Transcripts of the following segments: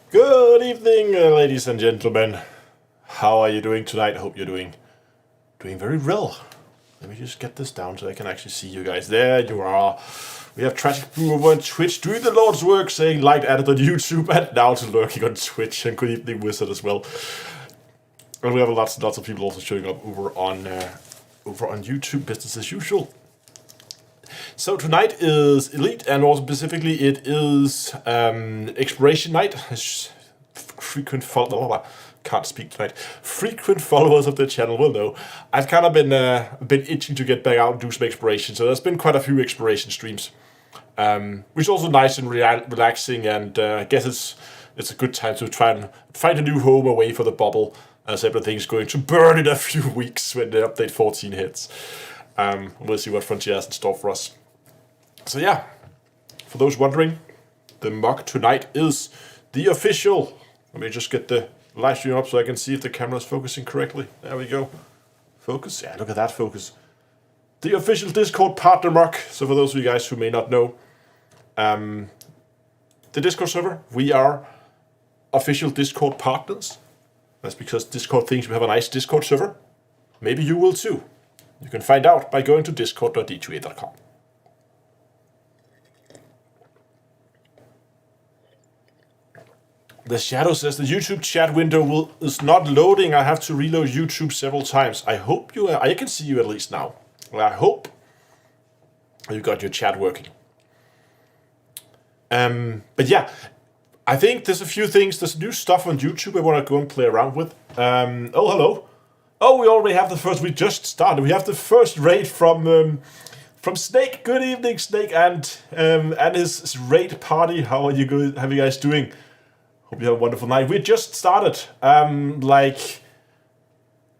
Good evening, ladies and gentlemen. How are you doing tonight? I hope you're doing very well. Let me just get this down so I can actually see you guys. There you are. We have Tragic Brew over on Twitch doing the Lord's work, saying light added on YouTube and now to lurking on Twitch. And good evening, Wizard, as well. And we have lots and lots of people also showing up over on YouTube, business as usual. So tonight is Elite, and also specifically it is Exploration Night. Frequent can't speak tonight. Frequent followers of the channel will know I've kind of been itching to get back out and do some exploration. So there's been quite a few exploration streams, which is also nice and relaxing. And I guess it's a good time to try and find a new home away from the bubble, as everything's going to burn in a few weeks when the update 14 hits. We'll see what Frontier has in store for us. So yeah, for those wondering, the mug tonight is the official. Let me just get the live stream up so I can see if the camera is focusing correctly. There we go. Focus. Yeah, look at that focus. The official Discord partner mug. So for those of you guys who may not know, the Discord server, we are official Discord partners. That's because Discord thinks we have a nice Discord server. Maybe you will too. You can find out by going to discord.d2a.com. The Shadow says the YouTube chat window is not loading. I have to reload YouTube several times. I hope I can see you at least now. Well, I hope you got your chat working. But yeah, I think there's a few things. There's new stuff on YouTube I want to go and play around with. Oh, hello. Oh, we already have the first. We just started. We have the first raid from Snake. Good evening, Snake, and his raid party. How are you good? How are you guys doing? Hope you have a wonderful night. We just started, like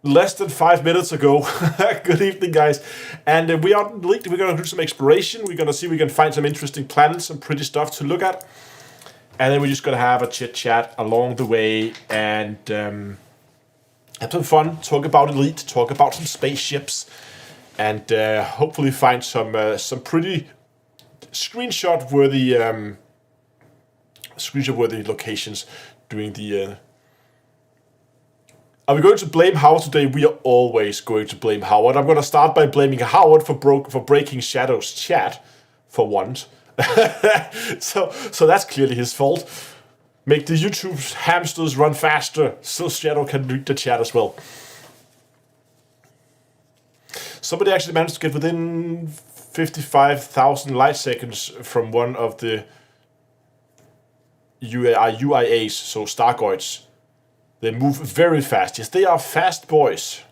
less than 5 minutes ago. Good evening, guys. And we are we're going to do some exploration. We're going to see if we can find some interesting planets, some pretty stuff to look at. And then we're just going to have a chit chat along the way and have some fun. Talk about Elite. Talk about some spaceships, and hopefully find some pretty screenshot-worthy locations doing the... Are we going to blame Howard today? We are always going to blame Howard. I'm going to start by blaming Howard for breaking Shadow's chat, for once. so that's clearly his fault. Make the YouTube hamsters run faster so Shadow can read the chat as well. Somebody actually managed to get within 55,000 light seconds from one of the UIAs, so Stargoids. They move very fast. Yes, they are fast boys.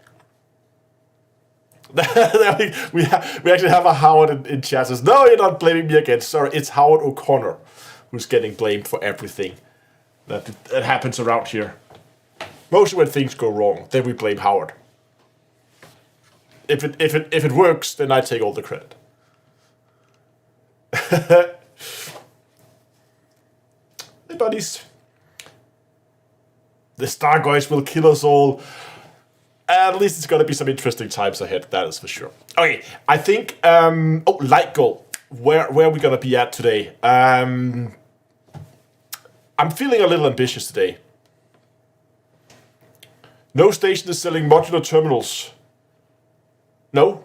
we actually have a Howard in chat. Says, no, you're not blaming me again. Sorry, it's Howard O'Connor who's getting blamed for everything that happens around here. Mostly when things go wrong, then we blame Howard. If it works, then I take all the credit. Hey, buddies. The Stargoids will kill us all. At least it's going to be some interesting times ahead, that is for sure. Okay, I think... light goal. Where are we going to be at today? I'm feeling a little ambitious today. No station is selling modular terminals. No?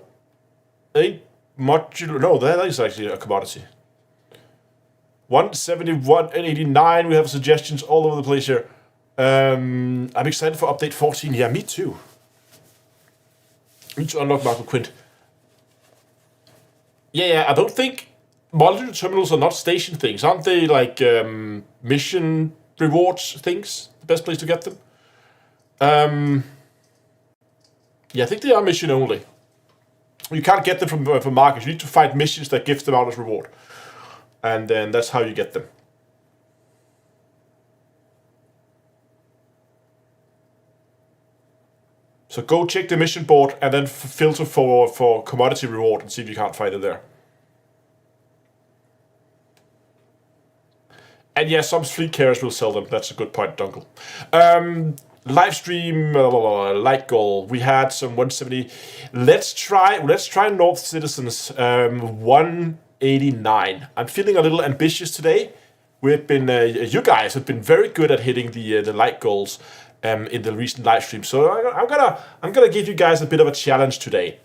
Modular... No, that is actually a commodity. 171 and 89. We have suggestions all over the place here. I'm excited for update 14. Yeah, me too. Need to unlock Marco Quint. Yeah, I don't think modular terminals are not station things. Aren't they like mission rewards things? The best place to get them? Yeah, I think they are mission only. You can't get them from markets. You need to find missions that give them out as reward. And then that's how you get them. So go check the mission board and then filter for commodity reward and see if you can't find it there. And yeah, some fleet carriers will sell them. That's a good point, Dunkel. Live stream, light goal. We had some 170. Let's try North Citizens 189. I'm feeling a little ambitious today. we've been you guys have been very good at hitting the like goals in the recent live stream. So I'm gonna give you guys a bit of a challenge today.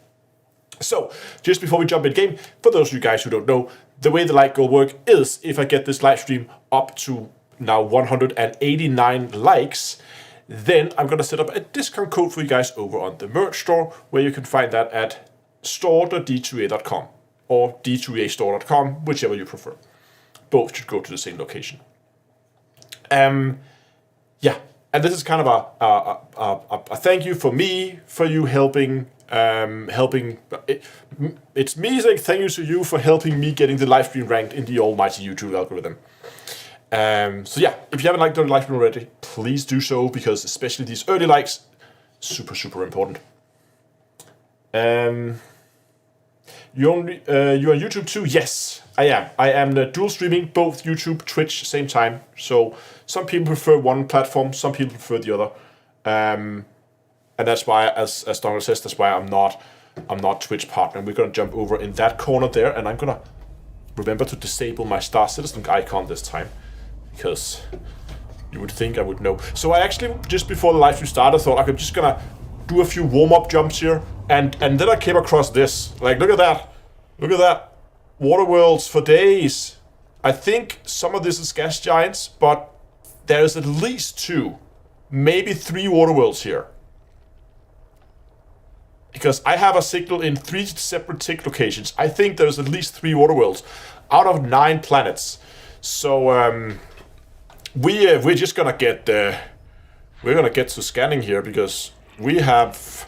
So just before we jump in game, for those of you guys who don't know, the way the like goal work is if I get this live stream up to now 189 likes, then I'm gonna set up a discount code for you guys over on the merch store, where you can find that at store.d2a.com or d2astore.com, whichever you prefer. Both should go to the same location. Yeah, and this is kind of a thank you for me, for you helping. It's me saying thank you to you for helping me getting the live stream ranked in the almighty YouTube algorithm. So yeah, if you haven't liked the live stream already, please do so, because especially these early likes, super important. You're on YouTube too? Yes, I am. I am dual streaming both YouTube, Twitch, same time. So some people prefer one platform, some people prefer the other. And that's why, as Donald says, that's why I'm not Twitch partner. We're gonna jump over in that corner there, and I'm gonna remember to disable my Star Citizen icon this time, because you would think I would know. So I actually, just before the live stream started, thought I'm just gonna do a few warm-up jumps here, and then I came across this. Like, look at that, water worlds for days. I think some of this is gas giants, but there's at least 2, maybe 3 water worlds here. Because I have a signal in 3 separate tick locations. I think there's at least 3 water worlds out of 9 planets. So we're just gonna get to scanning here, because we have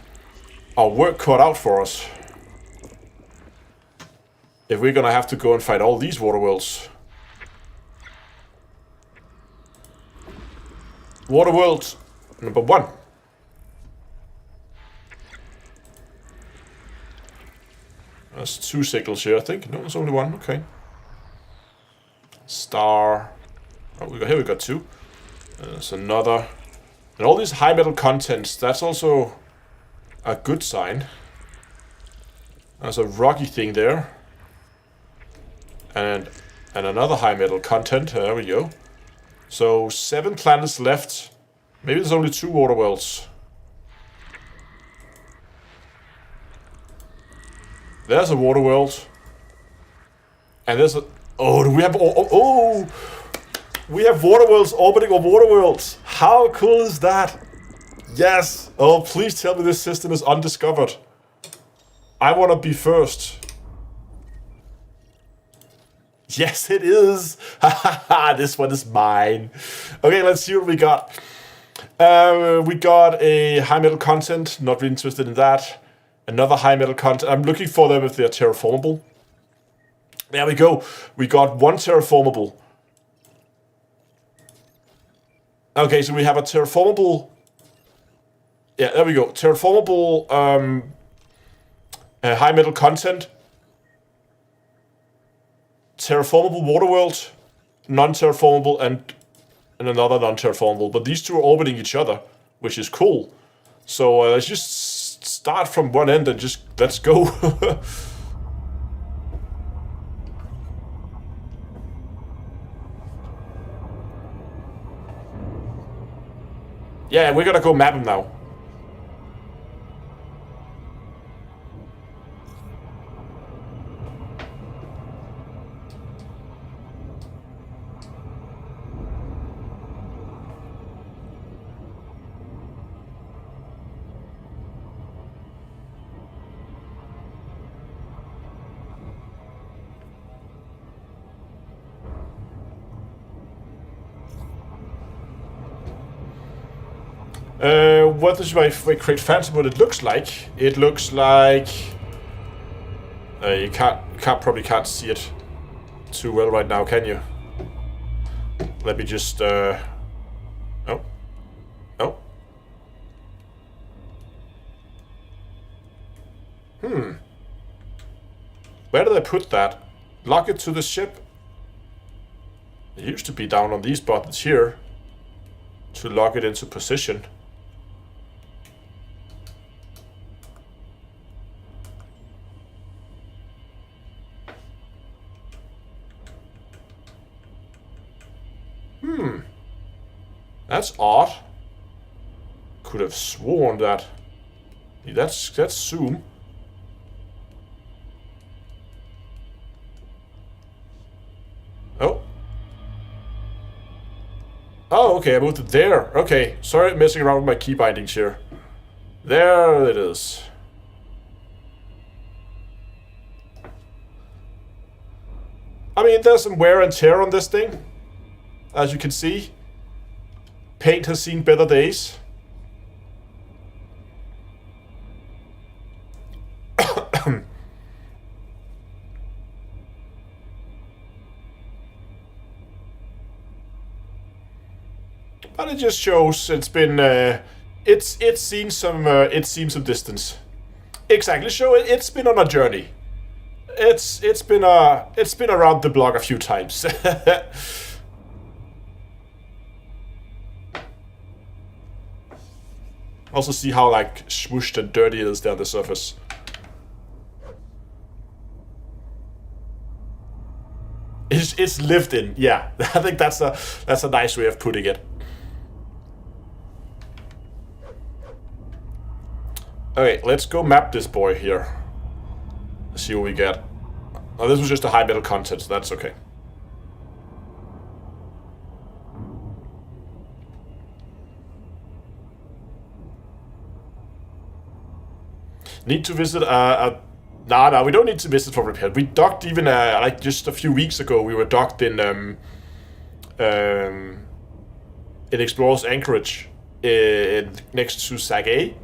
our work cut out for us if we're gonna have to go and fight all these water worlds. Water world number 1. There's 2 signals here, I think. No, there's only 1. Okay. Star. Oh, here we got 2. There's another. And all these high metal contents, that's also a good sign. There's a rocky thing there. And another high metal content. There we go. So 7 planets left. Maybe there's only 2 water worlds. There's a water world. And there's a... Oh, do we have... Oh! We have water worlds orbiting on water worlds. How cool is that? Yes! Oh, please tell me this system is undiscovered. I want to be first. Yes, it is! This one is mine. Okay, let's see what we got. We got a high metal content. Not really interested in that. Another high metal content. I'm looking for them if they're terraformable. There we go. We got 1 terraformable. Okay, so we have a terraformable... Yeah, there we go. Terraformable high metal content. Terraformable water world. Non-terraformable and another non-terraformable. But these 2 are orbiting each other, which is cool. So let's just start from one end and just let's go. Yeah, we're gonna go map them now. What does my create fancy what it looks like? It looks like you probably can't see it too well right now, can you? Let me just oh. Where did I put that? Lock it to the ship. It used to be down on these buttons here to lock it into position. That's odd. Could have sworn that. That's zoom. Oh. Oh, okay, I moved it there. Okay, sorry messing around with my key bindings here. There it is. I mean, there's some wear and tear on this thing. As you can see. Paint has seen better days. But it just shows it's been it's seen some distance. Exactly. So it's been on a journey. It's been around the block a few times. Also see how like smooshed and dirty it is down the surface. It's lived in. Yeah, I think that's a nice way of putting it. Okay, let's go map this boy here. Let's see what we get. Oh, this was just a high metal content, so that's okay. Need to visit No, we don't need to visit for repair. We docked even like just a few weeks ago. We were docked in Explorer's Anchorage next to Sag.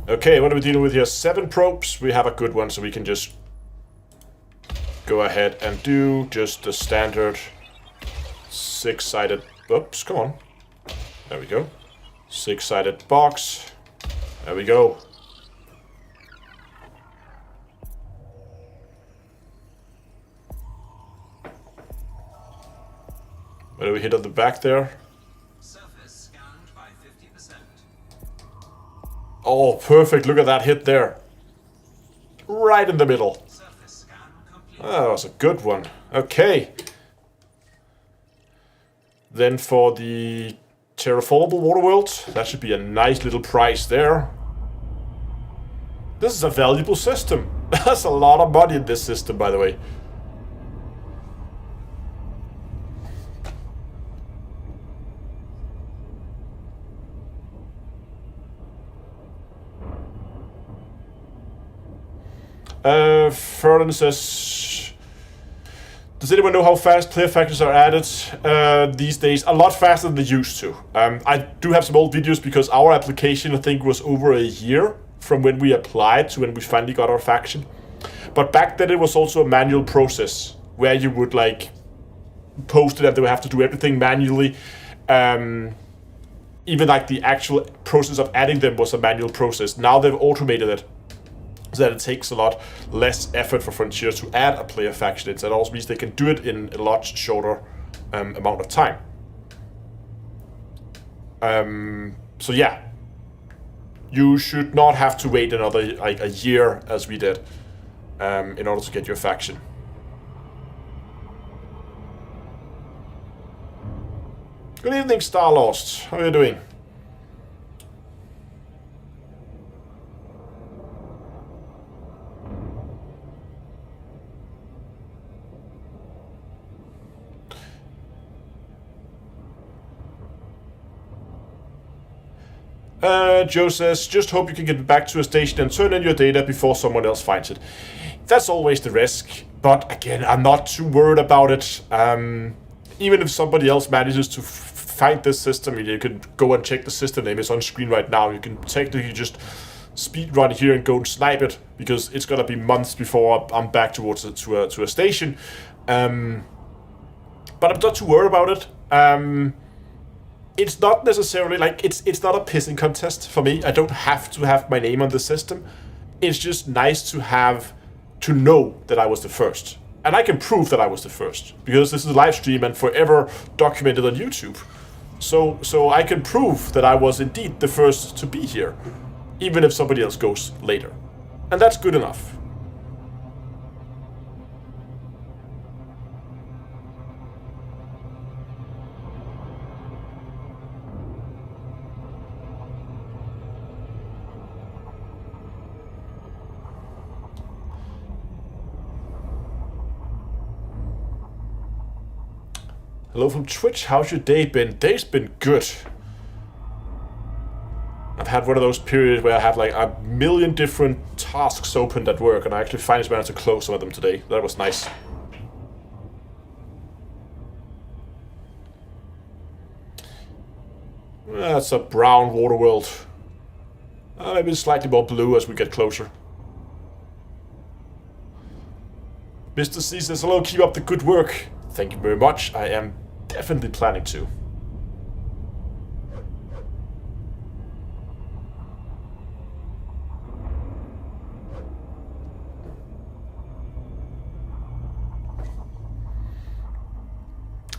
Okay, what are we dealing with here? 7 probes. We have a good one, so we can just go ahead and do just the standard 6-sided... Oops, come on. There we go. 6-sided box. There we go. What do we hit on the back there? Oh, perfect. Look at that hit there. Right in the middle. Oh, that was a good one. Okay. Then for the terraformable water world, that should be a nice little price there. This is a valuable system. There's a lot of money in this system, by the way. Ferdinand says, does anyone know how fast player factors are added these days? A lot faster than they used to. I do have some old videos because our application, I think, was over a year from when we applied to when we finally got our faction. But back then it was also a manual process where you would like post it and they would have to do everything manually. Even like the actual process of adding them was a manual process. Now they've automated it, so that it takes a lot less effort for Frontier to add a player faction. That also means they can do it in a lot shorter amount of time. So yeah, you should not have to wait another like a year as we did in order to get your faction. Good evening, Starlost. How are you doing? Joe says, just hope you can get back to a station and turn in your data before someone else finds it. That's always the risk, but again, I'm not too worried about it. Even if somebody else manages to find this system, you can go and check the system name. It's on screen right now. You can technically just speed run here and go and snipe it, because it's gonna be months before I'm back towards to a station. But I'm not too worried about it. it's not necessarily like it's not a pissing contest for me. I don't have to have my name on the system. It's just nice to know that I was the first. And I can prove that I was the first, because this is a live stream and forever documented on YouTube. So I can prove that I was indeed the first to be here, even if somebody else goes later. And that's good enough. Hello from Twitch, how's your day been? Day's been good. I've had one of those periods where I have like a million different tasks opened at work, and I actually finally managed to close some of them today. That was nice. That's a brown water world. Maybe slightly more blue as we get closer. Mr. C says, hello, keep up the good work. Thank you very much. I am definitely planning to.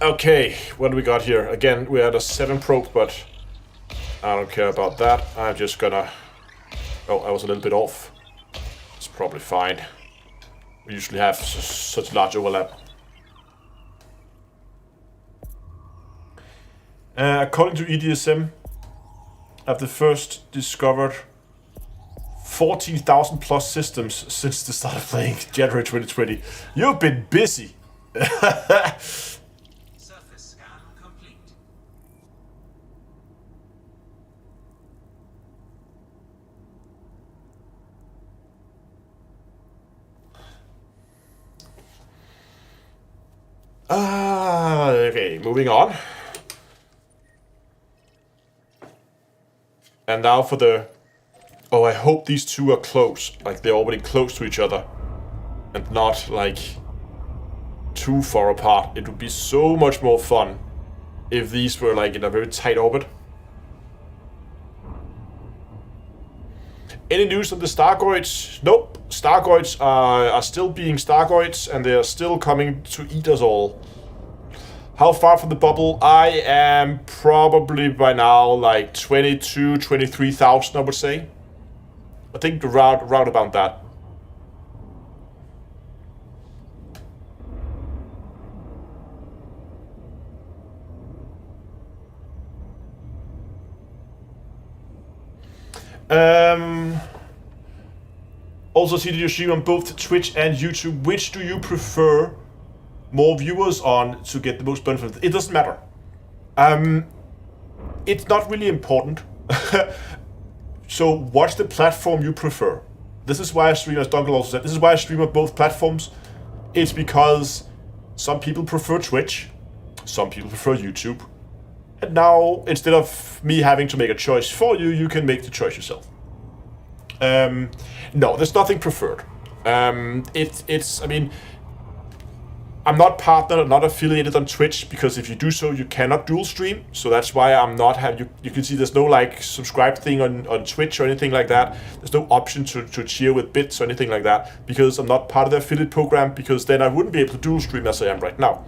Okay, what do we got here? Again, we had a 7 probe, but I don't care about that. I'm just gonna... Oh, I was a little bit off. It's probably fine. We usually have such large overlap. According to EDSM, I've the first discovered 14,000 plus systems since the start of playing January 2020. You've been busy. Surface scan complete. Okay, moving on. And now for the... Oh, I hope these two are close. Like, they're already close to each other. And not, like, too far apart. It would be so much more fun if these were, like, in a very tight orbit. Any news on the Stargoids? Nope. Stargoids are still being Stargoids, and they are still coming to eat us all. How far from the bubble? I am probably by now like 22, 23,000, I would say. I think round about that. Also see that you stream on both Twitch and YouTube. Which do you prefer more viewers on to get the most benefit? It doesn't matter. It's not really important. So watch the platform you prefer. This is why I stream, as Dunkel also said, this is why I stream on both platforms. It's because some people prefer Twitch, some people prefer YouTube. And now, instead of me having to make a choice for you, you can make the choice yourself. No, there's nothing preferred. I mean, I'm not partnered, not affiliated on Twitch, because if you do so, you cannot dual stream. So that's why I'm not you can see there's no like subscribe thing on Twitch or anything like that. There's no option to cheer with bits or anything like that, because I'm not part of the affiliate program, because then I wouldn't be able to dual stream as I am right now.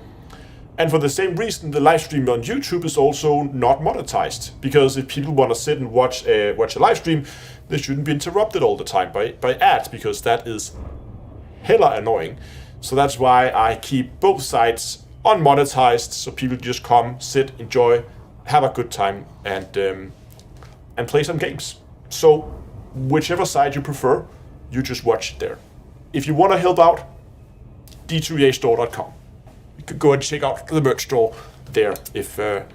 And for the same reason, the live stream on YouTube is also not monetized, because if people want to sit and watch a live stream, they shouldn't be interrupted all the time by ads, because that is hella annoying. So that's why I keep both sides unmonetized, so people just come, sit, enjoy, have a good time, and play some games. So whichever side you prefer, you just watch it there. If you want to help out, d2eastore.com. You could go and check out the merch store there if you're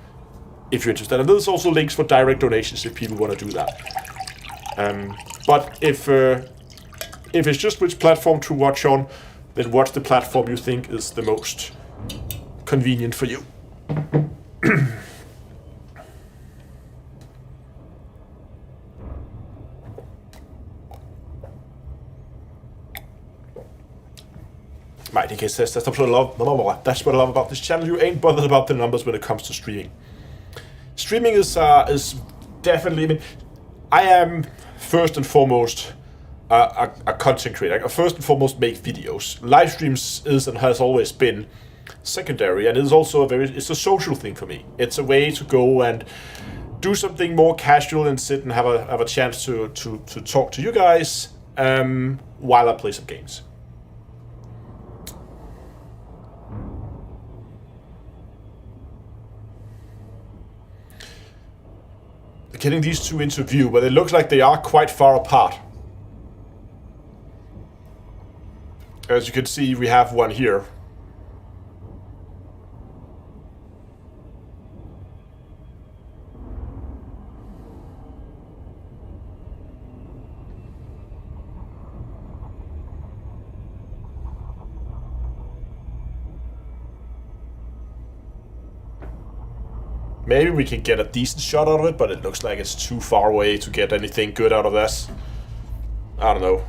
interested. And there's also links for direct donations if people want to do that. But if it's just which platform to watch on, then watch the platform you think is the most convenient for you. MyDK says, that's what I love about this channel. You ain't bothered about the numbers when it comes to streaming. streaming is definitely. I mean, I am first and foremost a content creator. I first and foremost make videos. Live streams is and has always been secondary, and it is also it's a social thing for me. It's a way to go and do something more casual and sit and have a chance to talk to you guys while I play some games. Getting these two into view, but it looks like they are quite far apart. As you can see, we have one here. Maybe we can get a decent shot out of it, but it looks like it's too far away to get anything good out of this. I don't know.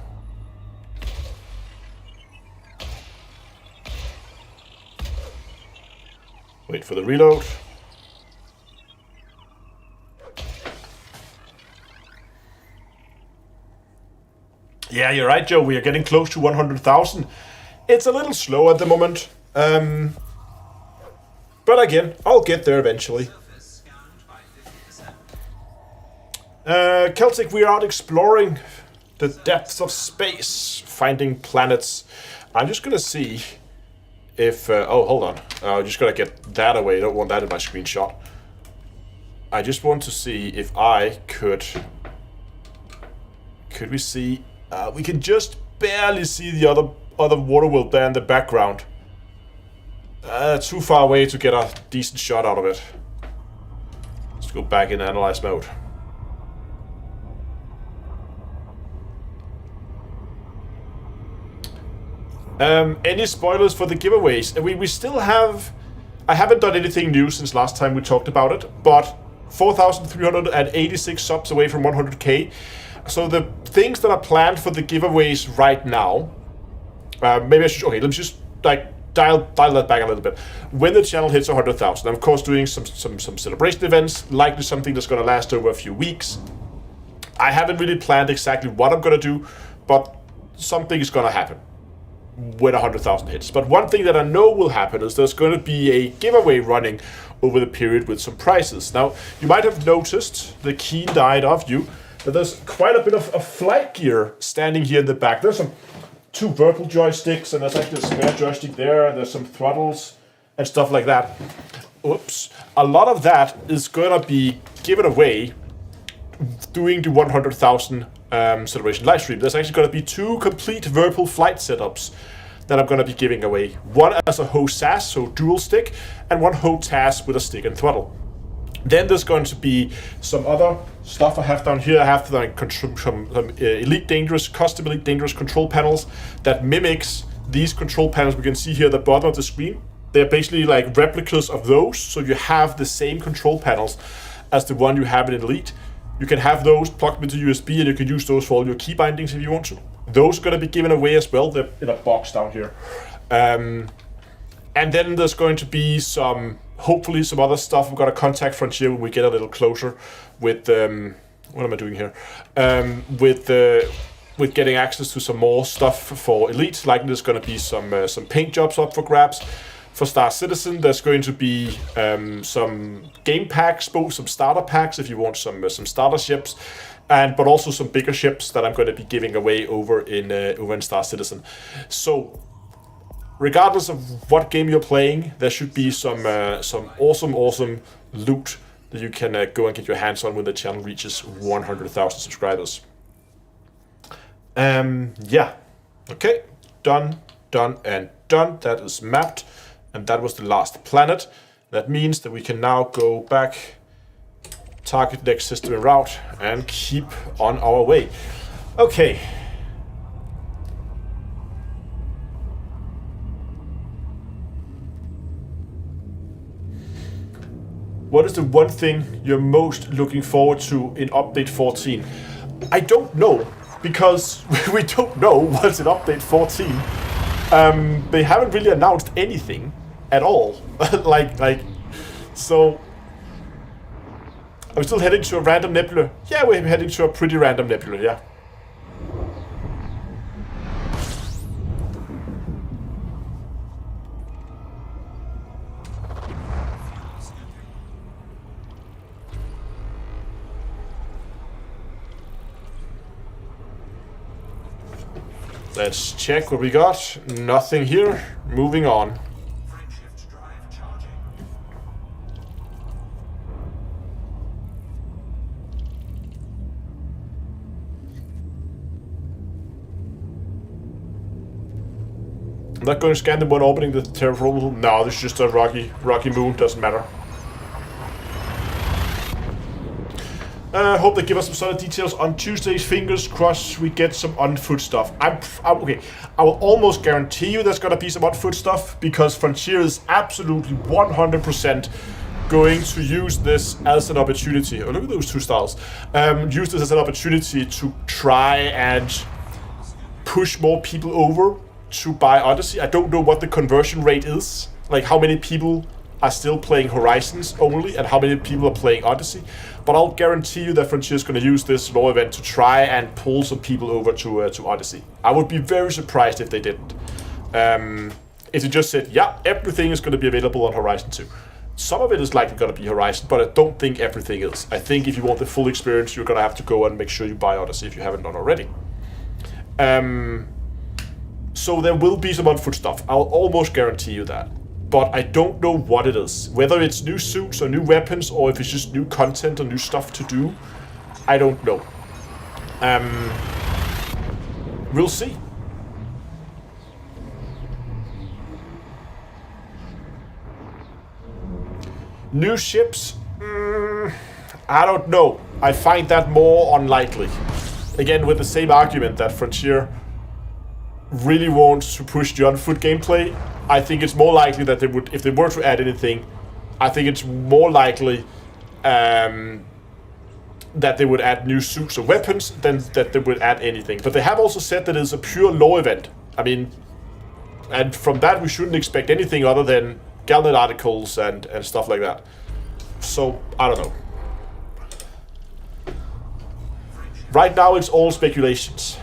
Wait for the reload. Yeah, you're right, Joe. We are getting close to 100,000. It's a little slow at the moment. But again, I'll get there eventually. Celtic, we are out exploring the depths of space, finding planets. I'm just gonna see if... oh, hold on. I'm just gonna get that away. I don't want that in my screenshot. I just want to see if I could... Could we see... we can just barely see the other water world there in the background. Too far away to get a decent shot out of it. Let's go back in analyze mode. Any spoilers for the giveaways? We still have... I haven't done anything new since last time we talked about it, but 4,386 subs away from 100k. So the things that are planned for the giveaways right now... maybe I should... Okay, let me just like dial that back a little bit. When the channel hits 100,000, I'm of course doing some celebration events, likely something that's going to last over a few weeks. I haven't really planned exactly what I'm going to do, but something is going to happen when 100,000 hits. But one thing that I know will happen is there's going to be a giveaway running over the period with some prizes. Now, you might have noticed, the keen-eyed of you, that there's quite a bit of flight gear standing here in the back. There's some 2 Virtual joysticks, and there's actually a spare joystick there, and there's some throttles and stuff like that. Oops. A lot of that is going to be given away doing the 100,000 celebration live stream. There's actually going to be 2 complete Virtual flight setups that I'm going to be giving away. One as a HOSAS, so dual stick, and one HOTAS with a stick and throttle. Then there's going to be some other stuff I have down here. I have like some Elite Dangerous, custom Elite Dangerous control panels that mimics these control panels we can see here at the bottom of the screen. They're basically like replicas of those, so you have the same control panels as the one you have in Elite. You can have those plugged into USB, and you can use those for all your key bindings if you want to. Those are going to be given away as well. They're in a box down here. And then there's going to be hopefully some other stuff. We've got a contact frontier when we get a little closer with, what am I doing here? With getting access to some more stuff for Elite. Like there's going to be some paint jobs up for grabs. For Star Citizen, there's going to be some game packs, both some starter packs if you want some starter ships, but also some bigger ships that I'm going to be giving away over in Star Citizen. So, regardless of what game you're playing, there should be some awesome loot that you can go and get your hands on when the channel reaches 100,000 subscribers. Yeah. Okay. Done, and done. That is mapped. And that was the last planet. That means that we can now go back, target next system and route, and keep on our way. Okay. What is the one thing you're most looking forward to in update 14? I don't know, because we don't know what's in update 14. They haven't really announced anything at all. like, so Are we still heading to a random nebula? Yeah, we're heading to a pretty random nebula, yeah. Let's check what we got. Nothing here. Moving on. Frameshift drive charging. I'm not going to scan the one orbiting the terraformable. No, this is just a rocky moon. Doesn't matter. Hope they give us some solid details on Tuesdays. Fingers crossed we get some on-foot stuff. I'm okay. I will almost guarantee you there's gonna be some on-foot stuff because Frontier is absolutely 100% going to use this as an opportunity. Oh, look at those two stars. Use this as an opportunity to try and push more people over to buy Odyssey. I don't know what the conversion rate is. Like how many people are still playing Horizons only and how many people are playing Odyssey. But I'll guarantee you that Frontier is going to use this law event to try and pull some people over to Odyssey. I would be very surprised if they didn't. If they just said, yeah, everything is going to be available on Horizon 2. Some of it is likely going to be Horizon, but I don't think everything is. I think if you want the full experience, you're going to have to go and make sure you buy Odyssey if you haven't done already. So there will be some on-foot stuff. I'll almost guarantee you that. But I don't know what it is. Whether it's new suits or new weapons or if it's just new content or new stuff to do. I don't know. We'll see. New ships? I don't know. I find that more unlikely. Again, with the same argument that Frontier really wants to push the on-foot gameplay. I think it's more likely that they would, if they were to add anything, I think it's more likely that they would add new suits or weapons than that they would add anything. But they have also said that it's a pure lore event. I mean, and from that we shouldn't expect anything other than Galnet articles and stuff like that. So, I don't know. Right now it's all speculations.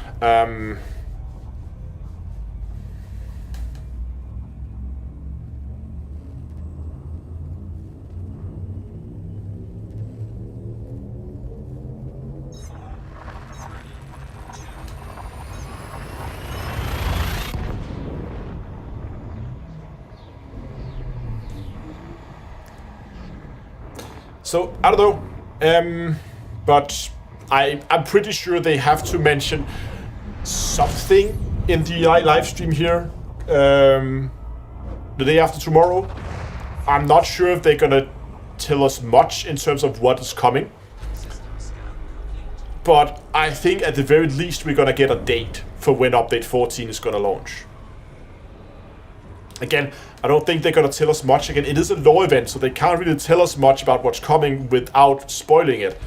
So, I don't know, but I'm pretty sure they have to mention something in the live stream here the day after tomorrow. I'm not sure if they're gonna tell us much in terms of what is coming, but I think at the very least we're gonna get a date for when Update 14 is gonna launch. Again, I don't think they're going to tell us much. Again, it is a lore event, so they can't really tell us much about what's coming without spoiling it.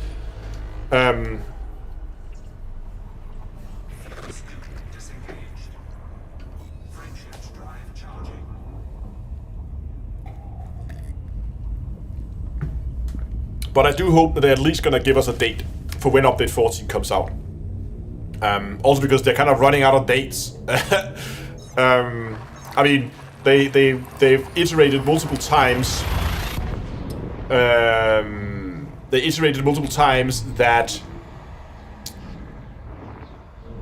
But I do hope that they're at least going to give us a date for when Update 14 comes out. Also because they're kind of running out of dates. I mean... They've iterated multiple times. They iterated multiple times that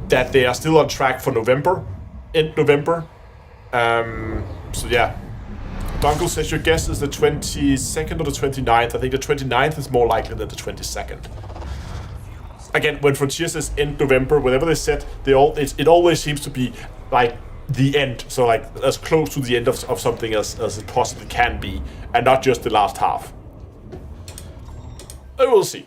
they are still on track for November, end November. So yeah, Dunkel says your guess is the 22nd or the 29th. I think the 29th is more likely than the 22nd. Again, when Frontier says end November, whatever they said, it always seems to be like the end, so like as close to the end of something as it possibly can be, and not just the last half. I will see.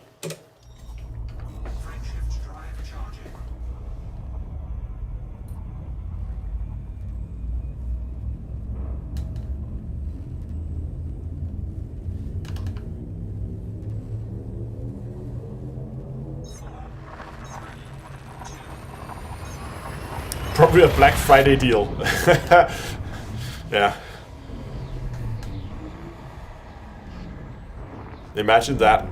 Probably a Black Friday deal. Yeah. Imagine that.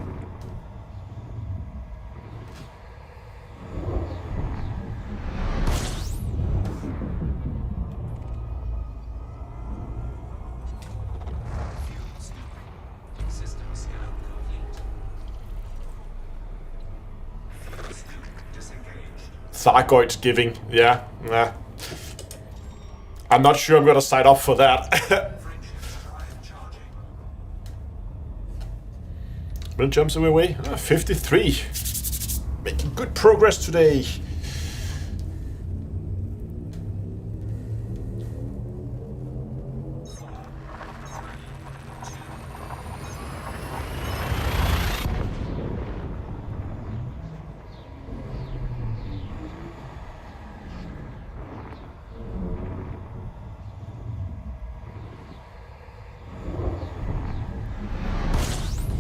Thargoid's giving. Yeah, nah. I'm not sure I'm gonna sign up for that. Frameshift drive charging. Will jumps away. 53. Making good progress today.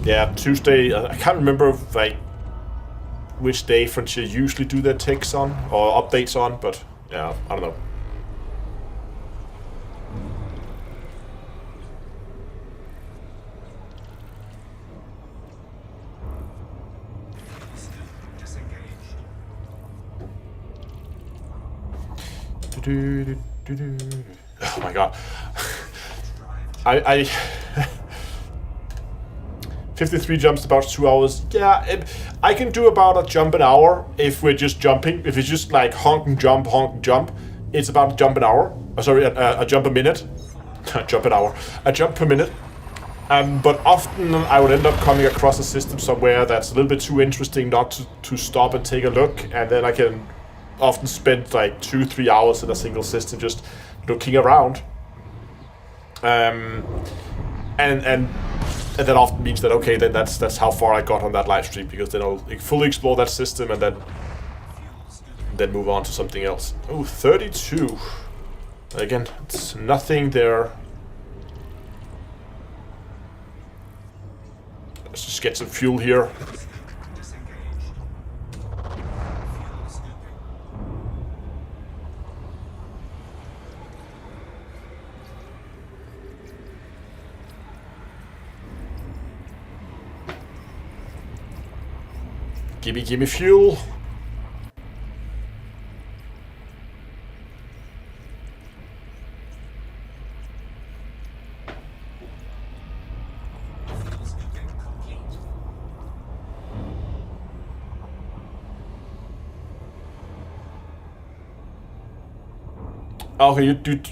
Yeah, Tuesday. I can't remember like which day Frontier usually do their takes on or updates on, but yeah, I don't know. Disengaged. Oh my god. I 53 jumps about 2 hours. Yeah, I can do about a jump an hour if we're just jumping. If it's just like honk and jump, it's about a jump an hour. Sorry, a jump a minute. Jump an hour. A jump per minute. But often I would end up coming across a system somewhere that's a little bit too interesting not to stop and take a look, and then I can often spend like 2-3 hours in a single system just looking around. And that often means that, okay, then that's how far I got on that live stream, because then I'll fully explore that system and then move on to something else. Oh, 32. Again, it's nothing there. Let's just get some fuel here. Disengaged. Fuel scooping. Gimme fuel. Fuel scooping complete.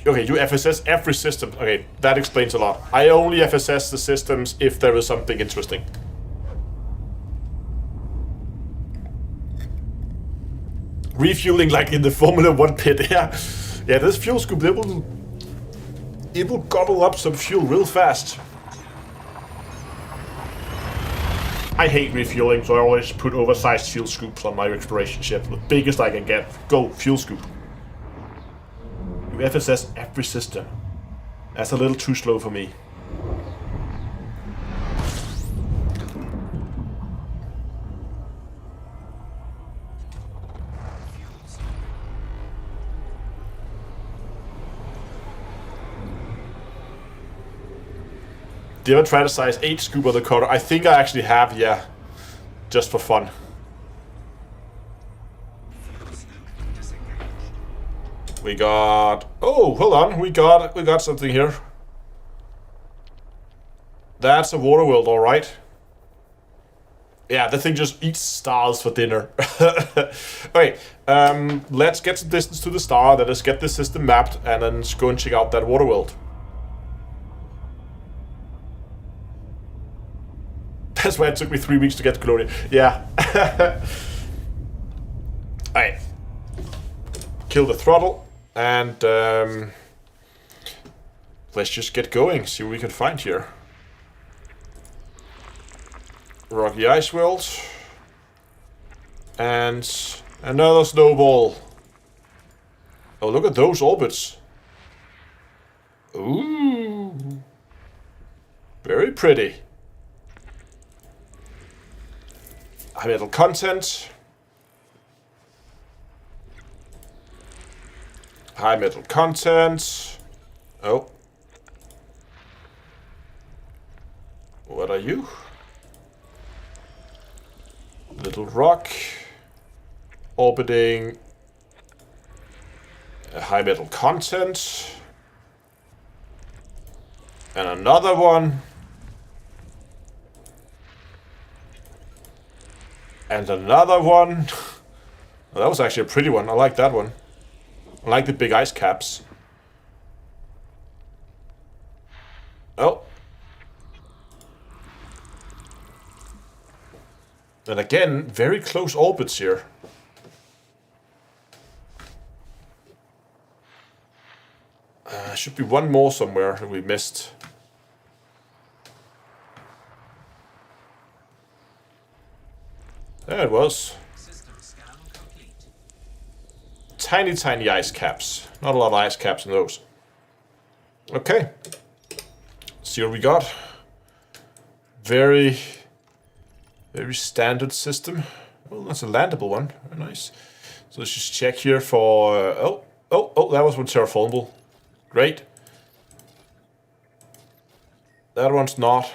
Okay, you FSS every system. Okay, that explains a lot. I only FSS the systems if there is something interesting. Refueling like in the Formula 1 pit. Yeah, this fuel scoop, it will gobble up some fuel real fast. I hate refueling, so I always put oversized fuel scoops on my exploration ship. The biggest I can get. Go, fuel scoop. You FSS every system. That's a little too slow for me. Do you ever try to size 8 scoop on the cutter? I think I actually have, yeah. Just for fun. We got... Oh, hold on. We got something here. That's a water world, alright. Yeah, the thing just eats stars for dinner. Okay, let's get some distance to the star, then let's get this system mapped, and then just go and check out that water world. That's why it took me 3 weeks to get to Gloria. Yeah. Alright. Kill the throttle, and let's just get going, see what we can find here. Rocky ice world. And another snowball. Oh, look at those orbits. Ooh. Very pretty. High metal content. High metal content. Oh. What are you? Little rock. Orbiting. High metal content. And another one. And another one. Well, that was actually a pretty one. I like that one. I like the big ice caps. Oh. And again, very close orbits here. Should be one more somewhere that we missed. There it was. System scan complete. Tiny, tiny ice caps. Not a lot of ice caps in those. Okay. See what we got. Very standard system. Well, that's a landable one. Very nice. So let's just check here for... oh, that was one terraformable. Great. That one's not.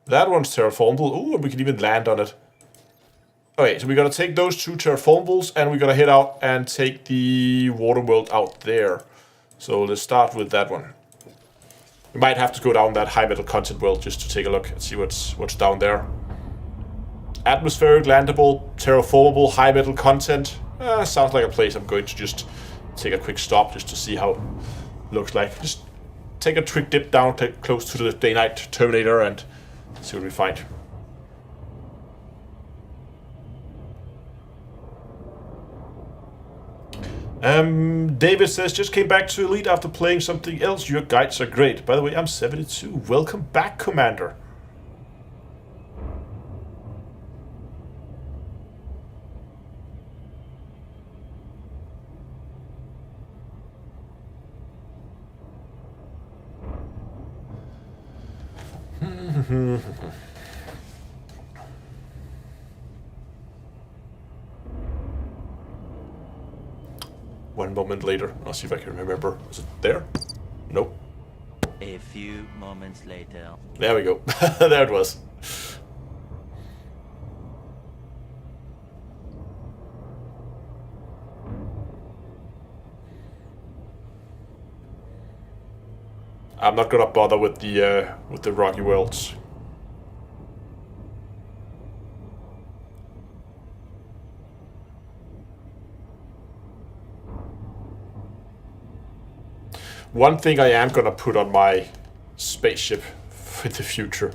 That one's terraformable. Ooh, we can even land on it. Okay, so we gotta take those two terraformables and we gotta head out and take the water world out there. So let's start with that one. We might have to go down that high metal content world just to take a look and see what's down there. Atmospheric, landable, terraformable, high metal content. Sounds like a place I'm going to just take a quick stop just to see how it looks like. Just take a quick dip down close to the day-night Terminator and see what we find. David says, just came back to Elite after playing something else. Your guides are great. By the way, I'm 72. Welcome back, Commander. One moment later, I'll see if I can remember. Is it there? Nope. A few moments later. There we go. There it was. I'm not gonna bother with the rocky worlds. One thing I am gonna put on my spaceship in the future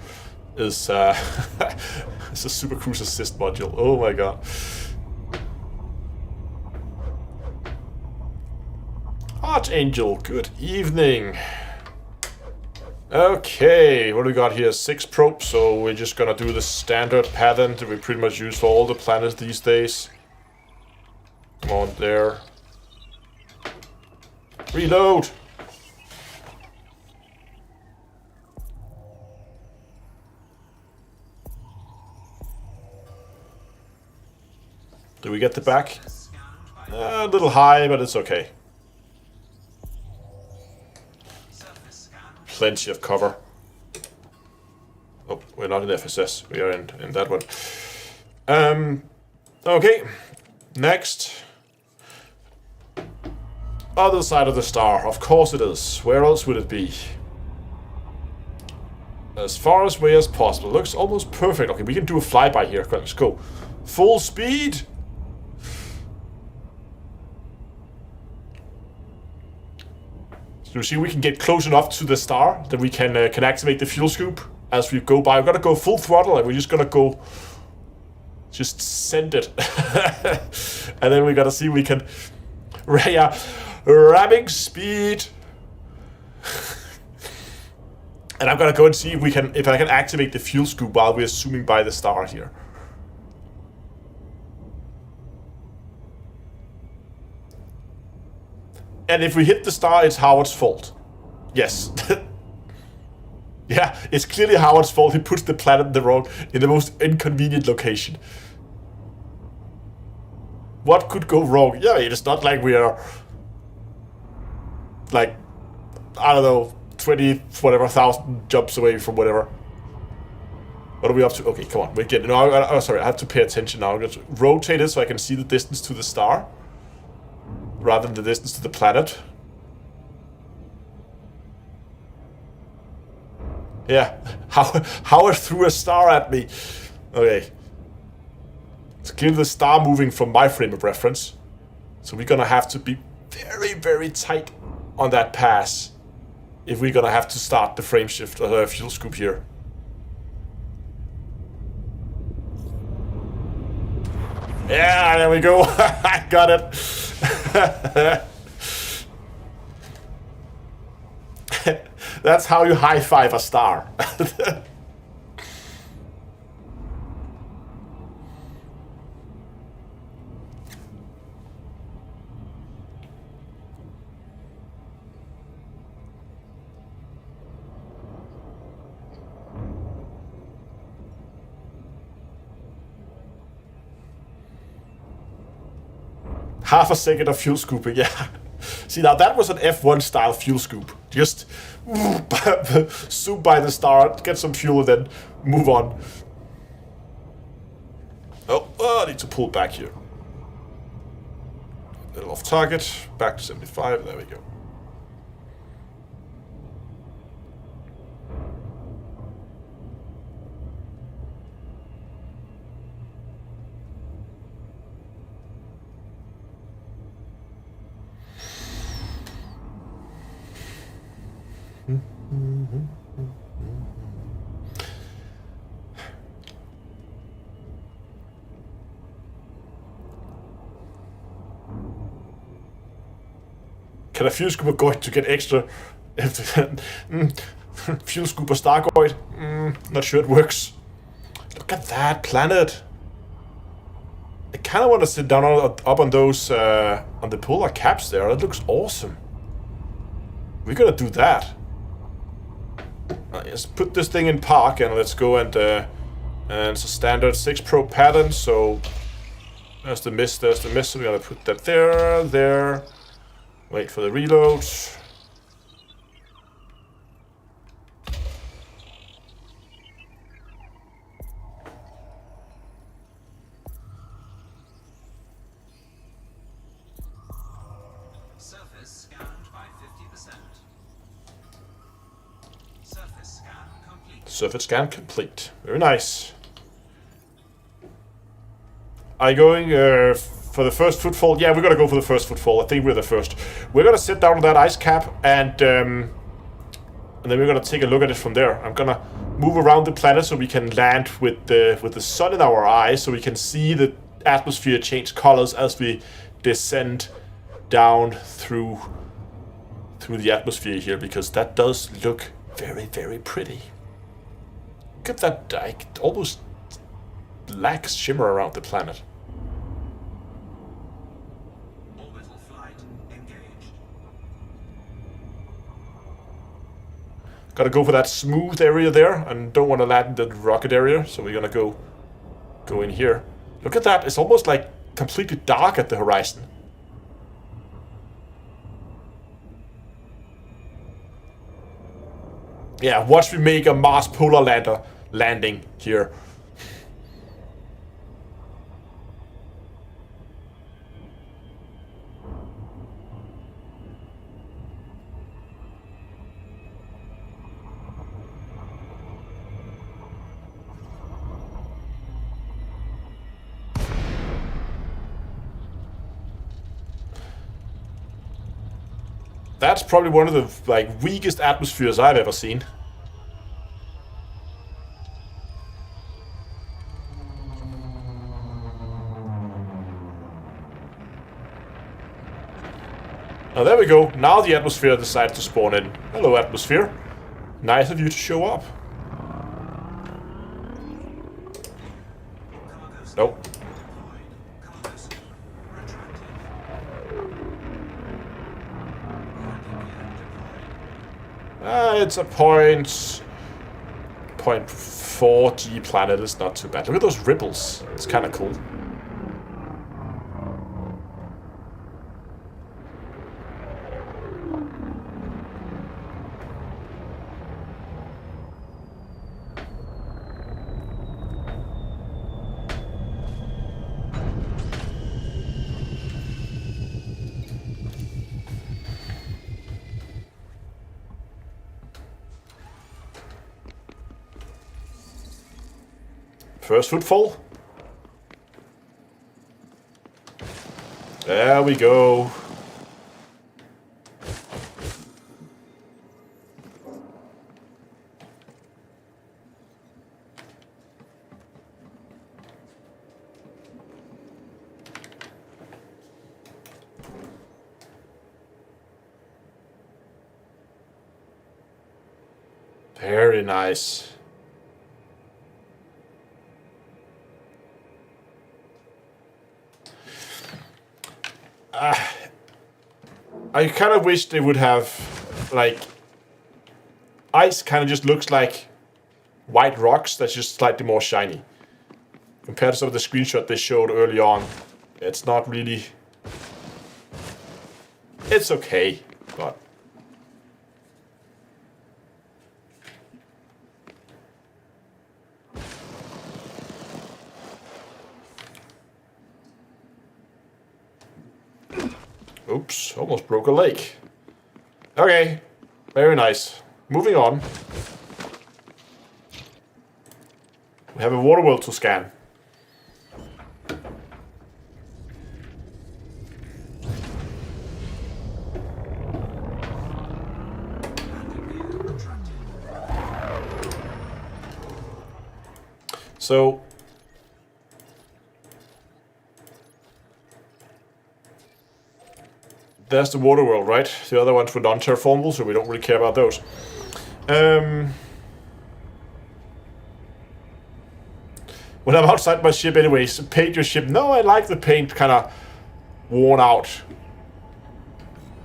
is it's a Super Cruise Assist module. Oh my god. Archangel, good evening. Okay, what do we got here? 6 probes, so we're just gonna do the standard pattern that we pretty much use for all the planets these days. Come on there. Reload! Do we get the back? A little high, but it's okay. Plenty of cover. Oh, we're not in FSS. We are in that one. Okay. Next. Other side of the star. Of course it is. Where else would it be? As far away as possible. Looks almost perfect. Okay, we can do a flyby here. Let's go. Full speed. So you see, we can get close enough to the star that we can activate the fuel scoop as we go by. We're gonna go full throttle and we're just gonna go, just send it. And then we gotta see if we can, yeah, ramming speed. And I'm gonna go and see if I can activate the fuel scoop while we're zooming by the star here. And if we hit the star, it's Howard's fault. Yes. Yeah, it's clearly Howard's fault. He puts the planet in the most inconvenient location. What could go wrong? Yeah, it's not like we are, like, I don't know, 20,000 jumps away from whatever. What are we up to? Okay, come on. We're getting. No, sorry, I have to pay attention now. I'm going to rotate it so I can see the distance to the star, rather than the distance to the planet. Yeah, Howard threw a star at me. Okay. It's clearly the star moving from my frame of reference. So we're gonna have to be very, very tight on that pass if we're gonna have to start the frame shift fuel scoop here. Yeah, there we go. I got it. That's how you high five a star. Half a second of fuel scooping, yeah. See, now that was an F1 style fuel scoop. Just zoom by the star, get some fuel, and then move on. Oh, I need to pull back here. A little off target, back to 75, there we go. Can a fuel scooper going to get extra? Fuel scooper Stargoid? Not sure it works. Look at that planet. I kind of want to sit down up on those, on the polar caps there. That looks awesome. We're gonna do that. Let's put this thing in park and let's go and it's a standard 6 probe pattern. So there's the miss, there's the miss. So we're gonna put that there. Wait for the reload. Surface scanned by 50%. Surface scan complete. Surface scan complete. Very nice. Are you going for the first footfall? Yeah, we're gonna go for the first footfall. I think we're the first. We're gonna sit down on that ice cap and then we're gonna take a look at it from there. I'm gonna move around the planet so we can land with the sun in our eyes, so we can see the atmosphere change colors as we descend down through the atmosphere here, because that does look very, very pretty. Look at that, like, almost black shimmer around the planet. Orbital flight engaged. Gotta go for that smooth area there, and don't want to land in the rocket area, so we're gonna go in here. Look at that, it's almost like completely dark at the horizon. Yeah, watch me make a Mars polar lander landing here. That's probably one of the weakest atmospheres I've ever seen. Oh, there we go. Now the atmosphere decided to spawn in. Hello, atmosphere. Nice of you to show up. Nope. It's a 0.4 G planet. It's not too bad. Look at those ripples. It's kind of cool. First footfall. There we go. Very nice. I kind of wish they would have, like, ice kind of just looks like white rocks that's just slightly more shiny. Compared to some of the screenshot they showed early on, it's not really... It's okay, but... Oops, almost broke a leg. Okay, very nice. Moving on. We have a water world to scan. So... There's the water world, right? The other ones were non-terraformable, so we don't really care about those. When I'm outside my ship anyways, paint your ship. No, I like the paint kind of worn out.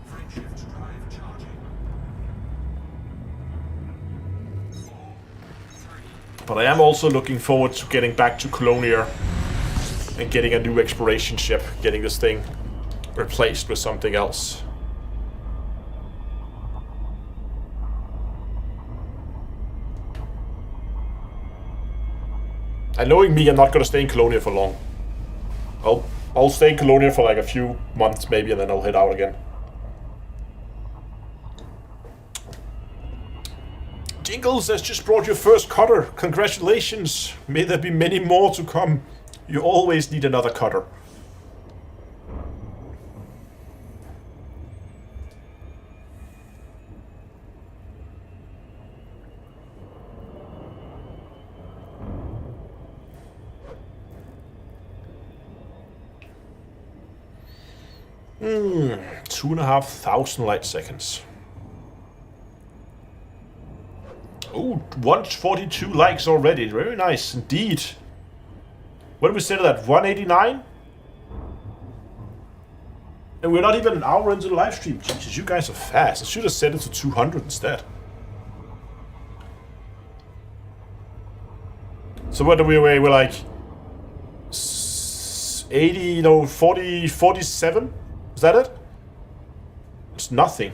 Frameshift drive charging. 4, 3, But I am also looking forward to getting back to Colonia and getting a new exploration ship, getting this thing replaced with something else. And knowing me, I'm not gonna stay in Colonia for long. I'll stay in Colonia for like a few months maybe, and then I'll head out again. Jingles has just brought your first cutter. Congratulations. May there be many more to come. You always need another cutter. Hmm, 2,500 light seconds. Oh, 142 likes already. Very nice indeed. What did we set it at? 189? And we're not even an hour into the live stream. Jesus, you guys are fast. I should have set it to 200 instead. So what are we away? We're like 80, no, 40, 47? Is that it? It's nothing.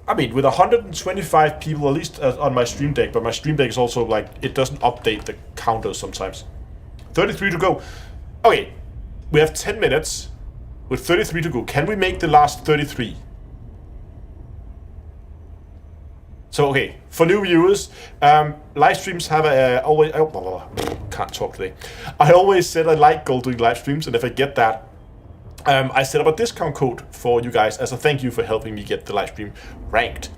I mean, with 125 people, at least on my stream deck, but my stream deck is also like, it doesn't update the counters sometimes. 33 to go. Okay, we have 10 minutes with 33 to go. Can we make the last 33? So, okay, for new viewers, live streams have always... can't talk today. I always said I like doing live streams, and if I get that, I set up a discount code for you guys as a thank you for helping me get the live stream ranked.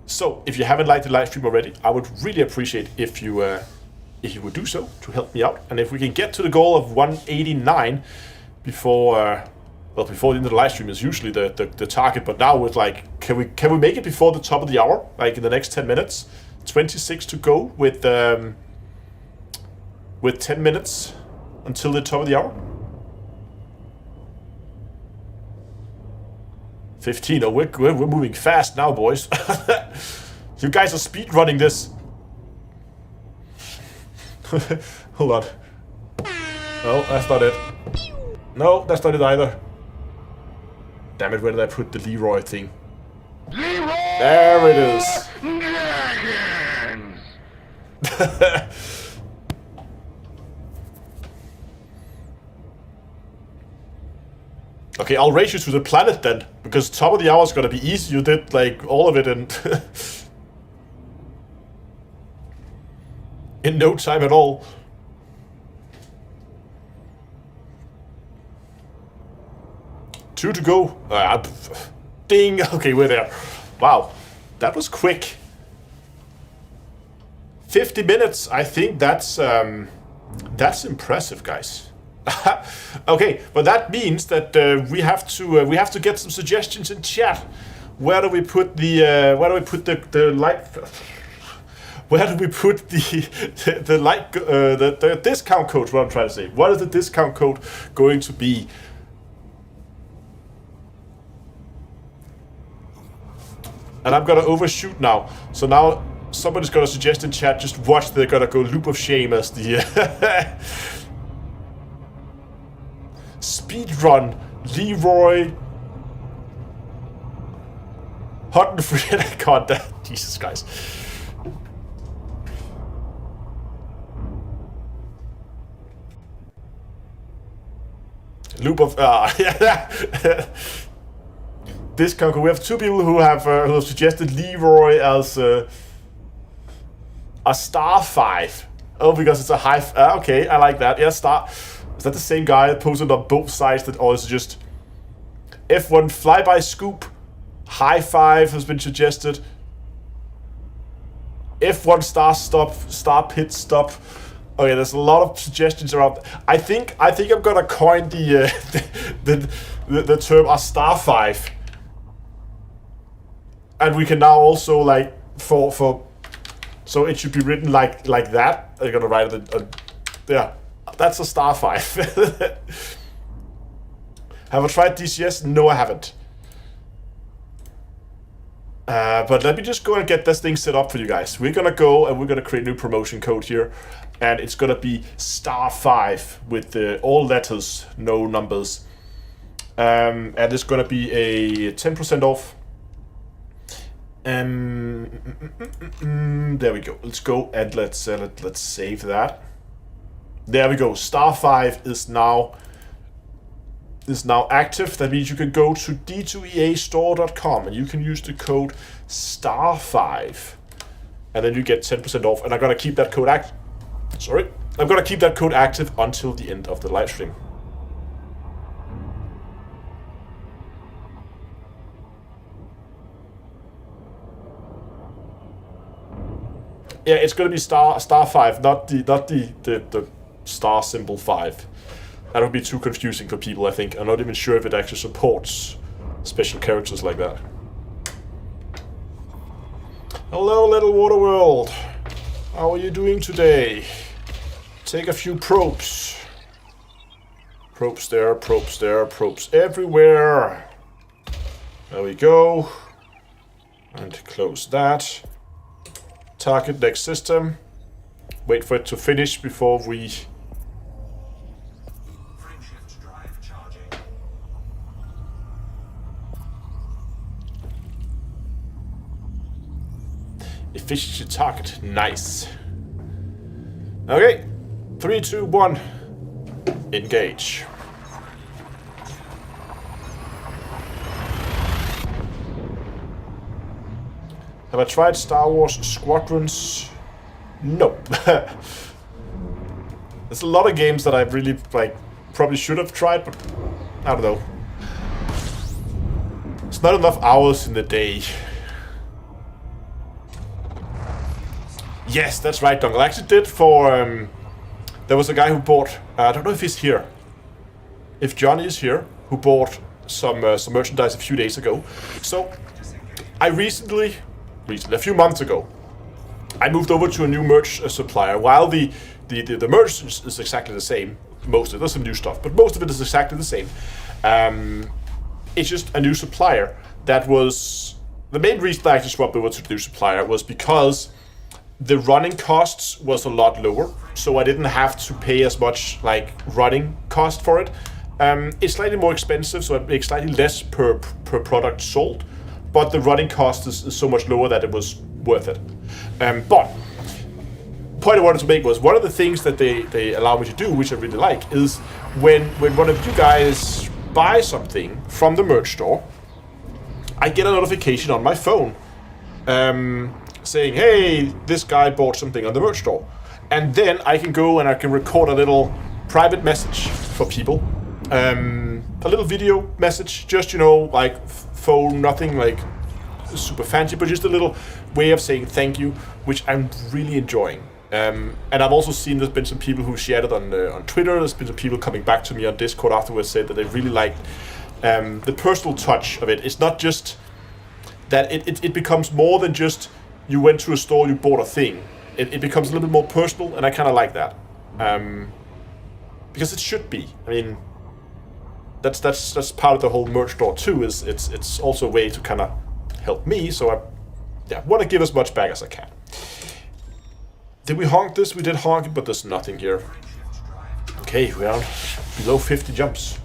So, if you haven't liked the live stream already, I would really appreciate if you would do so to help me out. And if we can get to the goal of 189 before... Well, before the end of the live stream is usually the target, but now with like, can we make it before the top of the hour, like in the next 10 minutes? 26 to go with 10 minutes until the top of the hour. 15. Oh, we're moving fast now, boys. You guys are speed running this. Hold on. No, that's not it. No, that's not it either. Damn it, where did I put the Leroy thing? Leroy! There it is. Okay, I'll race you to the planet then, because top of the hour is gonna be easy. You did like all of it in no time at all. 2 to go. Ding. Okay, we're there. Wow, that was quick. 50 minutes. I think that's impressive, guys. Okay, but that means that we have to get some suggestions in chat. Where do we put the light? Where do we put the discount code? What I'm trying to say. What is the discount code going to be? And I'm gonna overshoot now. So now somebody's gonna suggest in chat. Just watch. They're gonna go loop of shame as the speedrun Leroy. Hot and free. I can't. Jesus Christ. Loop of discount code. We have 2 people who have suggested Leroy as a star 5. Oh, because it's a high. Okay, I like that. Yeah, star. Is that the same guy that posted on both sides? That, or is it just F1 flyby scoop? High 5 has been suggested. F1 star stop, star pit stop. Okay, there's a lot of suggestions around. I think I'm gonna coin the term a star 5, and we can now also like for so it should be written like that. I'm gonna write it. Yeah, that's a star 5. Have I tried DCS? No, I haven't. But let me just go and get this thing set up for you guys. We're gonna go and we're gonna create a new promotion code here, and it's gonna be star 5 with all letters, no numbers, and it's gonna be a 10% off. There we go. Let's go and let's save that. There we go. Star 5 is now active. That means you can go to d2eastore.com and you can use the code STAR5, and then you get 10% off. And I'm gonna keep that code active. I'm gonna keep that code active until the end of the live stream. Yeah, it's gonna be star 5, not the star symbol 5. That would be too confusing for people, I think. I'm not even sure if it actually supports special characters like that. Hello, little water world. How are you doing today? Take a few probes. Probes there, probes there, probes everywhere. There we go. And close that. Target next system. Wait for it to finish before we... Efficiency target. Nice. Okay. 3, 2, 1. Engage. Have I tried Star Wars Squadrons? No. There's a lot of games that I really probably should have tried, but I don't know. It's not enough hours in the day. Yes, that's right, Dungle. I actually did for... there was a guy who bought... I don't know if he's here. If Johnny is here, who bought some merchandise a few days ago. So, I recently, a few months ago, I moved over to a new merch supplier. While the merch is exactly the same, most of it, there's some new stuff, but most of it is exactly the same. It's just a new supplier that was... The main reason I actually swapped over to the new supplier was because the running costs was a lot lower, so I didn't have to pay as much running cost for it. It's slightly more expensive, so it makes slightly less per product sold, but the running cost is so much lower that it was worth it. But the point I wanted to make was one of the things that they allow me to do, which I really like, is when one of you guys buy something from the merch store, I get a notification on my phone saying, hey, this guy bought something on the merch store. And then I can go and I can record a little private message for people a little video message, just, you know, like phone, nothing like super fancy, but just a little way of saying thank you, which I'm really enjoying. And I've also seen there's been some people who shared it on Twitter. There's been some people coming back to me on Discord afterwards, said that they really liked the personal touch of it. It's not just that it becomes more than just you went to a store, you bought a thing. It becomes a little bit more personal, and I kind of like that. Because it should be. I mean, that's part of the whole merch store too. Is it's also a way to kind of help me. So I want to give as much back as I can. Did we honk this? We did honk it, but there's nothing here. Okay, we are below 50 jumps.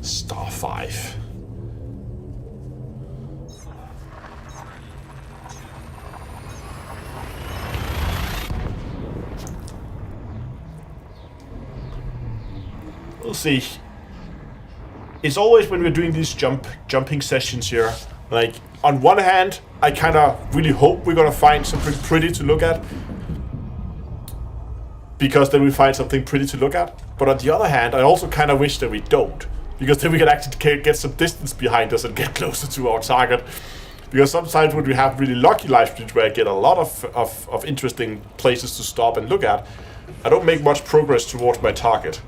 Star 5. We'll see. It's always when we're doing these jumping sessions here, like, on one hand, I kind of really hope we're gonna find something pretty to look at, because then we find something pretty to look at. But on the other hand, I also kind of wish that we don't, because then we can actually get some distance behind us and get closer to our target. Because sometimes when we have really lucky live streams where I get a lot of interesting places to stop and look at, I don't make much progress towards my target.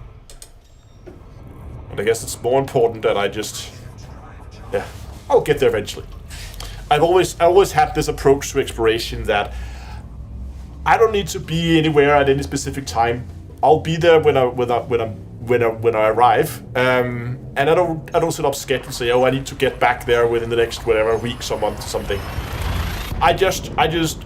And I guess it's more important that I just, yeah, I'll get there eventually. I always had this approach to exploration that I don't need to be anywhere at any specific time. I'll be there when I arrive, and I don't set up schedule and say, oh, I need to get back there within the next whatever weeks or month or something. I just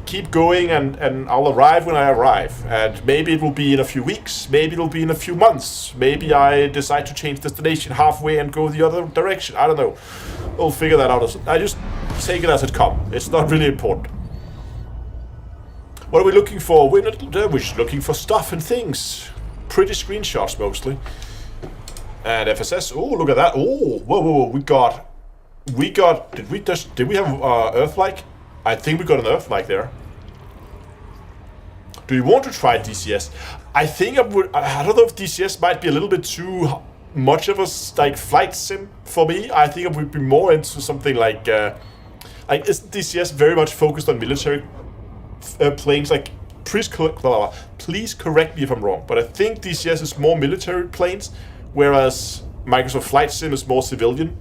keep going, and I'll arrive when I arrive. And maybe it will be in a few weeks, maybe it'll be in a few months, maybe I decide to change destination halfway and go the other direction. I don't know. We'll figure that out. I just take it as it comes. It's not really important. What are we looking for? We're just looking for stuff and things. Pretty screenshots mostly. And FSS. Oh, look at that. Oh, whoa. We got. Did we have Earth-like? I think we got an Earth-like there. Do you want to try DCS? I think I would. I don't know if DCS might be a little bit too much of a flight sim for me. I think I would be more into something like isn't DCS very much focused on military planes? Like, please correct me if I'm wrong, but I think DCS is more military planes, whereas Microsoft Flight Sim is more civilian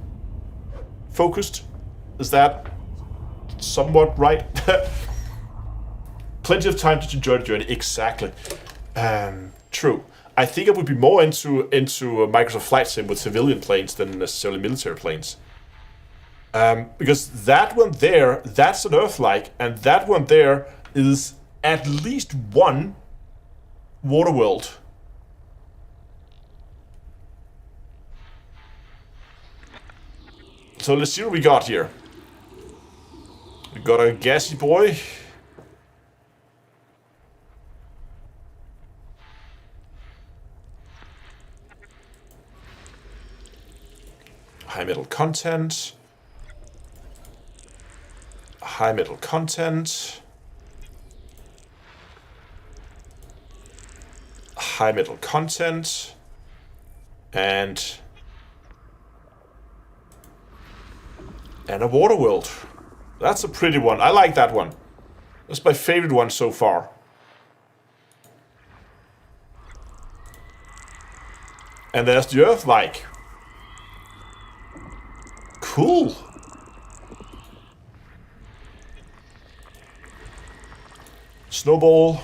focused. Is that somewhat right? Plenty of time to enjoy the journey. Exactly. True. I think I would be more into Microsoft Flight Sim with civilian planes than necessarily military planes. Because that one there, that's an Earth-like, and that one there is at least one water world. So let's see what we got here. We got a gassy boy. High metal content. High metal content. High metal content. And a water world. That's a pretty one. I like that one. That's my favorite one so far. And there's the Earth-like. Cool. Snowball.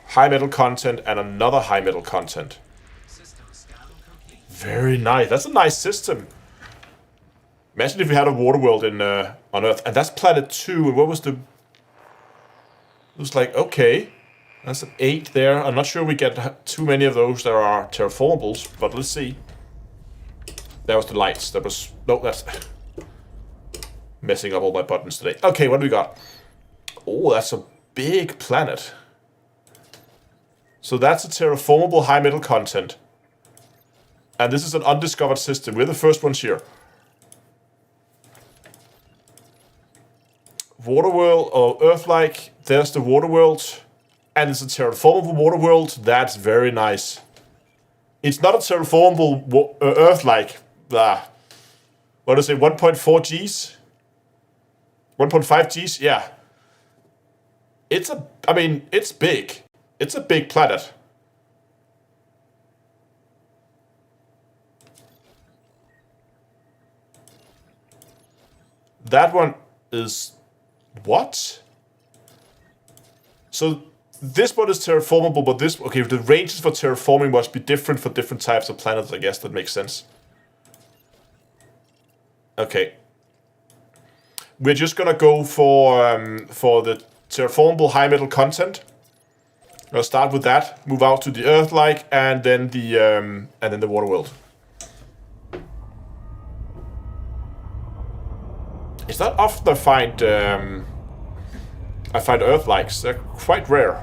High metal content and another high metal content. Very nice. That's a nice system. Imagine if we had a water world in on Earth. And that's planet 2. And what was the... It was like, okay. That's an 8 there. I'm not sure we get too many of those that are terraformables. But let's see. That was the lights. That was... No, that's... messing up all my buttons today. Okay, what do we got? Oh, that's a big planet. So that's a terraformable high metal content. And this is an undiscovered system. We're the first ones here. water world or Earth-like. There's the water world, and it's a terraformable water world. That's very nice. It's not a terraformable Earth-like. What is it? 1.4 Gs, 1.5 Gs. Yeah. It's big. It's a big planet. That one is what? So this one is terraformable, but this, okay, the ranges for terraforming must be different for different types of planets. I guess that makes sense. Okay. We're just gonna go for the terraformable high metal content. I'll start with that. Move out to the Earth-like, and then the water world. It's not often I find Earth-likes. They're quite rare.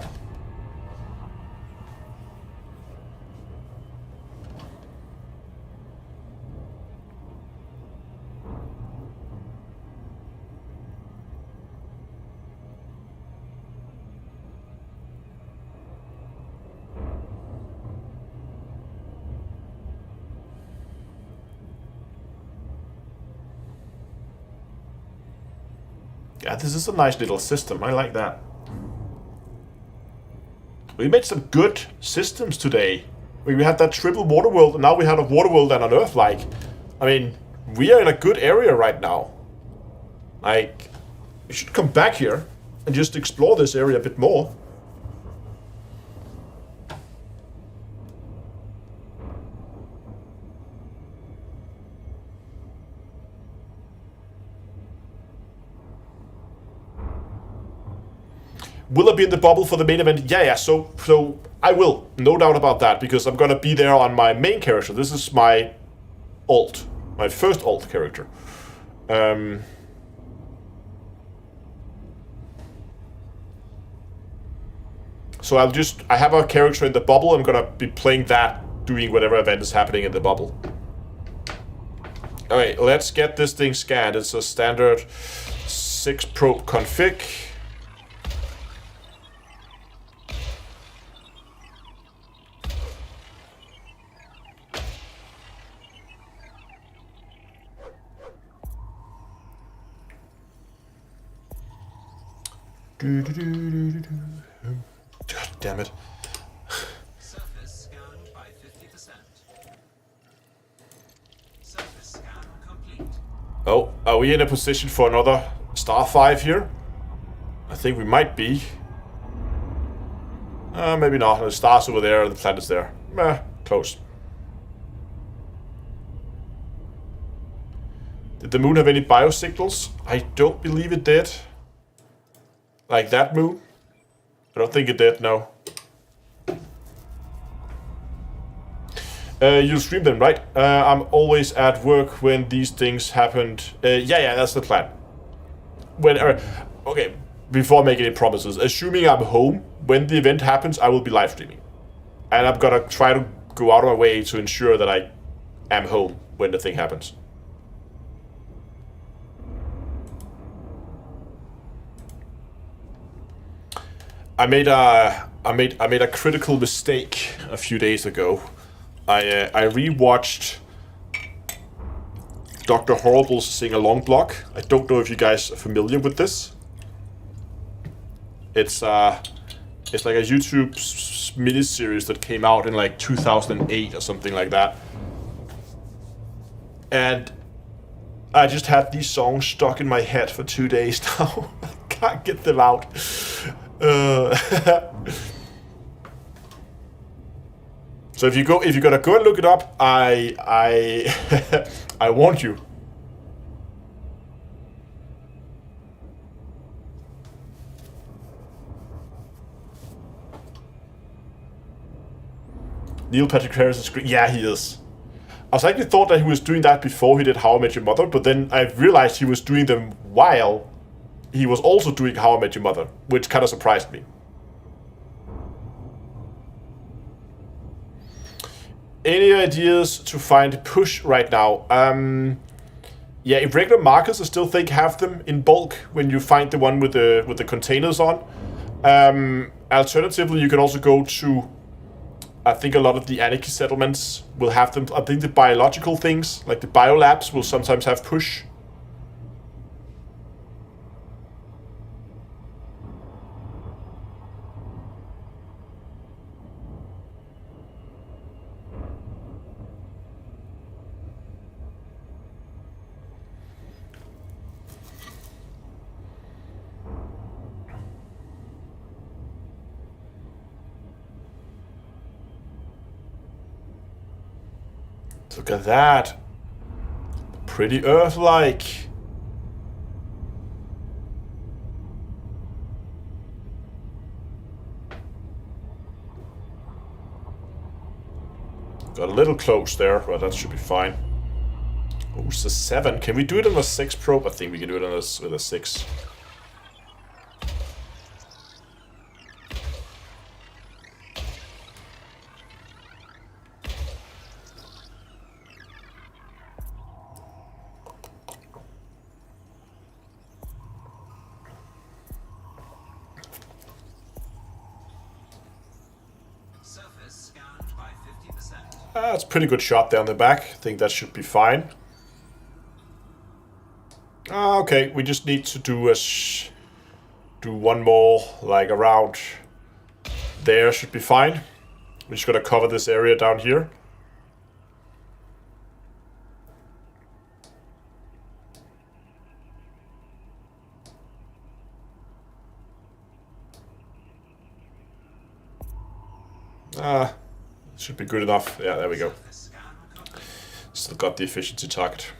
Yeah, this is a nice little system. I like that. We made some good systems today. We had that triple water world, and now we had a water world and an Earth-like. I mean, we are in a good area right now. Like, we should come back here and just explore this area a bit more. Will I be in the bubble for the main event? Yeah, so I will. No doubt about that, because I'm gonna be there on my main character. This is my alt. My first alt character. So I have a character in the bubble. I'm gonna be playing that, doing whatever event is happening in the bubble. Okay, let's get this thing scanned. It's a standard 6 probe config. God damn it. Surface scanned by 50%. Surface scan complete. Oh, are we in a position for another Star 5 here? I think we might be. Maybe not. The star's over there, the planet's there. Close. Did the moon have any biosignals? I don't believe it did. Like that moon? I don't think it did, no. You'll stream them, right? I'm always at work when these things happened. Yeah, that's the plan. Okay, before making any promises, assuming I'm home when the event happens, I will be live streaming. And I'm gonna try to go out of my way to ensure that I am home when the thing happens. I made a critical mistake a few days ago. I rewatched Dr. Horrible's Sing Along blog. I don't know if you guys are familiar with this. It's like a YouTube miniseries that came out in like 2008 or something like that. And I just had these songs stuck in my head for 2 days now. I can't get them out. So if you're gonna go and look it up, I I want you. Neil Patrick Harris is great. Yeah, he is. I was actually thought that he was doing that before he did How I Met Your Mother, but then I realized he was doing them while he was also doing How I Met Your Mother, which kind of surprised me. Any ideas to find push right now? Yeah, if regular markers, I still think have them in bulk when you find the one with the containers on. Alternatively, you can also go to, I think a lot of the anarchy settlements will have them. I think the biological things, like the biolabs, will sometimes have push. Look at that. Pretty Earth-like. Got a little close there, but that should be fine. Oh, it's a 7. Can we do it on a 6 probe? I think we can do it on with a 6. Surface scanned by 50%. That's a pretty good shot there on the back. I think that should be fine. Okay, we just need to do one more, like around there should be fine. We're just gonna cover this area down here. Should be good enough. Yeah, there we go. Still got the efficiency target.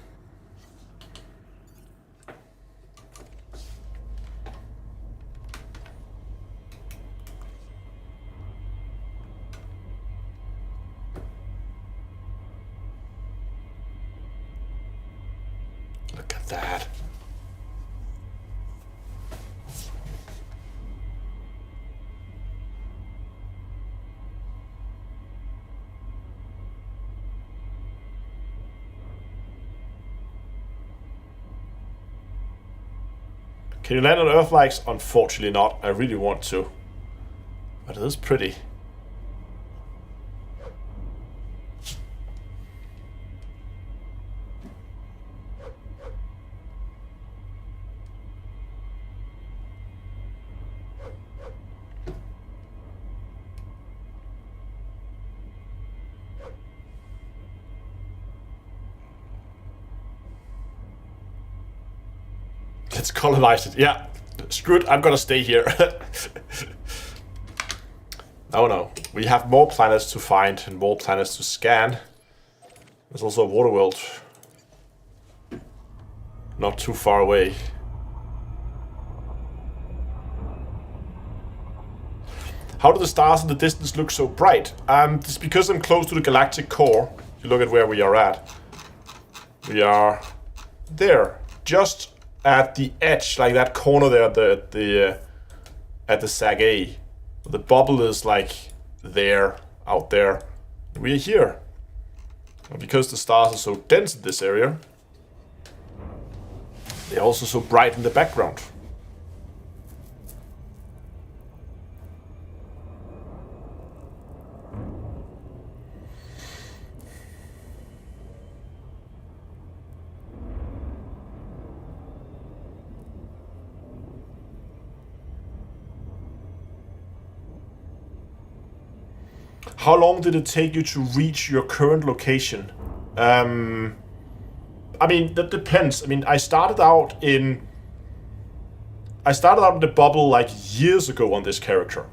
Look at that. Can you land on Earth-likes? Unfortunately not. I really want to. But it is pretty. Let's colonize it. Yeah. Screw it. I'm gonna stay here. Oh no. We have more planets to find and more planets to scan. There's also a water world. Not too far away. How do the stars in the distance look so bright? It's because I'm close to the galactic core. If you look at where we are at. We are there. Just at the edge, like that corner there, at the Sag A. The bubble is like there, out there. We're here. And because the stars are so dense in this area, they're also so bright in the background. How long did it take you to reach your current location? I mean, that depends. I mean, I started out in the bubble like years ago on this character.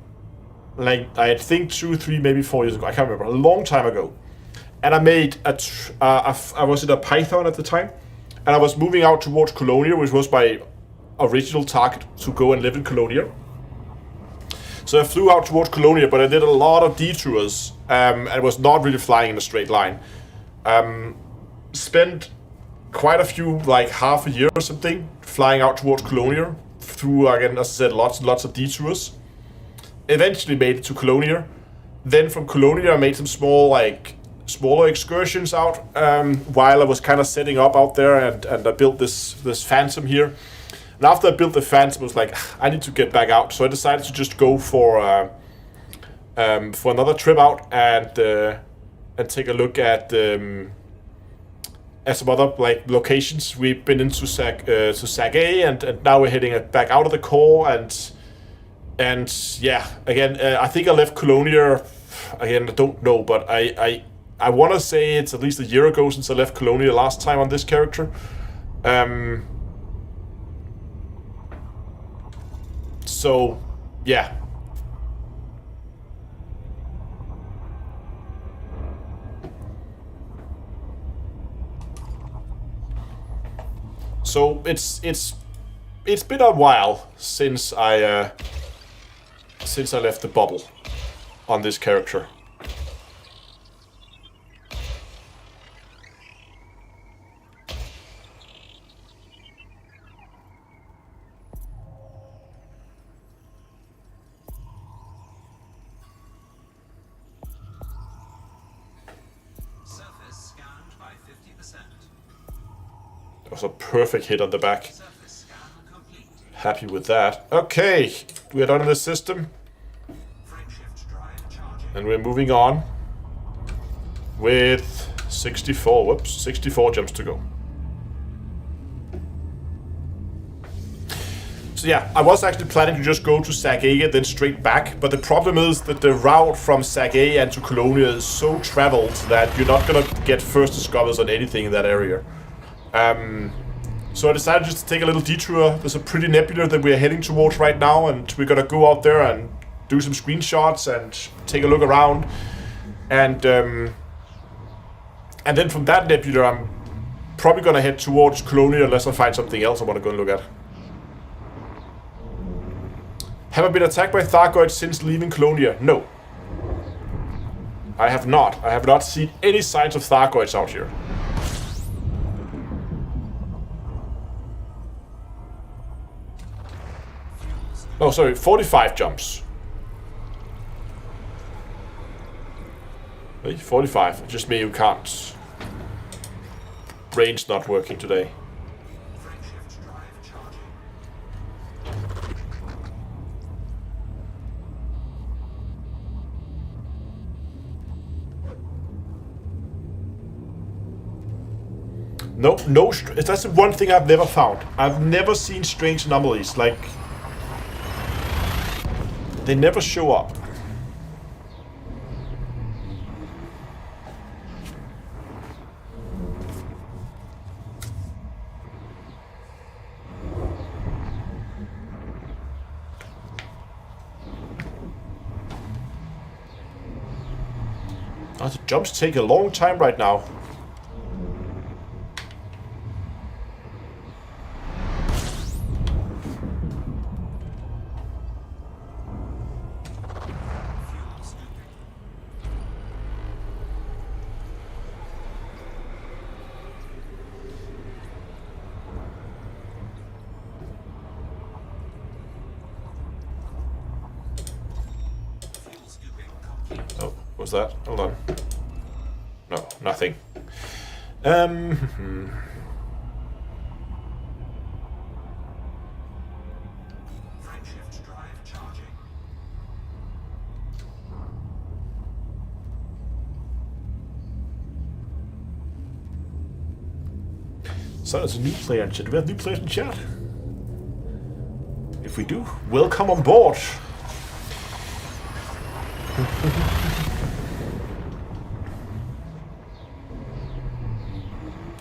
Like, I think 2, 3, maybe 4 years ago. I can't remember. A long time ago. And I made I was in a Python at the time. And I was moving out towards Colonia, which was my original target to go and live in Colonia. So I flew out towards Colonia, but I did a lot of detours, and was not really flying in a straight line. Spent quite a few, like half a year or something, flying out towards Colonia, through, again, as I said, lots and lots of detours. Eventually made it to Colonia. Then from Colonia I made some small, like, smaller excursions out while I was kind of setting up out there, and I built this Phantom here. And after I built the Phantom, I was like, I need to get back out, so I decided to just go for another trip out and take a look at some other like locations. We've been into Sag-A, and now we're heading back out of the core, and yeah, again, I think I left Colonia. Again, I don't know, but I want to say it's at least a year ago since I left Colonia last time on this character. So, yeah. So it's been a while since I left the bubble on this character. Surface scanned by 50%. That was a perfect hit on the back. Surface scan complete. Happy with that. Okay, we're done in the system, Frameshift drive charging. and we're moving on with 64 jumps to go. So yeah, I was actually planning to just go to Sag-A and then straight back, but the problem is that the route from Sag-A and to Colonia is so traveled that you're not gonna get first discoveries on anything in that area. So I decided just to take a little detour. There's a pretty nebula that we're heading towards right now, and we're gonna go out there and do some screenshots and take a look around. And then from that nebula, I'm probably gonna head towards Colonia unless I find something else I want to go and look at. Have I been attacked by Thargoids since leaving Colonia? No. I have not. I have not seen any signs of Thargoids out here. Oh, sorry, 45 jumps. Hey, 45. Just me who can't. Brain's not working today. Frameshift drive charging. No, that's the one thing I've never found. I've never seen strange anomalies. Like, they never show up. Oh, the jumps take a long time right now. Oh, what's that? Hold on. No, nothing. Frameshift drive charging. So there's a new player in chat. Do we have new players in chat? If we do, welcome on board.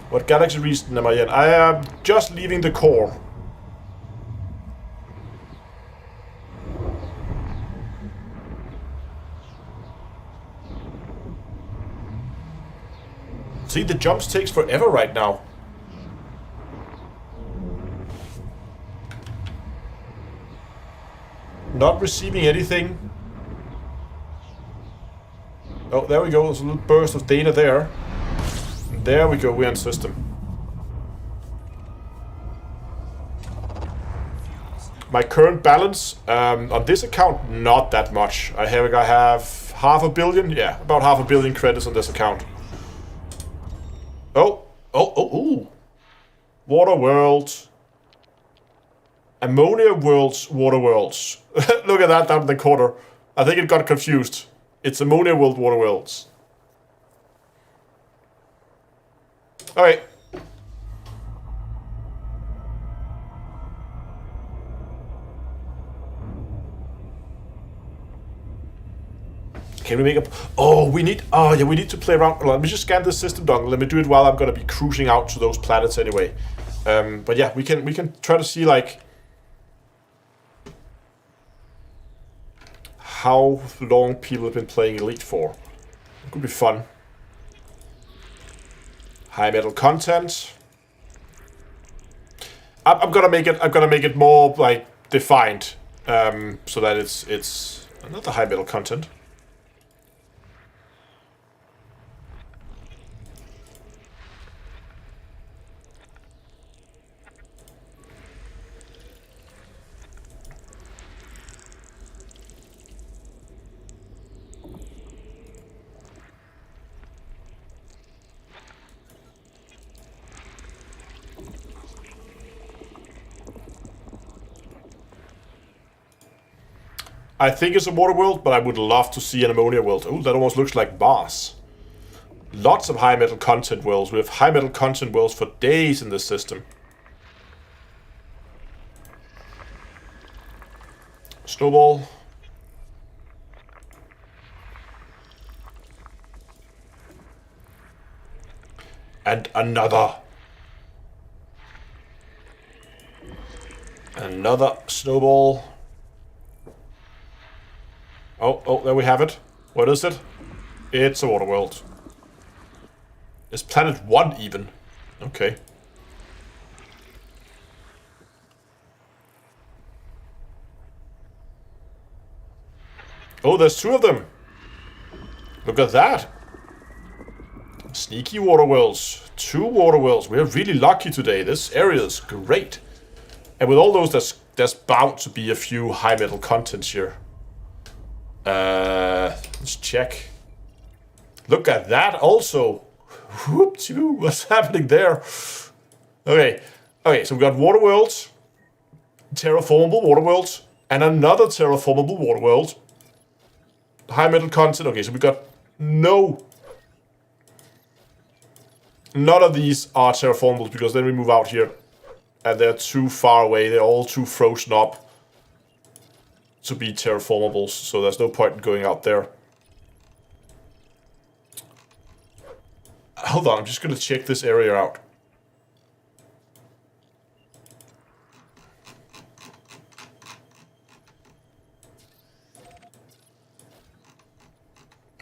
What galaxy region am I in? I am just leaving the core. See, the jumps takes forever right now. Not receiving anything. Oh, there we go. There's a little burst of data there. There we go. We're in system. My current balance on this account, not that much. I have 500 million. Yeah, about 500 million credits on this account. Ooh. Water world. Ammonia worlds, water worlds. Look at that down in the corner. I think it got confused. It's ammonia world, water worlds. Alright. Can we make up? Oh, we need. Oh, yeah, we need to play around. Let me just scan this system dongle. Let me do it while I'm gonna be cruising out to those planets anyway. But yeah, we can try to see like how long people have been playing Elite for. It could be fun. High metal content. I'm gonna make it more like defined, so that it's not the high metal content. I think it's a water world, but I would love to see an ammonia world. Oh, that almost looks like Mars. Lots of high metal content worlds. We have high metal content worlds for days in this system. Snowball. And another. Another snowball. Oh, there we have it. What is it? It's a water world. It's planet 1 even. Okay. Oh, there's 2 of them. Look at that. Sneaky water worlds. 2 water worlds. We're really lucky today. This area is great. And with all those, there's bound to be a few high metal contents here. Let's check. Look at that also. Whoop-choo, what's happening there? Okay, so we got water worlds, terraformable water worlds, and another terraformable water world. High metal content. Okay, so we got none of these are terraformables because then we move out here and they're too far away. They're all too frozen up to be terraformables, so there's no point in going out there. Hold on, I'm just gonna check this area out.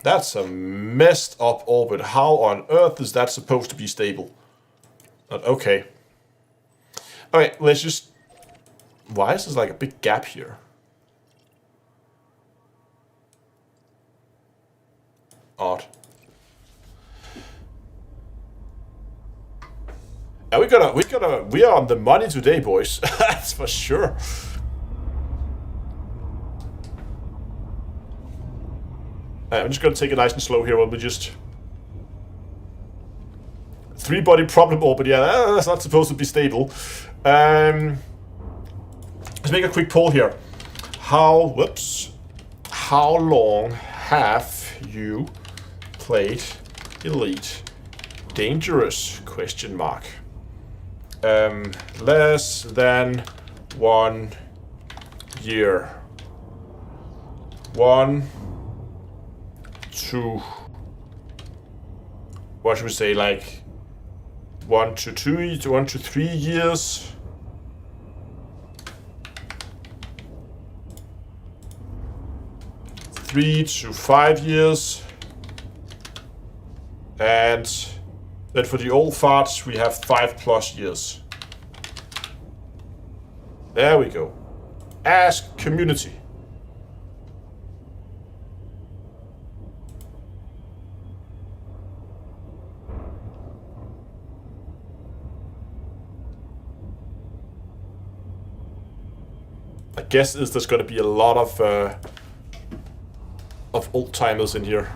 That's a messed up orbit. How on earth is that supposed to be stable? Okay. Alright, let's just... Why is there like a big gap here? Odd. And we are on the money today, boys. That's for sure. I'm just gonna take it nice and slow here while we just... 3-body problem orbit, yeah, that's not supposed to be stable. Let's make a quick poll here. How long have you played Elite Dangerous? Question mark. Less than 1 year. 1 to... What should we say, like 1 to 2 to 1 to 3 years? Three to 5 years. And then for the old farts, we have 5+ years. There we go. Ask community. I guess there's going to be a lot of old timers in here.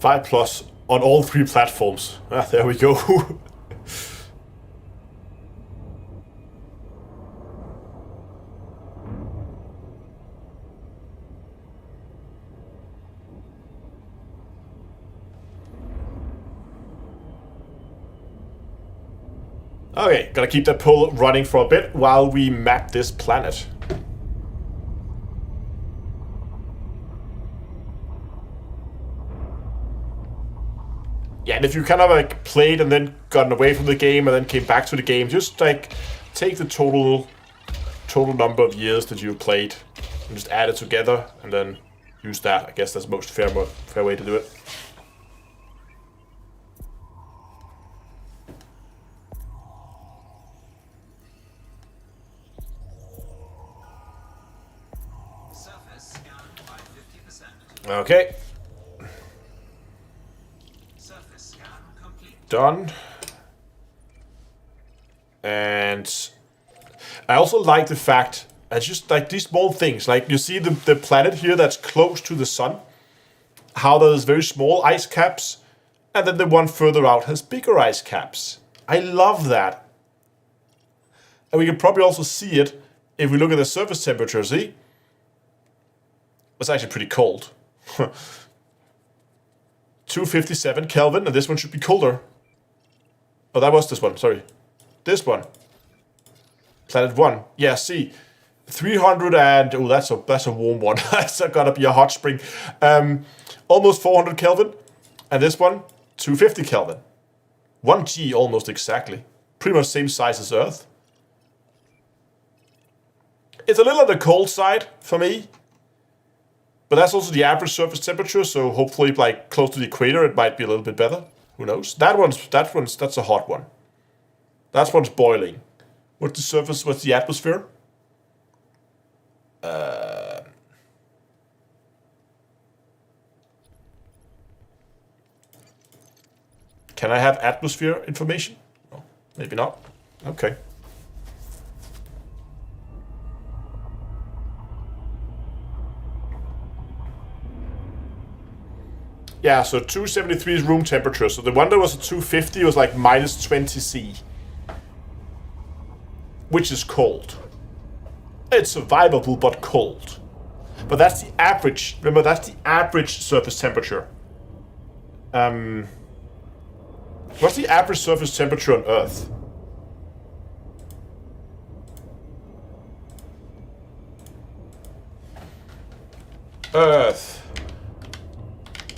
5 plus on all 3 platforms. Ah, there we go. Okay, gotta keep that poll running for a bit while we map this planet. Yeah, and if you kind of like played and then gotten away from the game and then came back to the game, just like take the total number of years that you played and just add it together and then use that. I guess that's the most fair way to do it. Surface scanned by 50%. Okay, Surface scan complete. done. And I also like the fact, it's just like these small things, like you see the planet here that's close to the sun, how there's very small ice caps, and then the one further out has bigger ice caps. I love that. And we can probably also see it if we look at the surface temperature, see? It's actually pretty cold. 257 Kelvin, and this one should be colder. Oh, that was this one, sorry. This one. Planet 1. Yeah, see. 300 and... Oh, that's a warm one. That's gotta be a hot spring. Almost 400 Kelvin. And this one, 250 Kelvin. 1G almost exactly. Pretty much same size as Earth. It's a little on the cold side for me. But that's also the average surface temperature, so hopefully like close to the equator it might be a little bit better. Who knows? That's a hot one. That one's boiling. What's the surface, what's the atmosphere? Can I have atmosphere information? No, maybe not. Okay. Yeah, so 273 is room temperature. So the one that was at 250 was like minus 20 C. Which is cold. It's survivable, but cold. But that's the average. Remember, that's the average surface temperature. What's the average surface temperature on Earth? Earth.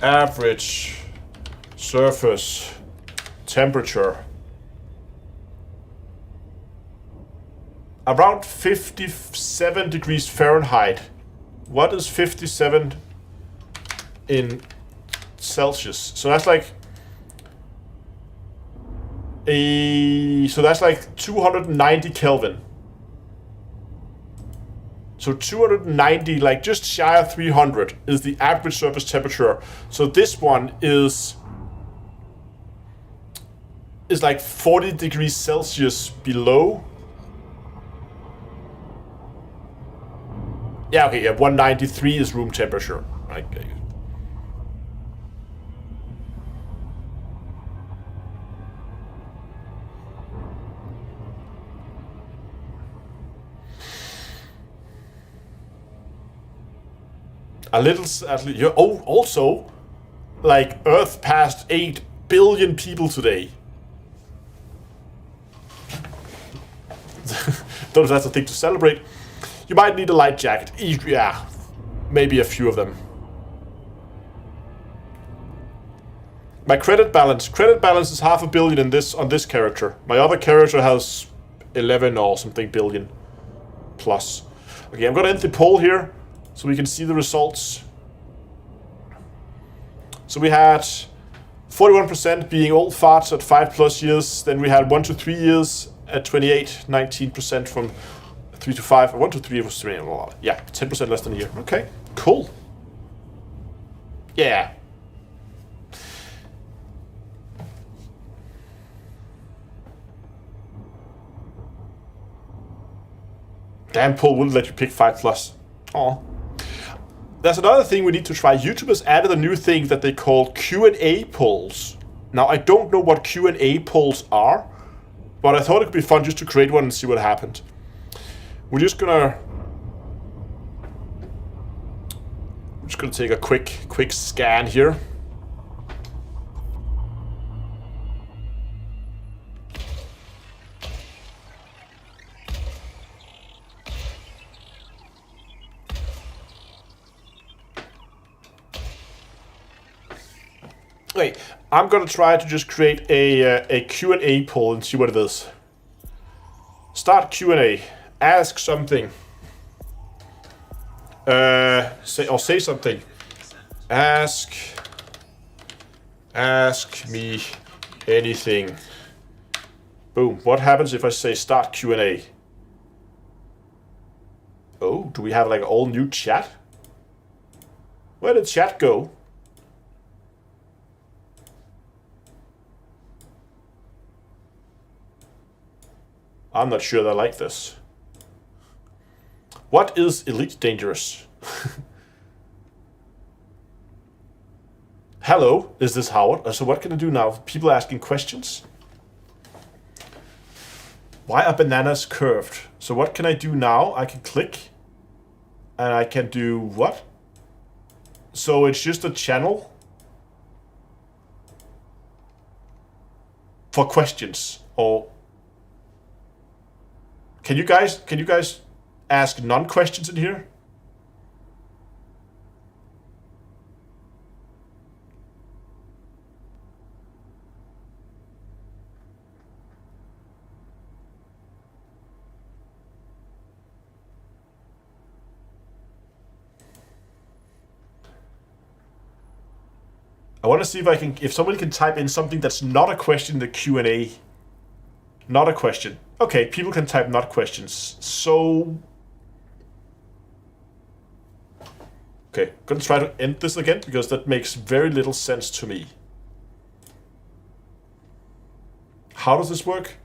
Average surface temperature. Around 57 degrees Fahrenheit. What is 57 in Celsius? So that's like that's like 290 Kelvin. So 290, like just shy of 300, is the average surface temperature. So this one is like 40 degrees Celsius below. Yeah, okay, yeah, 193 is room temperature. Okay. A little, oh, also, like, Earth passed 8 billion people today. Don't know if that's a thing to celebrate. You might need a light jacket. Yeah, maybe a few of them. My credit balance is 500 million in this on this character. My other character has 11 or something billion plus. Okay, I'm gonna end the poll here so we can see the results. So we had 41% being old farts at 5+ years. Then we had 1 to 3 years at 28, 19% from 3 to 5, 1 to 3 was 3, yeah, 10% less than a year. Okay, cool. Yeah. Damn, poll wouldn't let you pick 5+. Oh. there's another thing we need to try. YouTubers added a new thing that they call Q&A polls. Now, I don't know what Q&A polls are, but I thought it could be fun just to create one and see what happened. We're just gonna take a quick scan here. Wait, I'm gonna try to just create a Q&A poll and see what it is. Start Q&A. Ask something. Say something. Ask me anything. Boom. What happens if I say start Q&A? Oh, do we have like an all new chat? Where did chat go? I'm not sure that I like this. What is Elite Dangerous? Hello, is this Howard? So what can I do now? People asking questions. Why are bananas curved? So what can I do now? I can click. And I can do what? So it's just a channel for questions. Or can you guys ask non-questions in here? I want to see if somebody can type in something that's not a question in the Q&A. Not a question. Okay, people can type not questions. So, okay, gonna try to end this again because that makes very little sense to me. How does this work?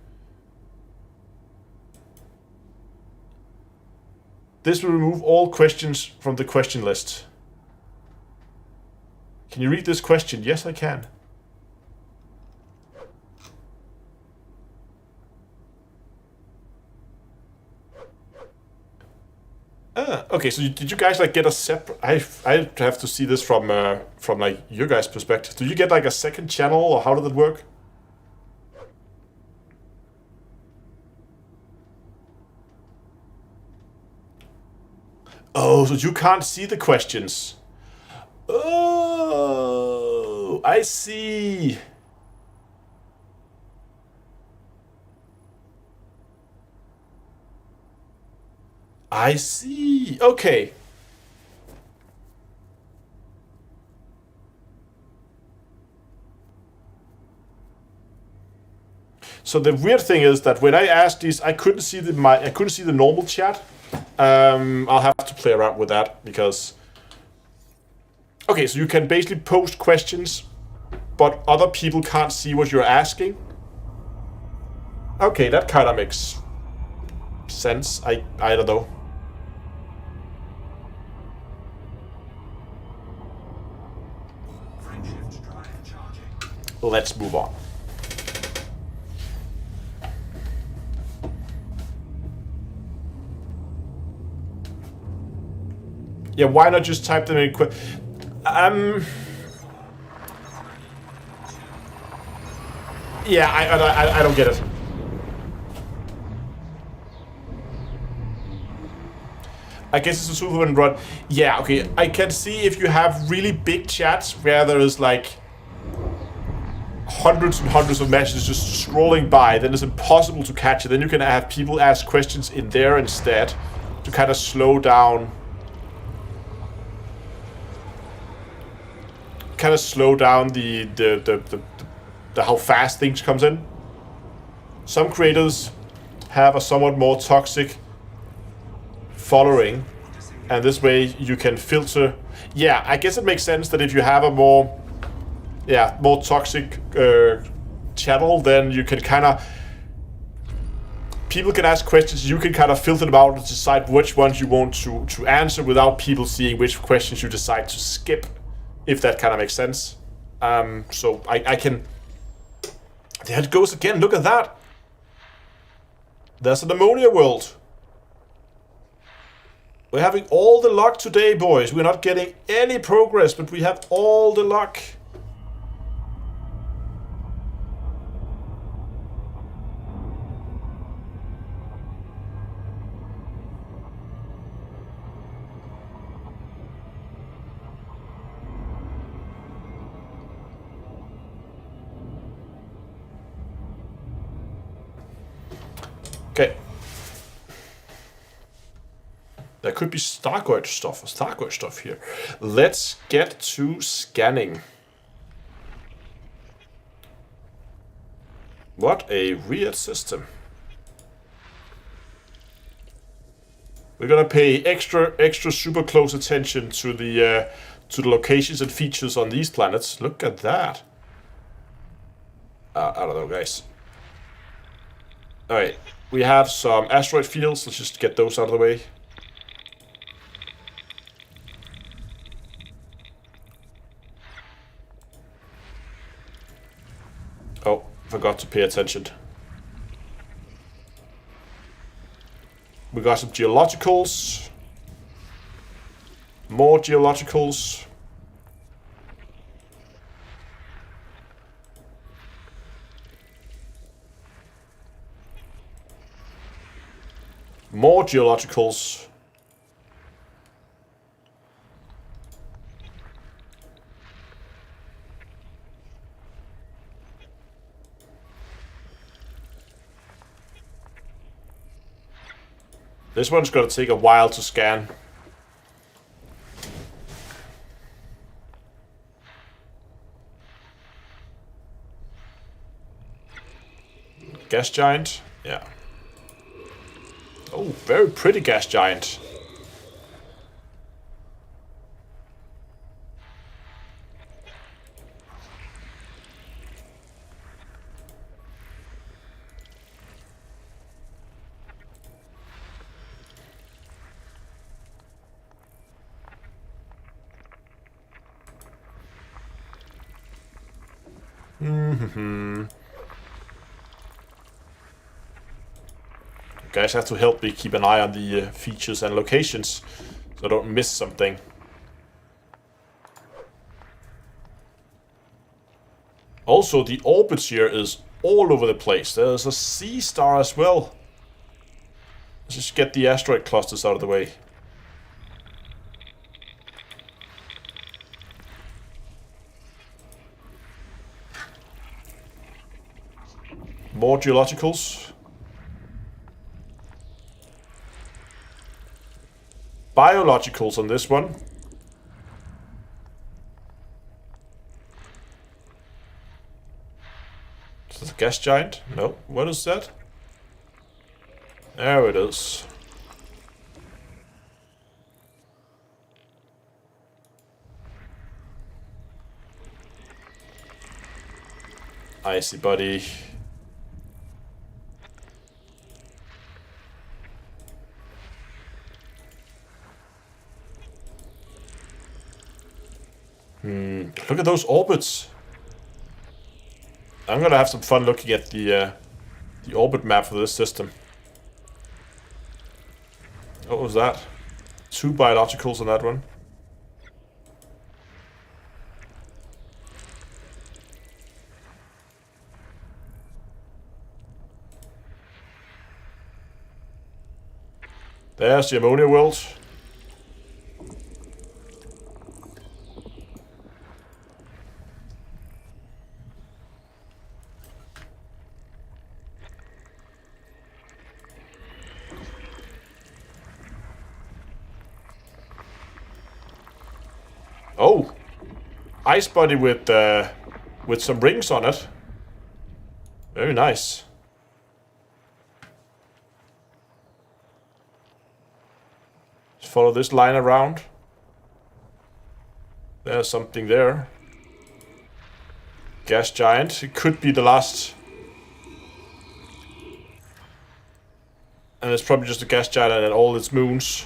This will remove all questions from the question list. Can you read this question? Yes, I can. Okay, so did you guys like get a separate? I have to see this from like your guys' perspective. Do you get like a second channel, or how did it work? Oh, so you can't see the questions. Oh, I see. I see. Okay. So the weird thing is that when I asked these, I couldn't see the normal chat. I'll have to play around with that because. Okay, so you can basically post questions, but other people can't see what you're asking. Okay, that kind of makes sense. I don't know. Let's move on. Yeah, why not just type them in quick? Yeah, I don't get it. I guess it's a Superman run. Yeah, okay. I can see if you have really big chats where there is like hundreds and hundreds of messages just scrolling by, then it's impossible to catch it. Then you can have people ask questions in there instead to kind of slow down. Kind of slow down the how fast things comes in. Some creators have a somewhat more toxic following, and this way you can filter. Yeah, I guess it makes sense that if you have a more toxic channel, then you can kind of people can ask questions. You can kind of filter them out and decide which ones you want to answer without people seeing which questions you decide to skip, if that kind of makes sense. So I can... There it goes again. Look at that. There's an ammonia world. We're having all the luck today, boys. We're not getting any progress, but we have all the luck. Okay. There could be Stargate stuff here. Let's get to scanning. What a weird system. We're gonna pay extra super close attention to the locations and features on these planets. Look at that. I don't know, guys. All right. We have some asteroid fields. Let's just get those out of the way. Oh, forgot to pay attention. We got some geologicals. More geologicals. More geologicals. This one's going to take a while to scan. Gas giant? Yeah. Oh, very pretty gas giant. Guys have to help me keep an eye on the features and locations so I don't miss something. Also, the orbits here is all over the place. There's a sea star as well. Let's just get the asteroid clusters out of the way. More geologicals. Biologicals on this one. Is this a gas giant? No. What is that? There it is. Icy buddy. Look at those orbits. I'm gonna have some fun looking at the orbit map for this system. What was that? 2 biologicals on that one. There's the ammonia world. Oh, ice body with some rings on it. Very nice. Just follow this line around. There's something there. Gas giant. It could be the last And it's probably just a gas giant and all its moons.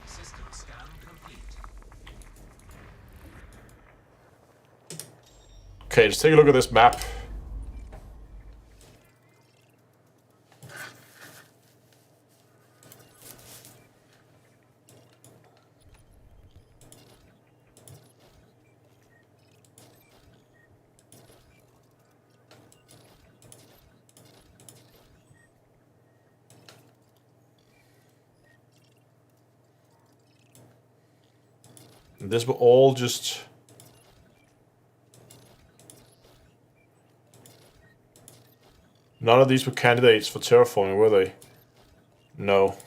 System scan complete. Okay, let's take a look at this map. This were all just... None of these were candidates for terraforming, were they? No.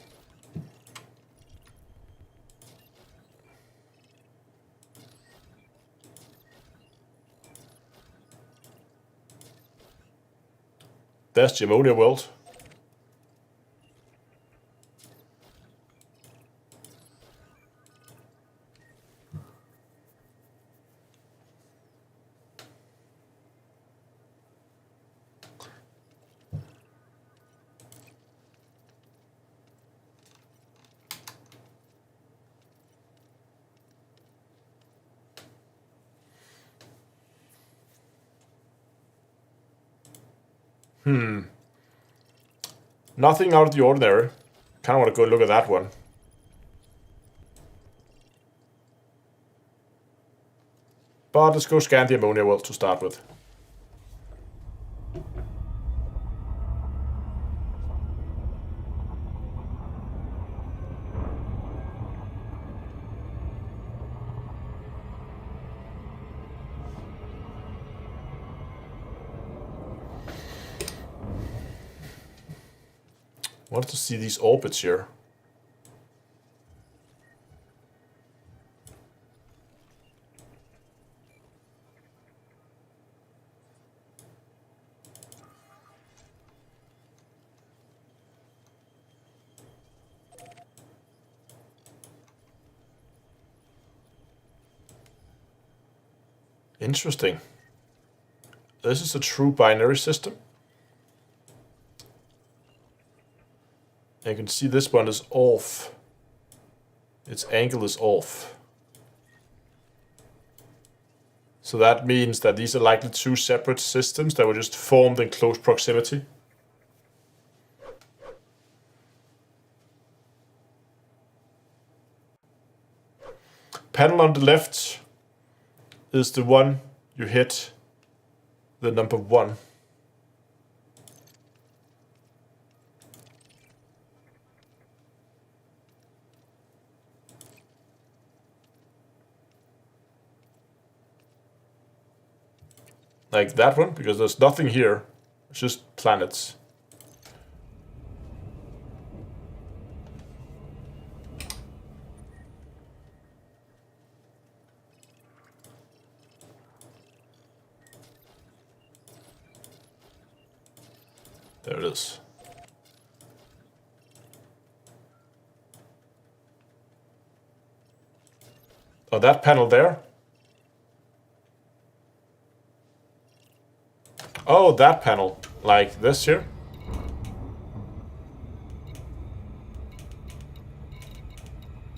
There's the ammonia world. Nothing out of the ordinary. Kind of want to go look at that one. But let's go scan the ammonia world to start with. I wanted to see these orbits here. Interesting. This is a true binary system. You can see this one is off. Its angle is off. So that means that these are likely two separate systems that were just formed in close proximity. Panel on the left is the one you hit the number 1. Like that one, because there's nothing here. It's just planets. There it is. Oh, that panel there? Oh, that panel. Like this here?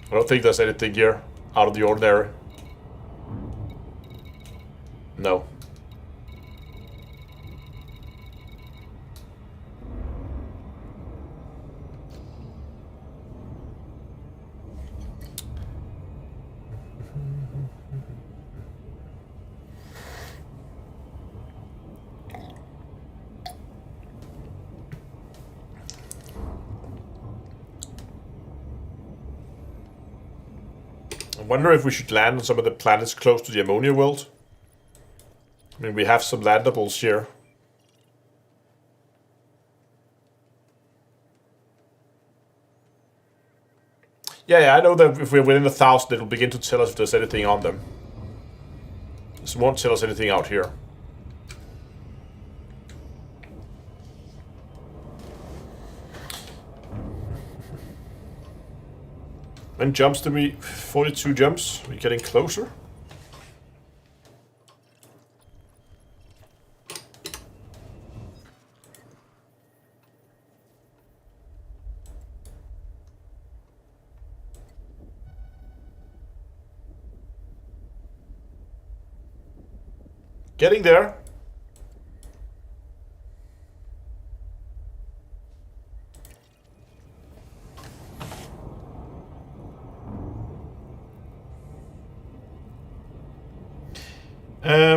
I don't think there's anything here out of the ordinary. No. I wonder if we should land on some of the planets close to the ammonia world. I mean, we have some landables here. Yeah, I know that if we're within 1,000, it'll begin to tell us if there's anything on them. This won't tell us anything out here. When jumps do we... 42 jumps? We're getting closer. Getting there.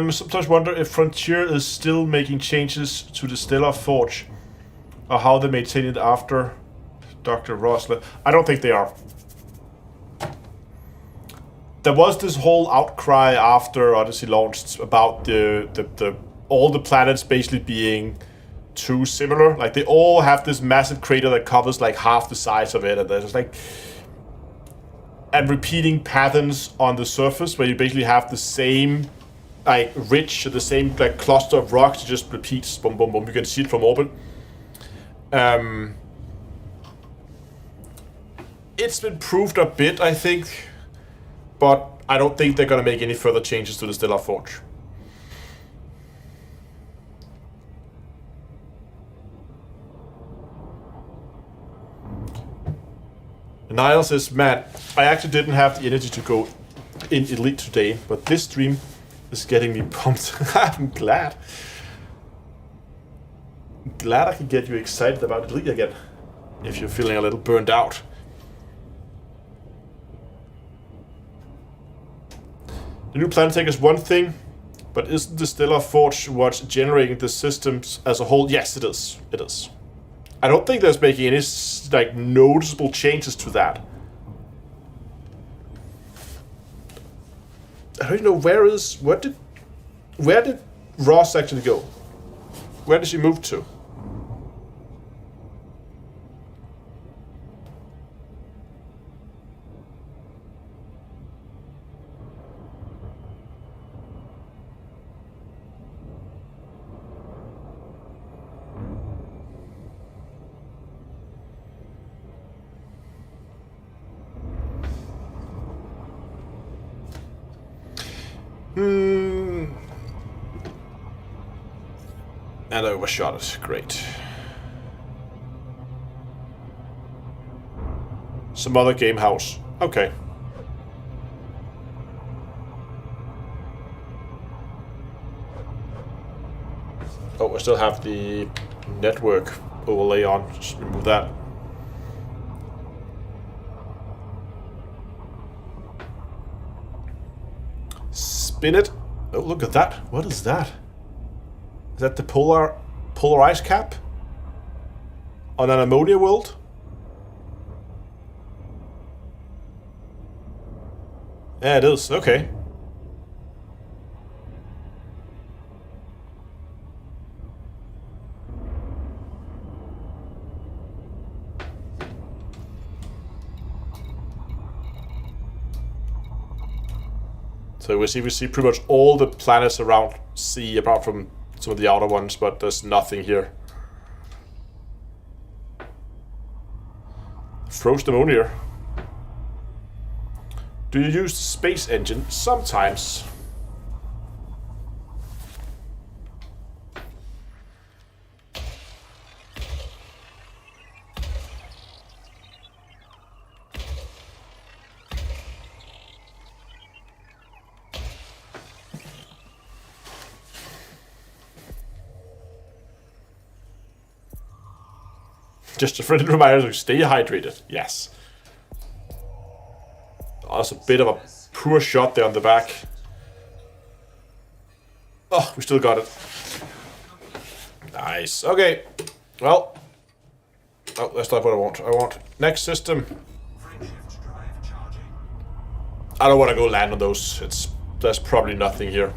Sometimes wonder if Frontier is still making changes to the Stellar Forge, or how they maintain it after Dr. Rosler. I don't think they are. There was this whole outcry after Odyssey launched about the all the planets basically being too similar. Like they all have this massive crater that covers like half the size of it, and there's like and repeating patterns on the surface where you basically have the same like ridge, the same like cluster of rocks, just repeats, boom, boom, boom. You can see it from orbit. It's been improved a bit, I think, but I don't think they're gonna make any further changes to the Stellar Forge. Niall says, man, I actually didn't have the energy to go in Elite today, but this stream is getting me pumped. I'm glad. Glad I can get you excited about Elite again, if you're feeling a little burned out. The new planet tech is one thing, but isn't the Stellar Forge what's generating the systems as a whole? Yes, it is. It is. I don't think there's making any like noticeable changes to that. I don't know where did Ross actually go? Where did she move to? And I overshot it. Great. Some other game house. Okay. Oh, I still have the network overlay on. Just remove that. Spin it. Oh, look at that. What is that? Is that the polar ice cap? On an ammonia world? Yeah, it is. Okay. So we see pretty much all the planets around C, apart from some of the outer ones, but there's nothing here. Frozen ammonia. Do you use the space engine? Sometimes. Just a friendly reminder to stay hydrated. Yes. Oh, that's a bit of a poor shot there on the back. Oh, we still got it. Nice. Okay. Well. Oh, that's not what I want. I want next system. I don't want to go land on those. There's probably nothing here.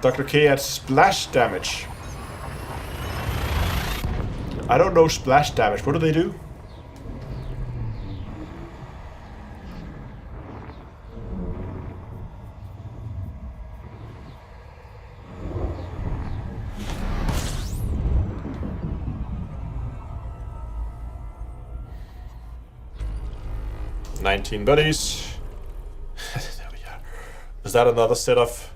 Dr. K adds splash damage. I don't know splash damage. What do they do? "19 buddies." There we are. Is that another set of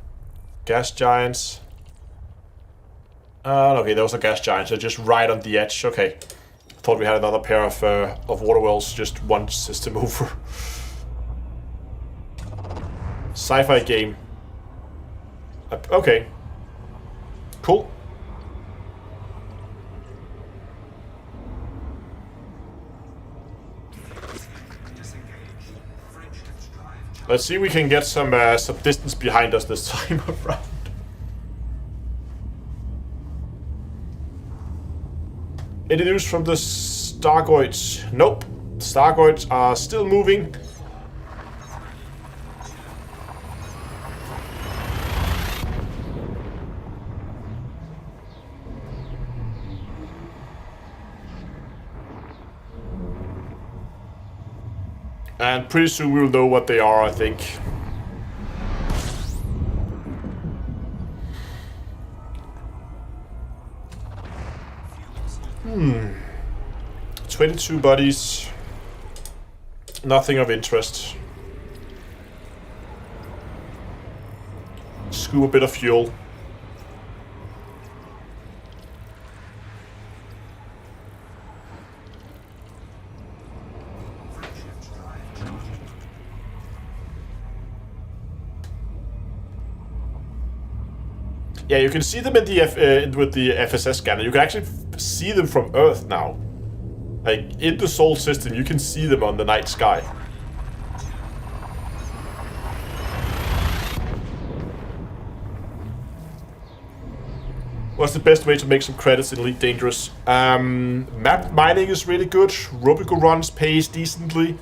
gas giants? Okay, those are gas giants. They're just right on the edge. Okay. Thought we had another pair of water wells just one system over. Sci-fi game. Okay. Cool. Let's see if we can get some distance behind us this time around. Any news from the Stargoids? Nope. Stargoids are still moving. And pretty soon we'll know what they are, I think. 22 buddies. Nothing of interest. Scoop a bit of fuel. Yeah, you can see them in the with the FSS scanner. You can actually see them from Earth now. Like, in the Sol system, you can see them on the night sky. What's the best way to make some credits in Elite Dangerous? Map mining is really good. Rubico runs pays decently.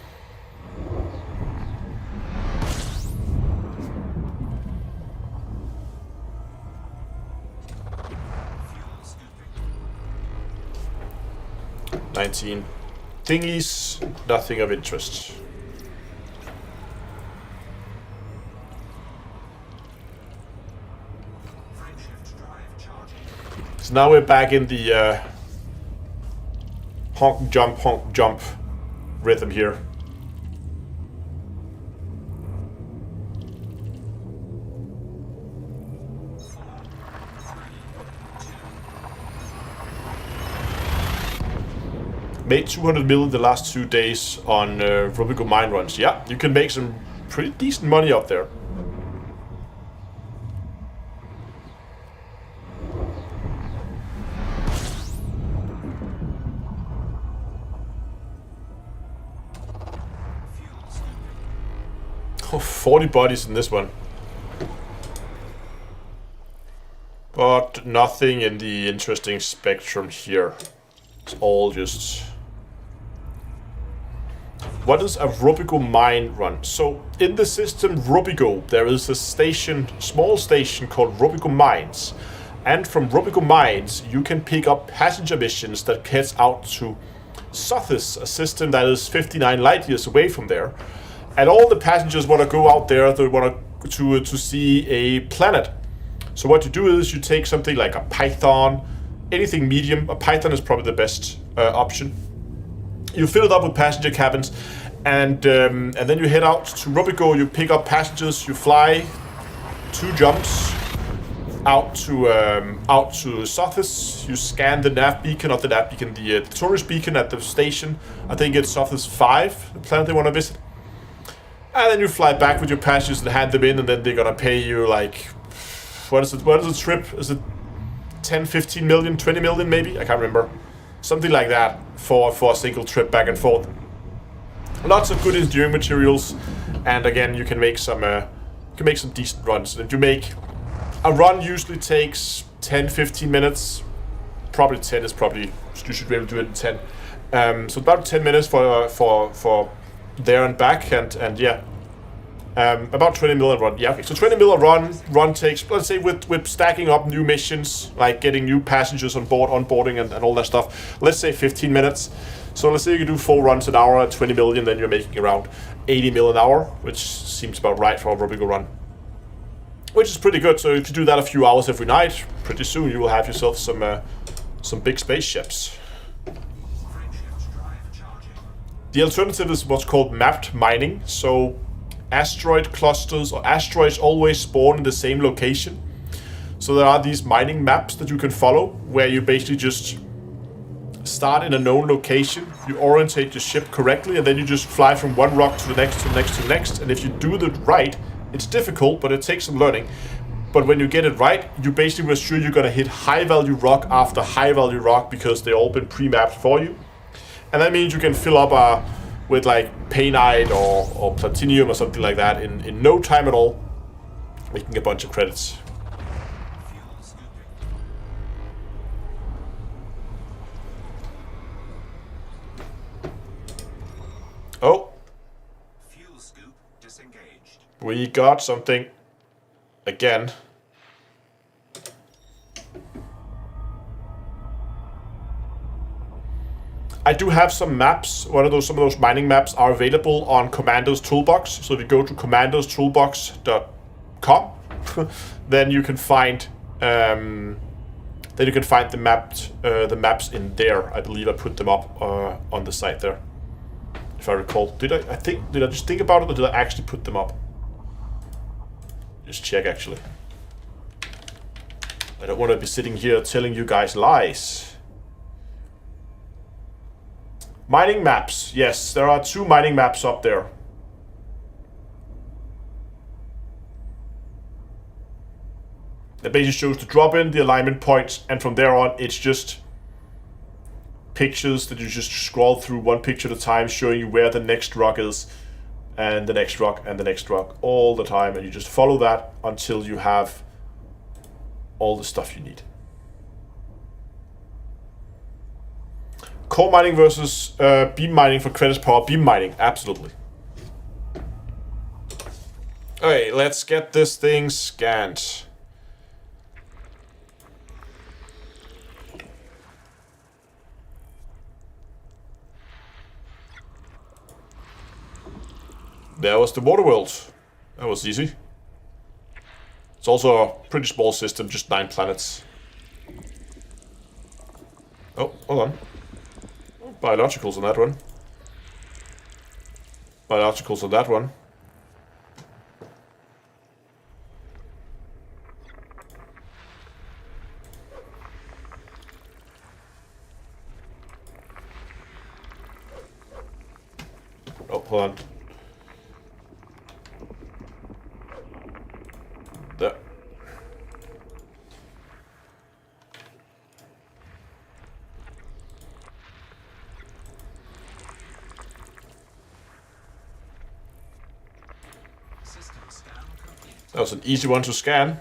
Thingies, nothing of interest. So now we're back in the honk jump rhythm here. Made 200 million the last 2 days on Rubico mine runs. Yeah, you can make some pretty decent money up there. Oh, 40 bodies in this one. But nothing in the interesting spectrum here. It's all just... What is a Rubico mine run? So in the system Rubico, there is a station, small station called Rubico Mines. And from Rubico Mines, you can pick up passenger missions that heads out to Sothis, a system that is 59 light years away from there. And all the passengers want to go out there, they want to see a planet. So what you do is you take something like a Python, anything medium. A Python is probably the best option. You fill it up with passenger cabins, and then you head out to Rubico. You pick up passengers. You fly 2 jumps out to Sothis. You scan the nav beacon, not the nav beacon, the tourist beacon at the station. I think it's Sothis 5, the planet they want to visit. And then you fly back with your passengers and hand them in, and then they're gonna pay you like, what is it? What is the trip? Is it 10, 15 million, 20 million maybe? I can't remember. Something like that for a single trip back and forth. Lots of good engineering materials, and again, you can make some decent runs. And if you make a run, usually takes 10-15 minutes. Probably 10 is probably you should be able to do it in 10. So about 10 minutes for there and back, and yeah. About 20 million run. Yeah, okay. So 20 million run takes, let's say, with stacking up new missions, like getting new passengers on board, onboarding, and all that stuff. Let's say 15 minutes. So let's say you can do 4 runs an hour at 20 million, then you're making around 80 million an hour, which seems about right for a Rubico run. Which is pretty good. So if you do that a few hours every night, pretty soon you will have yourself some big spaceships. The alternative is what's called mapped mining. So asteroid clusters or asteroids always spawn in the same location. So there are these mining maps that you can follow where you basically just start in a known location, you orientate your ship correctly, and then you just fly from one rock to the next, to the next, to the next. And if you do it right, it's difficult, but it takes some learning. But when you get it right, you basically assure you're gonna hit high value rock after high value rock because they've all been pre-mapped for you. And that means you can fill up with like painite or platinum or something like that in no time at all, making a bunch of credits. Oh, Fuel scoop disengaged. we got something again. I do have some maps. Some of those mining maps are available on Commando's Toolbox. So if you go to commandostoolbox.com, then you can find the maps in there. I believe I put them up on the site there, if I recall. Did I just think about it, or did I actually put them up? Just check actually. I don't want to be sitting here telling you guys lies. Mining maps. Yes, there are 2 mining maps up there. That basically shows the drop-in, the alignment points, and from there on, it's just pictures that you just scroll through one picture at a time, showing you where the next rock is, and the next rock, and the next rock, all the time, and you just follow that until you have all the stuff you need. Core mining versus beam mining for credits power. Beam mining, absolutely. Okay, let's get this thing scanned. There was the water world. That was easy. It's also a pretty small system, just 9 planets. Oh, hold on. Biologicals on that one. Biologicals on that one. Oh, hold on. There. System scan complete. That was an easy one to scan.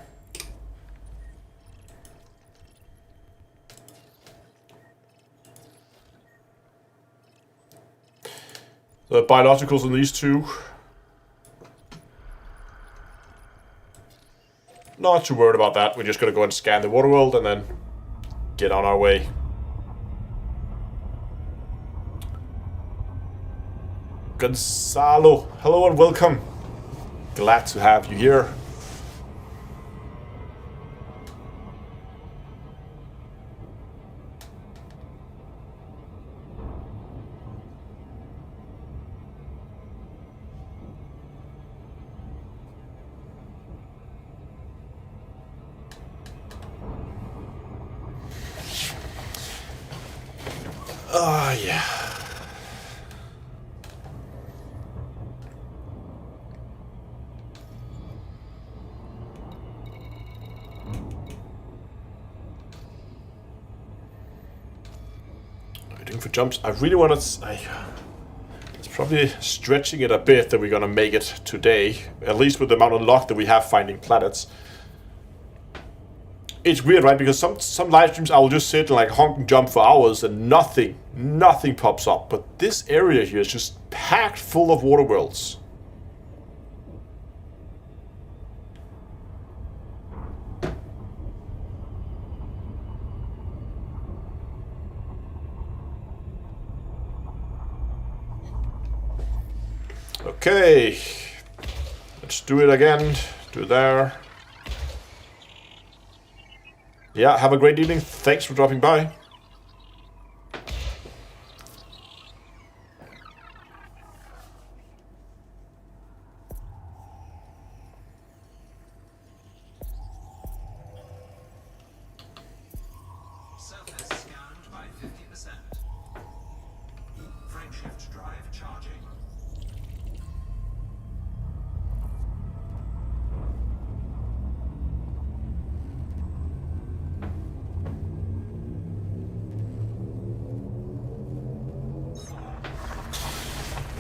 The biologicals on these 2. Not too worried about that. We're just gonna go and scan the water world and then get on our way. Gonzalo, hello and welcome. Glad to have you here. Yeah. Waiting for jumps. I really want to. It's probably stretching it a bit that we're gonna make it today, at least with the amount of luck that we have finding planets. It's weird, right? Because some live streams I will just sit and like honk and jump for hours and nothing pops up. But this area here is just packed full of water worlds. Okay, let's do it again. Do it there. Yeah, have a great evening. Thanks for dropping by. Surface scanned by 50%. charging.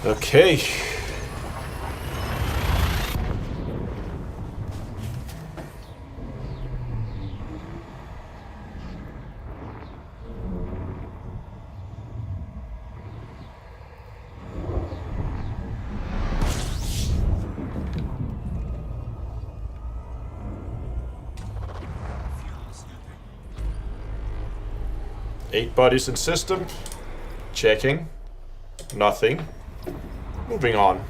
Okay. Fuel scooping. 8 bodies in system. Checking. Nothing. Moving on.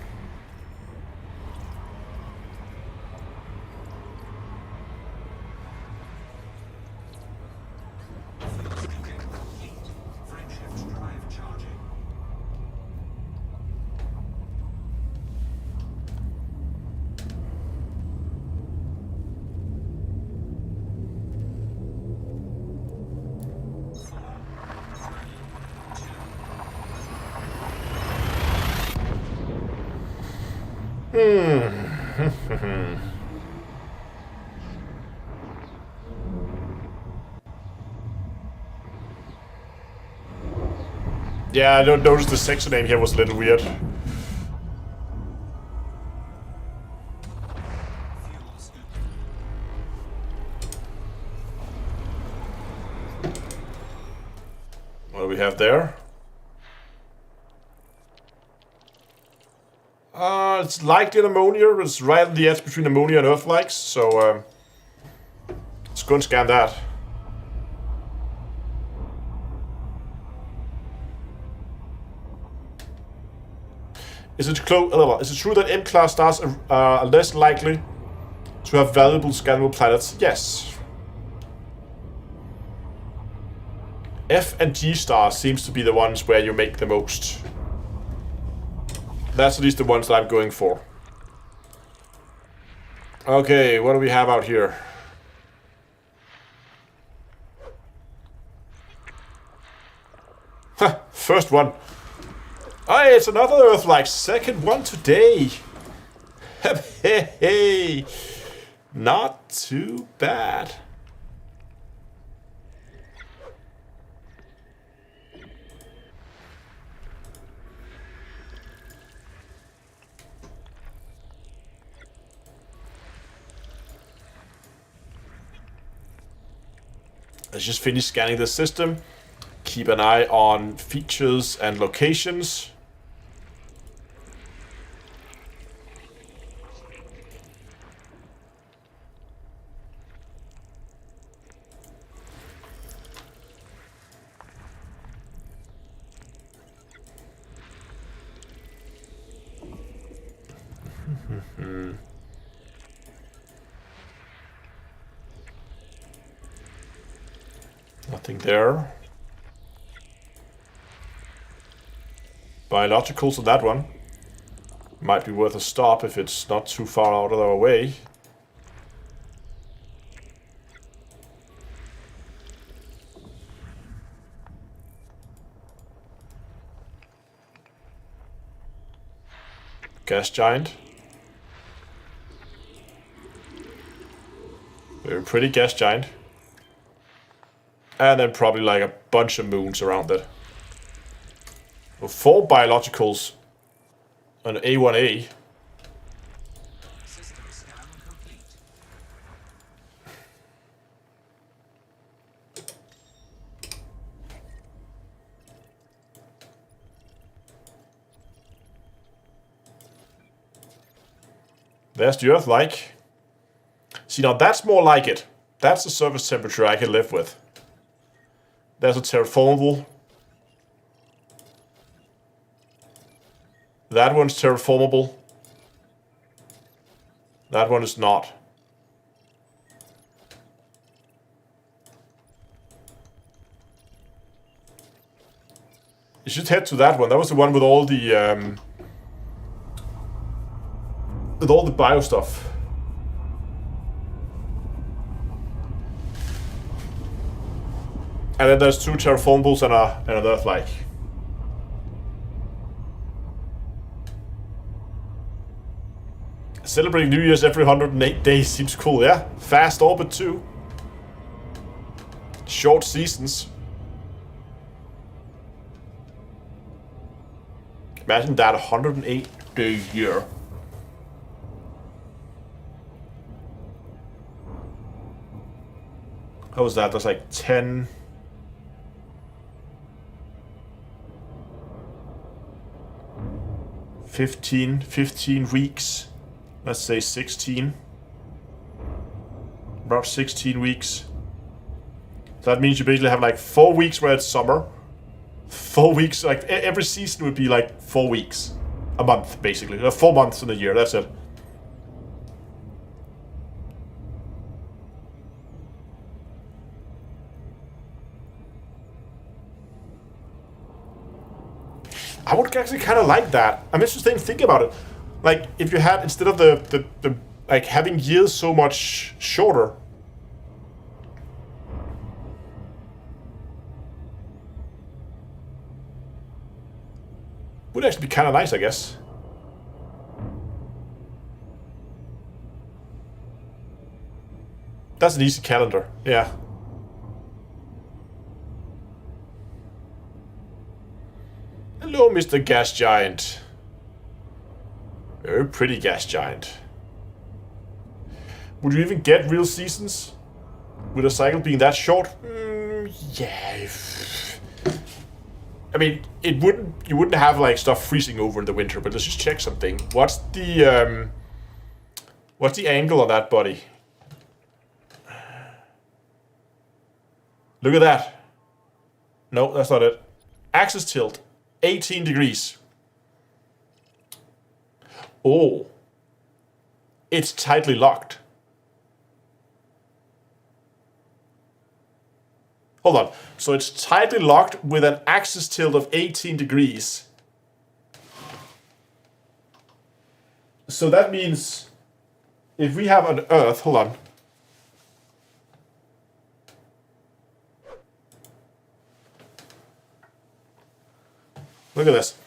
Fuel scooping complete. Frameshift drive charging. Yeah, I don't notice the section name here was a little weird. Fuel scooping. What do we have there? It's likely an ammonia. It's right on the edge between ammonia and Earth-likes, so let's go and scan that. Is it true that M-class stars are less likely to have valuable scannable planets? Yes. F and G stars seems to be the ones where you make the most. That's at least the ones that I'm going for. Okay, what do we have out here? Ha! First one. Hey, it's another Earth-like. Second one today. Hey, not too bad. Let's just finish scanning the system. Keep an eye on features and locations. Nothing there. Biologicals on that one. Might be worth a stop if it's not too far out of our way. Gas giant. Very pretty gas giant. And then probably like a bunch of moons around it. So 4 biologicals on A1A. System scan complete. There's the Earth-like. See, now that's more like it. That's the surface temperature I can live with. There's a terraformable. That one's terraformable. That one is not. You should head to that one. That was the one with all the bio stuff. And then there's 2 terraformables and an Earth-like. Celebrating New Year's every 108 days seems cool, yeah? Fast orbit too. Short seasons. Imagine that, 108 day year. How was that? That's like 10... 15 weeks. Let's say 16. About 16 weeks. So that means you basically have like 4 weeks where it's summer. 4 weeks, like every season would be like 4 weeks. A month, basically. 4 months in a year, that's it. I would actually kind of like that. I'm interested. Think about it. Like if you had, instead of the like having years so much shorter. Would actually be kind of nice, I guess. That's an easy calendar. Yeah. Hello, Mr. Gas Giant. Very pretty gas giant. Would you even get real seasons with a cycle being that short? Yeah. I mean, it wouldn't. You wouldn't have like stuff freezing over in the winter. But let's just check something. What's the angle on that body? Look at that. No, that's not it. Axis tilt, 18 degrees. Oh, it's tightly locked. Hold on. So it's tightly locked with an axis tilt of 18 degrees. So that means if we have an Earth, hold on. Look at this.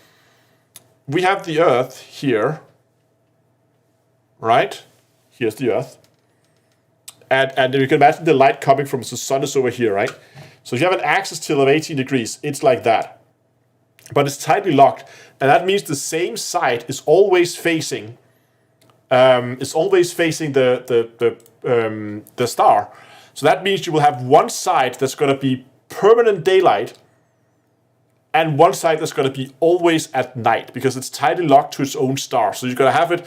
We have the Earth here. Right? Here's the Earth. And you can imagine the light coming from the sun is over here, right? So if you have an axis tilt of 18 degrees, it's like that. But it's tightly locked. And that means the same side is always facing the star. So that means you will have one side that's going to be permanent daylight and one side that's going to be always at night because it's tightly locked to its own star. So you're going to have it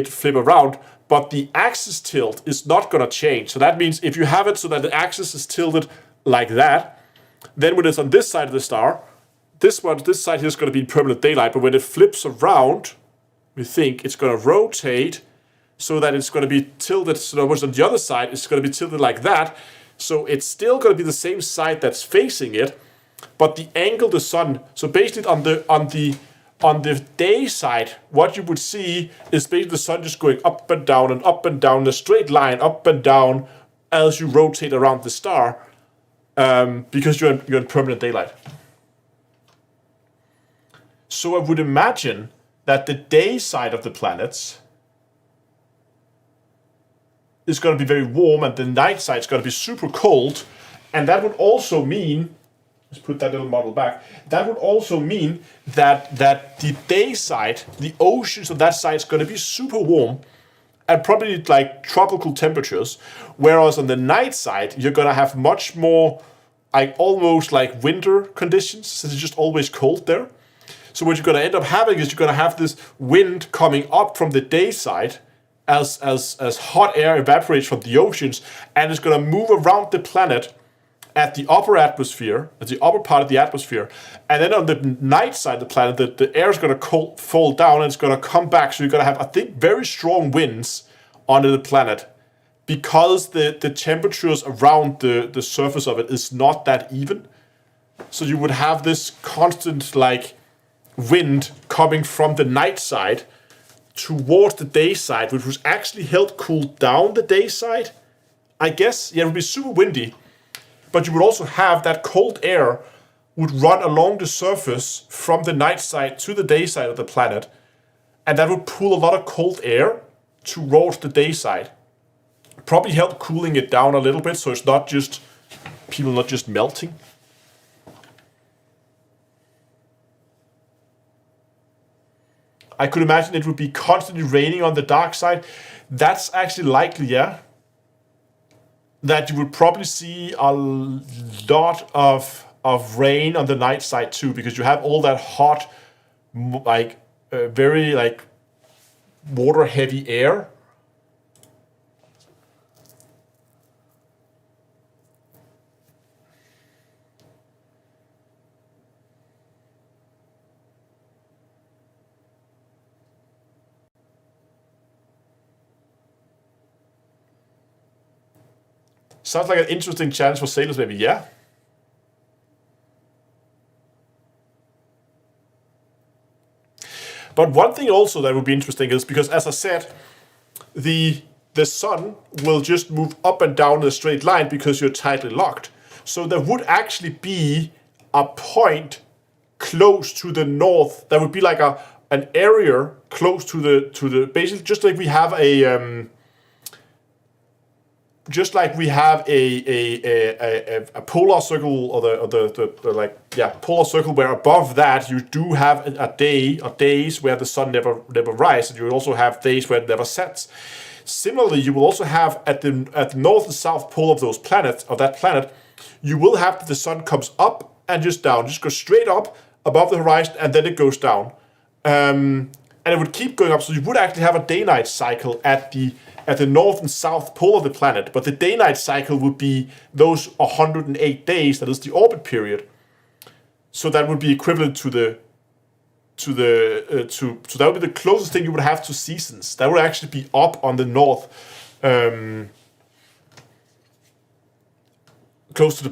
flip around, but the axis tilt is not going to change. So that means if you have it so that the axis is tilted like that, then when it's on this side of the star, this side here is going to be in permanent daylight, but when it flips around, we think it's going to rotate so that it's going to be tilted, so what's on the other side, it's going to be tilted like that. So it's still going to be the same side that's facing it, but the angle the sun, so basically on the day side, what you would see is basically the sun just going up and down, in a straight line, up and down, as you rotate around the star, because you're in permanent daylight. So I would imagine that the day side of the planets is going to be very warm, and the night side is going to be super cold, and that would also mean, let's put that little model back. That would also mean that the day side, the oceans of that side is going to be super warm and probably like tropical temperatures. Whereas on the night side, you're going to have much more like almost like winter conditions since it's just always cold there. So what you're going to end up having is you're going to have this wind coming up from the day side as hot air evaporates from the oceans, and it's going to move around the planet at the upper atmosphere, at the upper part of the atmosphere, and then on the night side of the planet, the air is going to fall down and it's going to come back. So you're going to have, I think, very strong winds onto the planet because the temperatures around the surface of it is not that even. So you would have this constant like wind coming from the night side towards the day side, which would actually help cool down the day side, I guess. Yeah, it would be super windy. But you would also have that cold air would run along the surface from the night side to the day side of the planet. And that would pull a lot of cold air towards the day side. Probably help cooling it down a little bit, so it's not just people not just melting. I could imagine it would be constantly raining on the dark side. That's actually likely, yeah. That you would probably see a lot of rain on the night side too, because you have all that hot, like very like water heavy air. Sounds like an interesting challenge for sailors, maybe, yeah. But one thing also that would be interesting is because, as I said, the sun will just move up and down in a straight line because you're tightly locked. So there would actually be a point close to the north. There would be like an area close to the basically just like we have a a polar circle, or the like, yeah, polar circle, where above that you do have a day or days where the sun never rises, and you will also have days where it never sets. Similarly, you will also have at the north and south pole of those planets, of that planet, you will have that the sun comes up and just down, just goes straight up above the horizon, and then it goes down, and it would keep going up. So you would actually have a day-night cycle at the north and south pole of the planet, but the day-night cycle would be those 108 days, that is the orbit period. So that would be equivalent to so that would be the closest thing you would have to seasons. That would actually be up on the north, close to the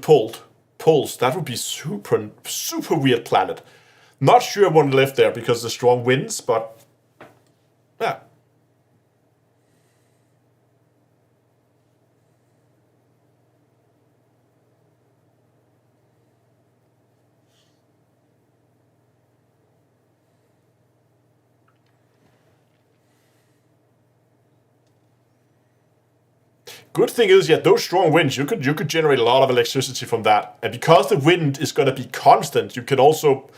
poles. That would be super weird planet. Not sure I want to live there because of the strong winds, but yeah. Good thing is, yeah, those strong winds, you could generate a lot of electricity from that. And because the wind is going to be constant, you can also...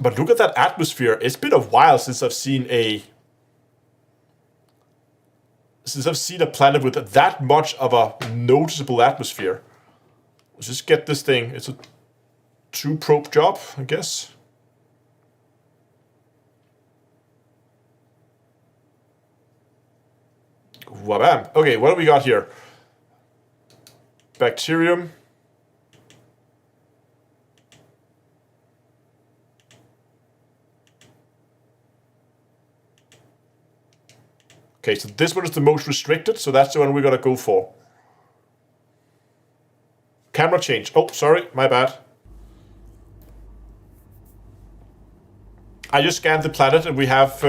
But look at that atmosphere. It's been a while since I've seen a planet with that much of a noticeable atmosphere. Let's just get this thing. It's a 2-probe job, I guess. Wabam. Okay, what do we got here? Bacterium. Okay, so this one is the most restricted, so that's the one we're gonna go for. Camera change. Oh, sorry, my bad. I just scanned the planet and we have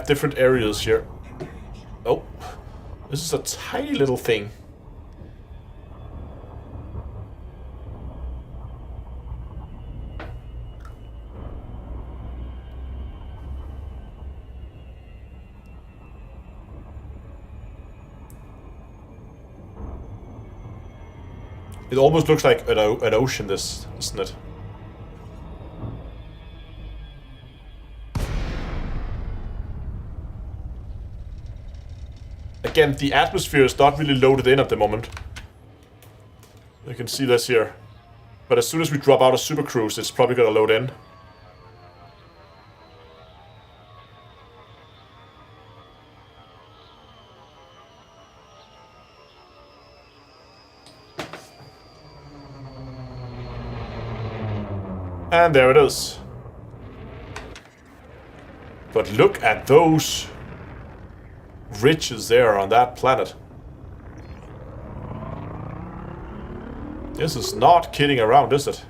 different areas here. Oh, this is a tiny little thing. It almost looks like an ocean, this, doesn't it? Again, the atmosphere is not really loaded in at the moment. You can see this here. But as soon as we drop out of Super Cruise, it's probably gonna load in. And there it is. But look at those riches there on that planet. This is not kidding around, is it?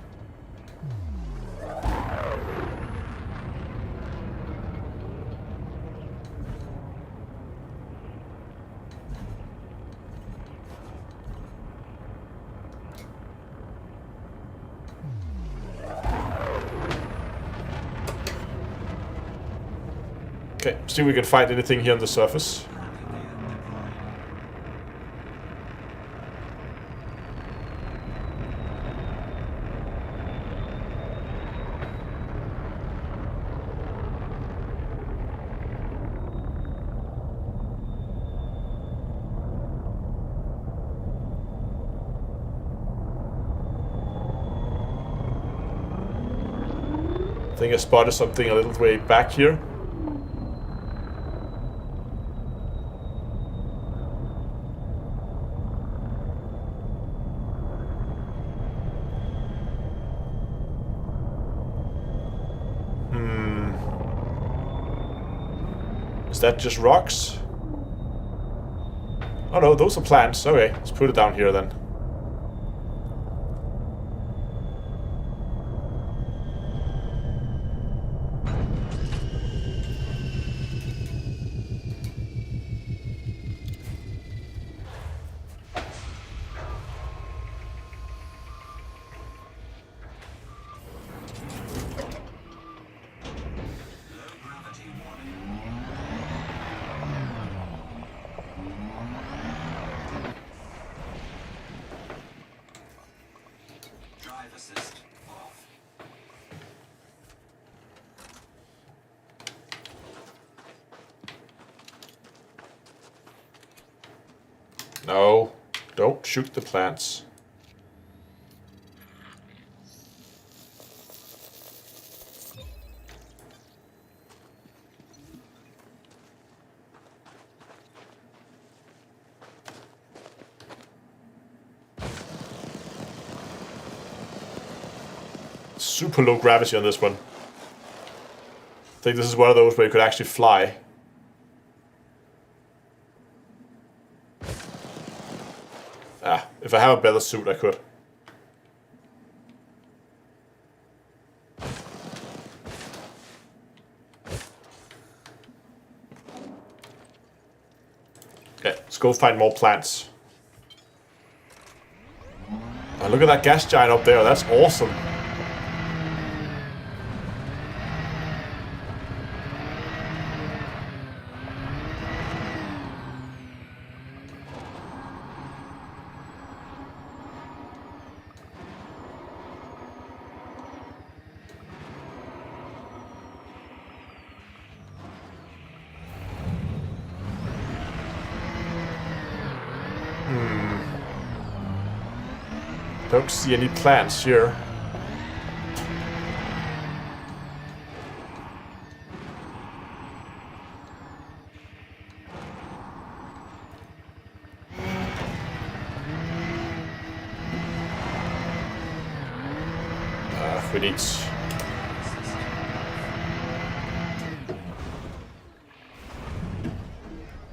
Okay, see if we can find anything here on the surface. I think I spotted something a little way back here. Is that just rocks? Oh no, those are plants. Okay, let's put it down here then. Drive assist off. No, don't shoot the plants. Super low gravity on this one. I think this is one of those where you could actually fly. Ah, if I have a better suit, I could. Okay, let's go find more plants. Oh, look at that gas giant up there, that's awesome. Don't see any plants here. We need...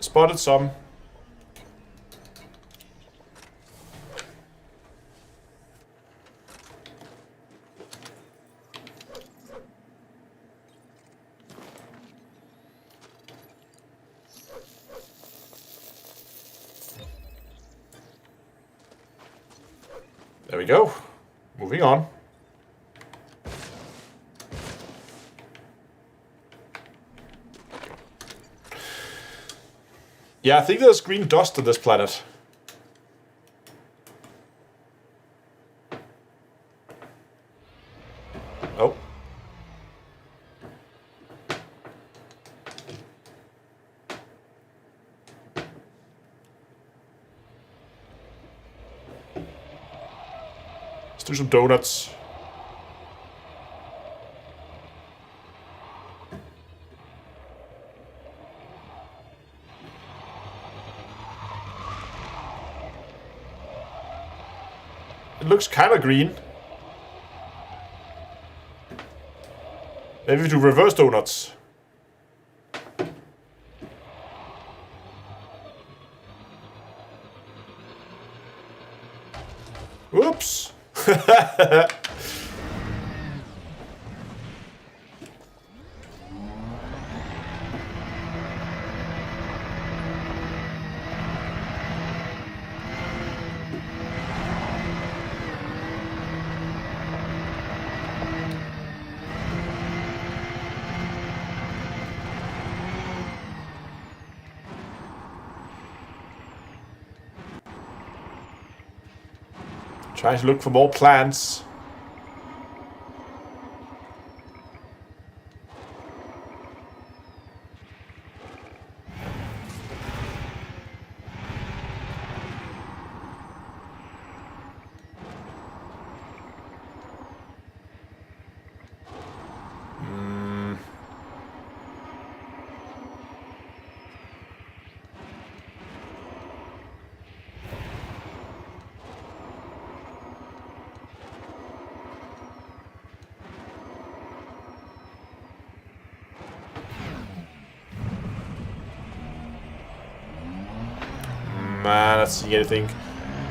Spotted some. There we go. Moving on. Yeah, I think there's green dust on this planet. Oh. Let's do some donuts. It looks kind of green. Maybe we do reverse donuts. Whoops. Trying to look for more plants. Man, not seeing anything.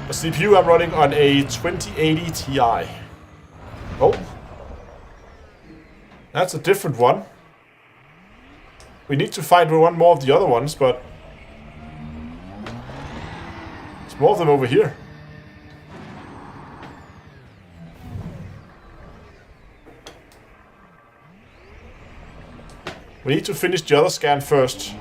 The CPU I'm running on a 2080 Ti. Oh. That's a different one. We need to find one more of the other ones, but... there's more of them over here. We need to finish the other scan first.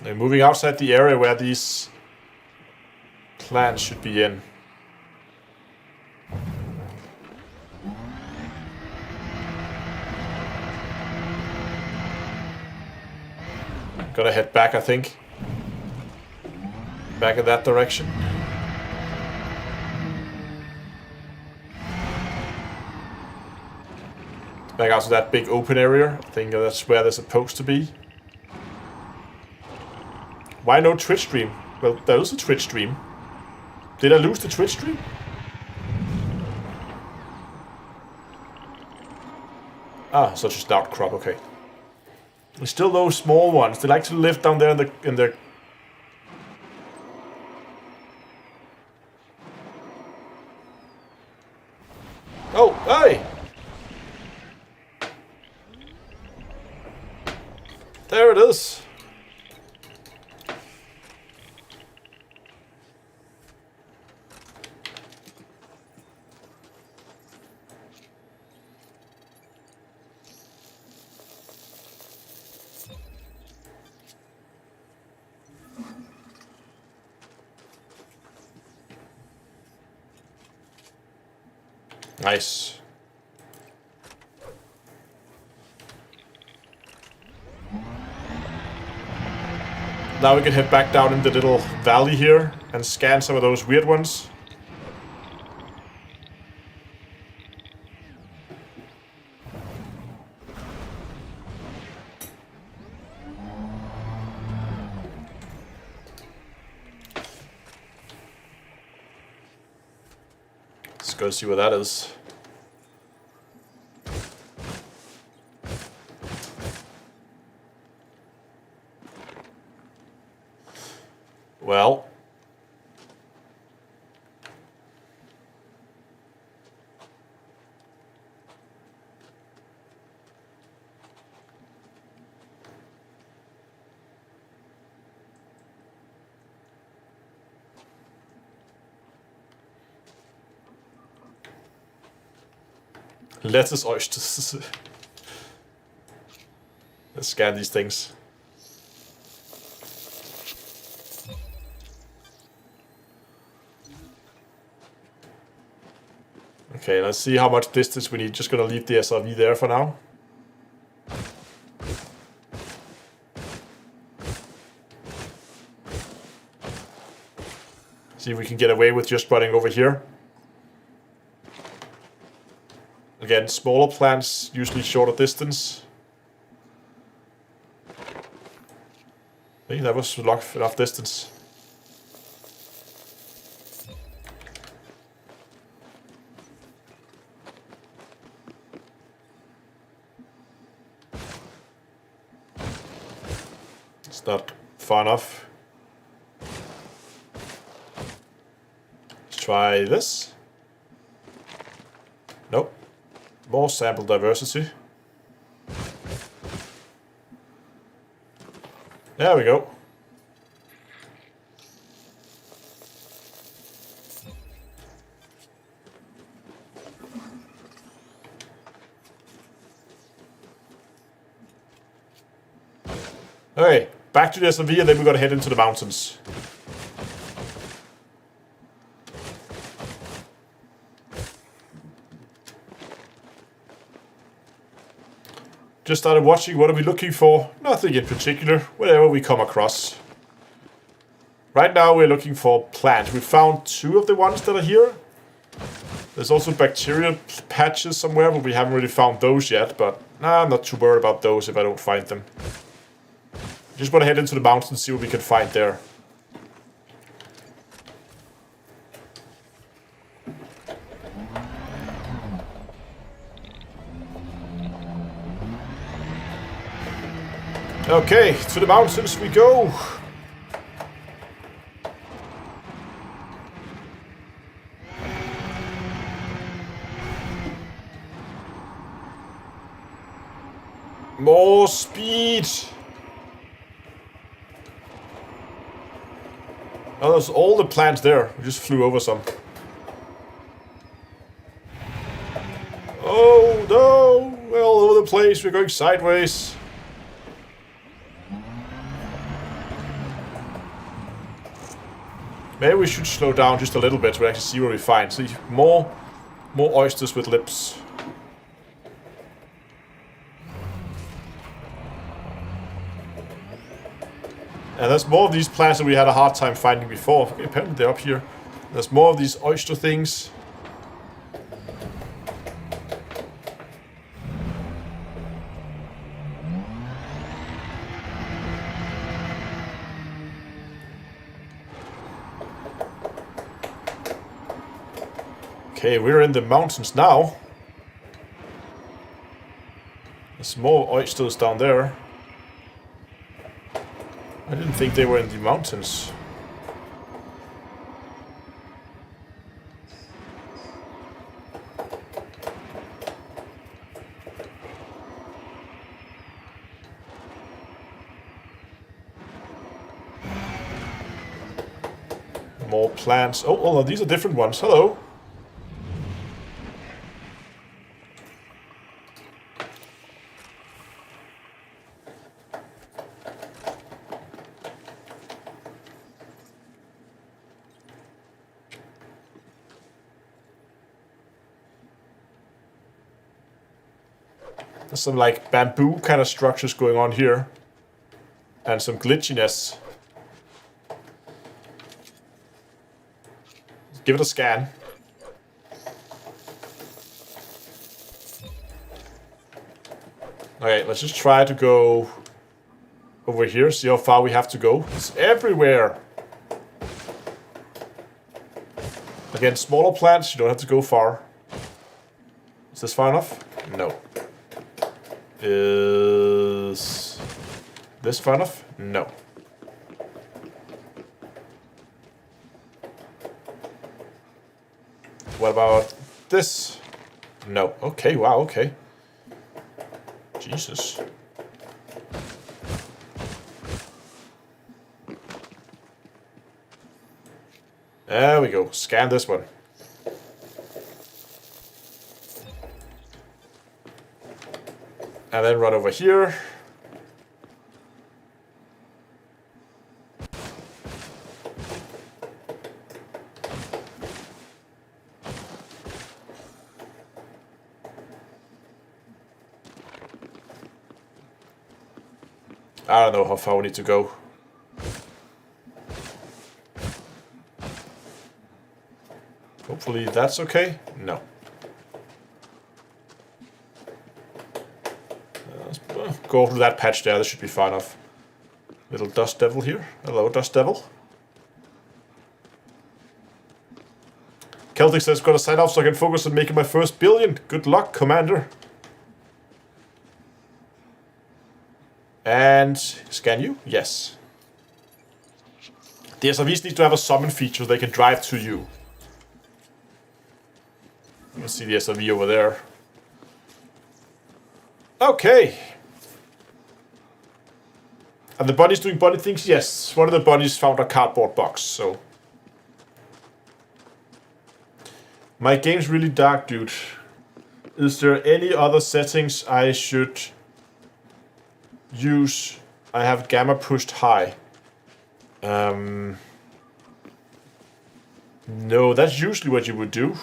They're moving outside the area where these plants should be in. Gotta head back, I think. Back in that direction. Back out to that big open area. I think that's where they're supposed to be. Why no Twitch stream? Well, there is a Twitch stream. Did I lose the Twitch stream? Ah, such a stout crop, okay. There's still those small ones. They like to live down there in the Oh, hey! There it is. Nice. Now we can head back down in the little valley here and scan some of those weird ones. Let's go see what that is. Well. Lettuce oysters. Let's scan these things. Okay, let's see how much distance we need. Just gonna leave the SRV there for now. See if we can get away with just running over here. Again, smaller plants, usually shorter distance. I think that was enough distance. It's not far enough. Let's try this. Nope. More sample diversity. There we go. Okay, back to the SMV and then we gotta head into the mountains. Just started watching, what are we looking for? Nothing in particular, whatever we come across. Right now we're looking for plants. We found 2 of the ones that are here. There's also bacterial patches somewhere, but we haven't really found those yet. But I'm not too worried about those if I don't find them. Just want to head into the mountains and see what we can find there. Okay, to the mountains we go. More speed. Oh, there's all the plants there. We just flew over some. Oh no! We're all over the place. We're going sideways. Maybe we should slow down just a little bit to actually see what we find. See, more oysters with lips. And there's more of these plants that we had a hard time finding before. Okay, apparently they're up here. There's more of these oyster things. Okay, we're in the mountains now. There's more oysters down there. I didn't think they were in the mountains. More plants. Oh, these are different ones. Hello. There's some like bamboo kind of structures going on here. And some glitchiness. Give it a scan. Okay, let's just try to go over here, see how far we have to go. It's everywhere. Again, smaller plants, you don't have to go far. Is this far enough? No. Is this far enough? No. What about this? No. Okay, wow, okay. Jesus. There we go. Scan this one. And then run over here. I don't know how far we need to go. Hopefully that's okay. No. Go over to that patch there. This should be far enough. Little dust devil here. Hello, dust devil. Celtic says, gotta sign off so I can focus on making my first billion. Good luck, Commander. And scan you? Yes. The SRVs need to have a summon feature. They can drive to you. You can see the SRV over there. Okay. And the bunny's doing bunny things? Yes. One of the bunnies found a cardboard box, so. My game's really dark, dude. Is there any other settings I should use? I have gamma pushed high. No, that's usually what you would do.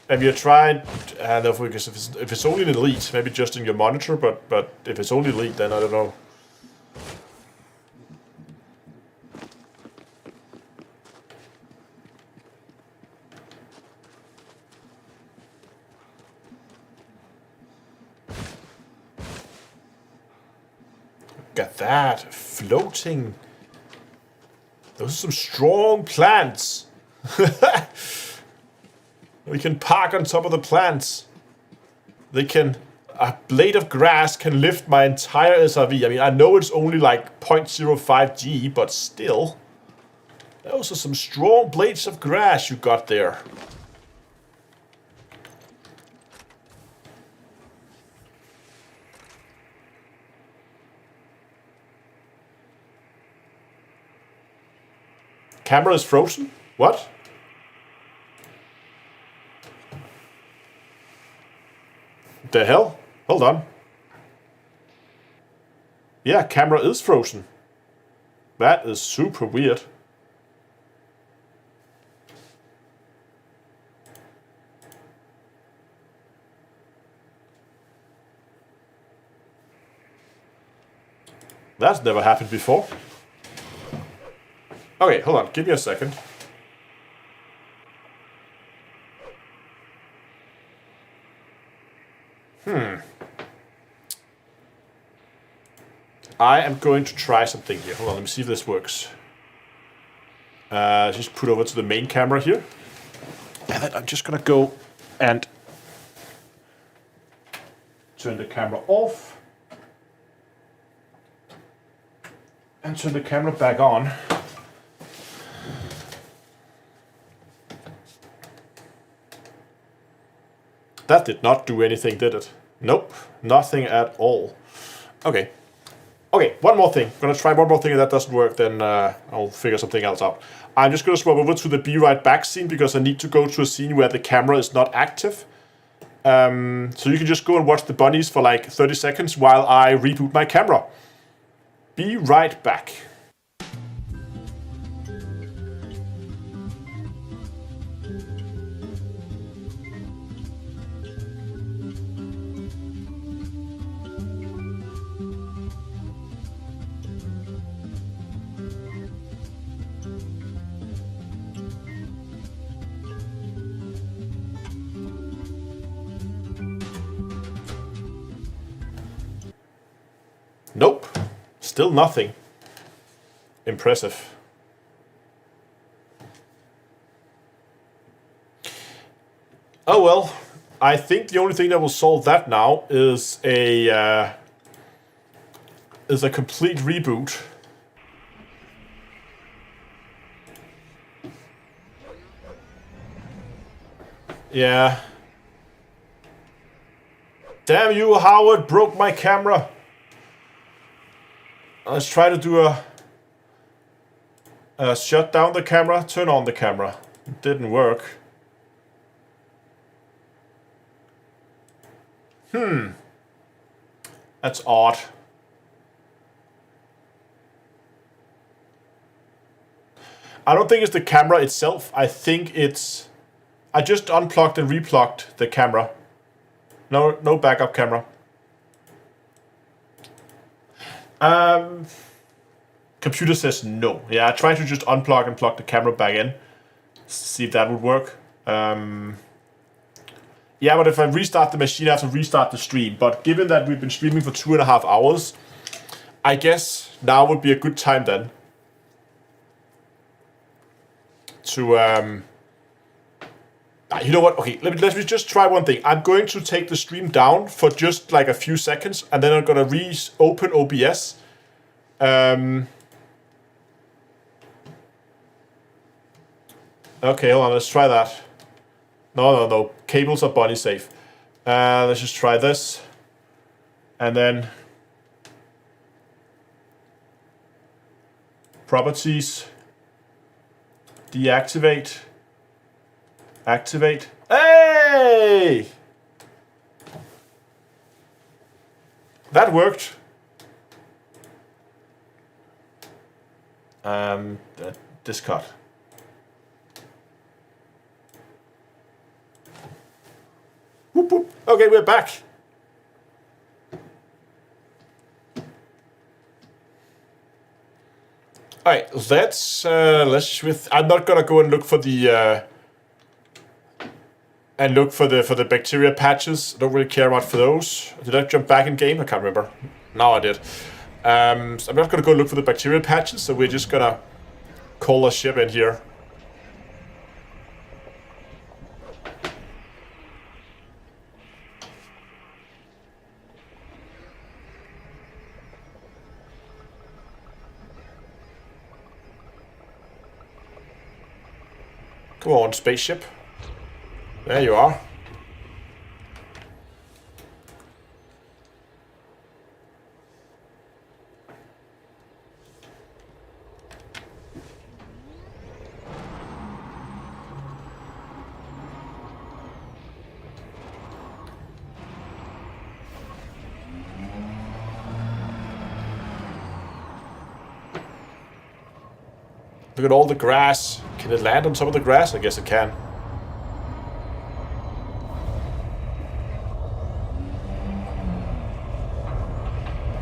Have you tried? No, because if it's only in elite, maybe just in your monitor. But if it's only elite, then I don't know. Look at that, floating. Those are some strong plants. We can park on top of the plants. They can... A blade of grass can lift my entire SRV. I mean, I know it's only like 0.05 G, but still. Those are some strong blades of grass you got there. Camera is frozen? What? The hell? Hold on. Yeah, camera is frozen. That is super weird. That's never happened before. Okay, hold on. Give me a second. I am going to try something here. Hold on, let me see if this works. Just put over to the main camera here. And then I'm just gonna go and turn the camera off. And turn the camera back on. That did not do anything, did it? Nope, nothing at all. Okay. Okay, one more thing. I'm gonna try one more thing. If that doesn't work, then I'll figure something else out. I'm just gonna swap over to the Be Right Back scene because I need to go to a scene where the camera is not active. So you can just go and watch the bunnies for like 30 seconds while I reboot my camera. Be right back. Nope, still nothing. Impressive. Oh well, I think the only thing that will solve that now is a complete reboot. Yeah. Damn you, Howard, broke my camera. Let's try to do a shut down the camera, turn on the camera. It didn't work. That's odd. I don't think it's the camera itself. I think it's... I just unplugged and replugged the camera. No backup camera. Computer says no. Yeah, I tried to just unplug and plug the camera back in. See if that would work. Yeah, but if I restart the machine, I have to restart the stream. But given that we've been streaming for 2.5 hours, I guess now would be a good time then to You know what? Okay, let me just try one thing. I'm going to take the stream down for just like a few seconds, and then I'm gonna reopen OBS. Okay, hold on. Let's try that. No. Cables are body safe. Let's just try this, and then properties. Deactivate. Activate. Hey! That worked. Discard. Whoop, whoop. Okay, we're back. Alright, let's I'm not gonna go and look for the bacteria patches. I don't really care about for those. Did I jump back in game? I can't remember. Now I did. So I'm not gonna go look for the bacteria patches, so we're just gonna call a ship in here. Come on, spaceship. There you are. Look at all the grass. Can it land on some of the grass? I guess it can.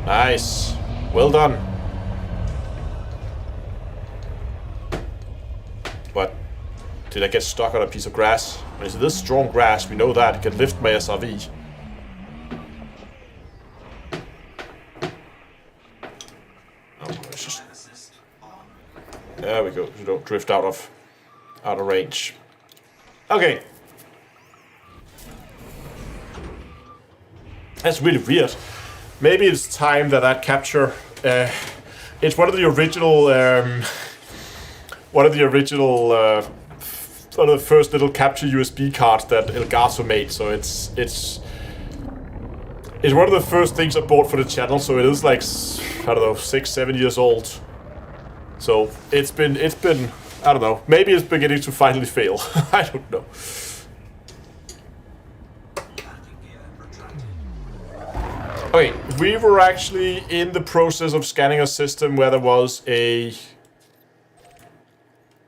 Nice. Well done. What? Did I get stuck on a piece of grass? Is this strong grass? We know that. It can lift my SRV. There we go. You don't drift out of range. Okay. That's really weird. Maybe it's time that capture. It's one of the original. One of the first little capture USB cards that Elgato made. So it's one of the first things I bought for the channel. So it is like, I don't know, 6-7 years old. So it's been I don't know, maybe it's beginning to finally fail. I don't know. Okay, we were actually in the process of scanning a system where there was a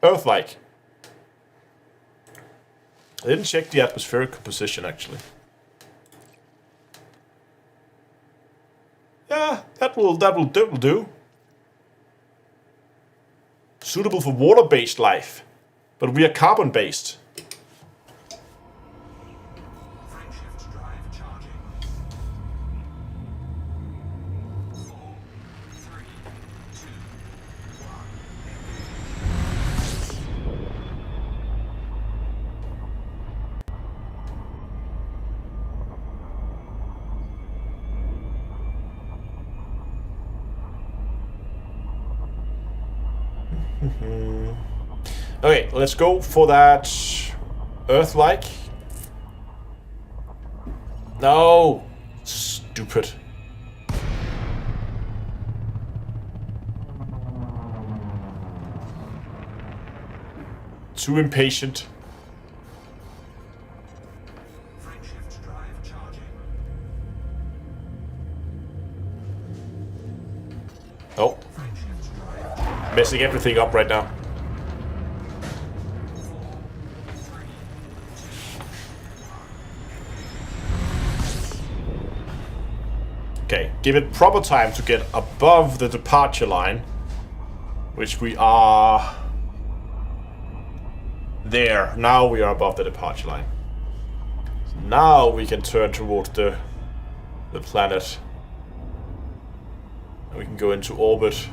Earth-like. I didn't check the atmospheric composition actually. Yeah, that will do. Suitable for water-based life, but we are carbon-based. Frameshift drive charging. 4, 3, 2, 1. Okay, let's go for that Earth-like. No! Stupid. Too impatient. Frameshift drive charging. Oh. Messing everything up right now. Okay, give it proper time to get above the departure line, which we are there. Now we are above the departure line. So now we can turn towards the planet. And we can go into orbit.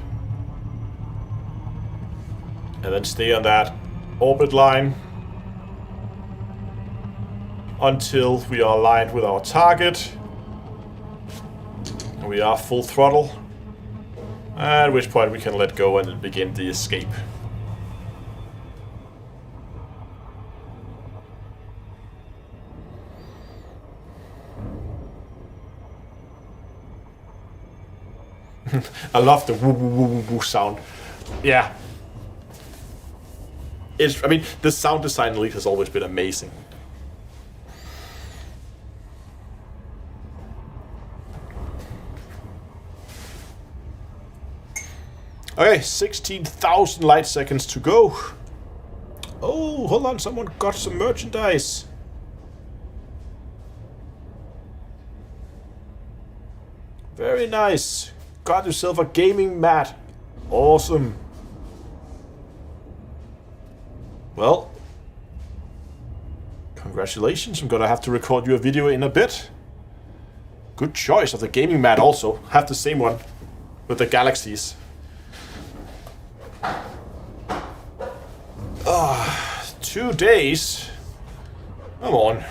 And then stay on that orbit line. until we are aligned with our target. And we are full throttle. At which point we can let go and begin the escape. I love the woo woo woo woo woo sound. Yeah. I mean, the sound design Elite has always been amazing. Okay, 16,000 light seconds to go. Oh, hold on, someone got some merchandise. Very nice. Got yourself a gaming mat. Awesome. Well, congratulations. I'm gonna have to record you a video in a bit. Good choice of the gaming mat also. Have the same one with the galaxies. 2 days? Come on.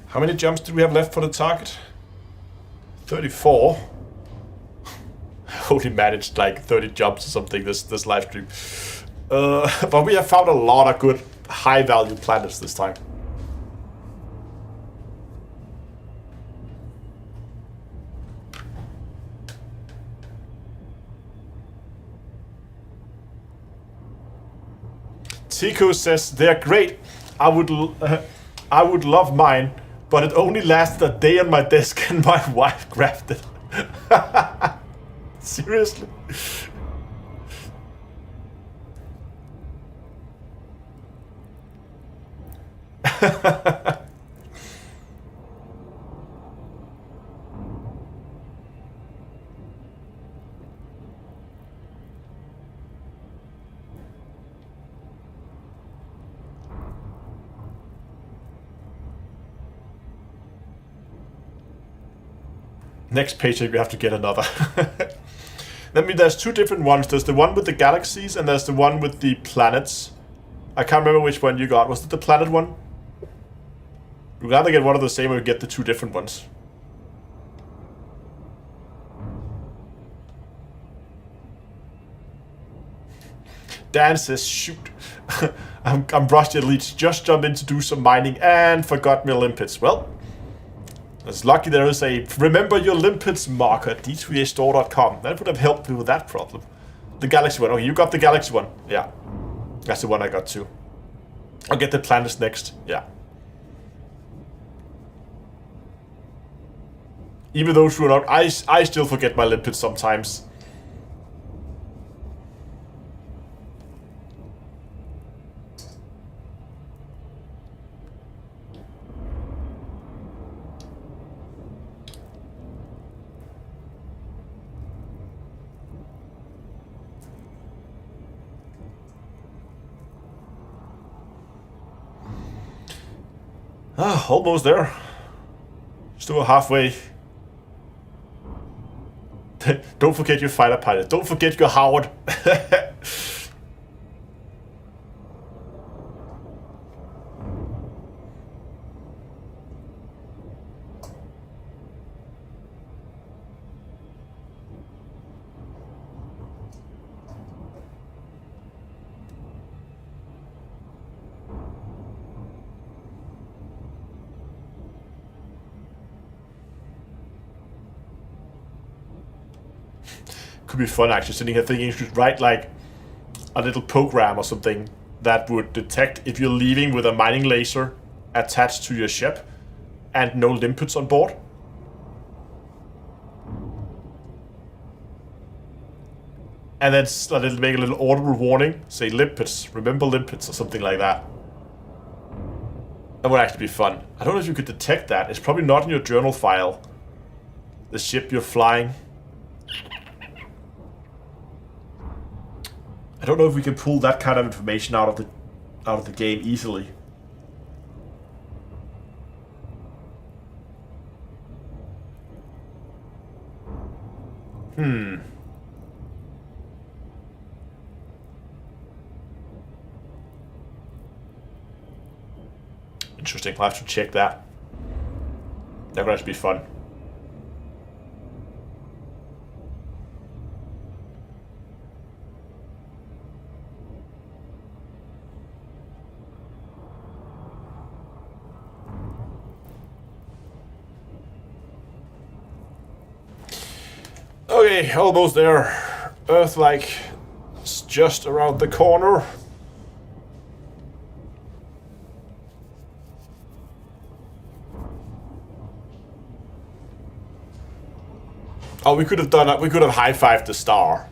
How many jumps do we have left for the target? 34. I only managed like 30 jumps or something this live stream. But we have found a lot of good high value planets this time. Tico says they're great. I would love mine, but it only lasted a day on my desk and my wife grabbed it. Seriously? Next paycheck we have to get another. I mean, there's two different ones. There's the one with the galaxies and there's the one with the planets. I can't remember which one you got. Was it the planet one? We'd rather get one of the same or get the two different ones. Dan says, shoot. I'm rusty at least. Just jumped in to do some mining and forgot my limpets. Well, it's lucky there is a remember your limpets marker at d2astore.com. That would have helped me with that problem. The galaxy one. Oh, you got the galaxy one. Yeah. That's the one I got too. I'll get the planets next. Yeah. Even though true or not, I still forget my limpets sometimes. Almost there. Still halfway. Don't forget your fighter pilot. Don't forget your Howard. Could be fun actually, sitting here thinking you should write like a little program or something that would detect if you're leaving with a mining laser attached to your ship and no limpets on board. And then it'll make a little audible warning, say limpets, remember limpets or something like that. That would actually be fun. I don't know if you could detect that. It's probably not in your journal file. The ship you're flying. I don't know if we can pull that kind of information out of the game easily. Interesting. I'll have to check that. That could actually be fun. Okay, almost there. Earth-like is just around the corner. Oh, we could have done that. We could have high-fived the star.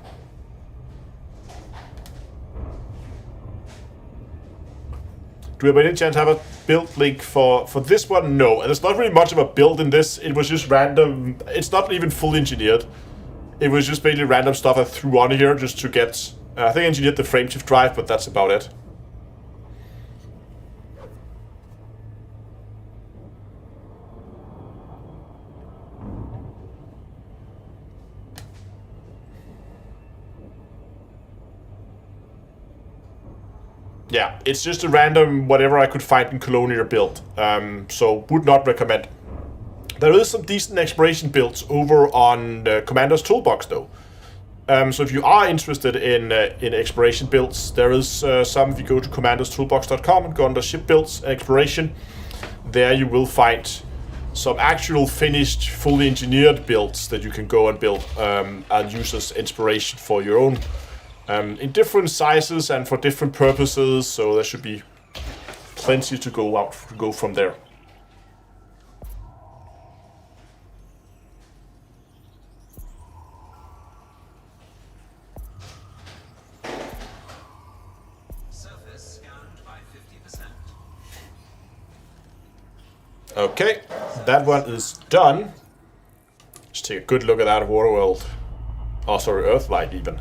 Do we by any chance have a build link for this one? No, and there's not really much of a build in this. It was just random. It's not even fully engineered. It was just basically random stuff I threw on here just to get... I think I engineered the frameshift drive, but that's about it. Yeah, it's just a random whatever I could find in Colonial build. So would not recommend. There is some decent exploration builds over on the Commander's Toolbox though. So if you are interested in exploration builds, there is some. If you go to commanderstoolbox.com and go under ship builds and exploration, there you will find some actual finished, fully engineered builds that you can go and build and use as inspiration for your own. In different sizes and for different purposes, so there should be plenty to go from there. Surface scanned by 50%. Okay, that one is done. Let's take a good look at that water world. Oh, sorry, Earthlight even.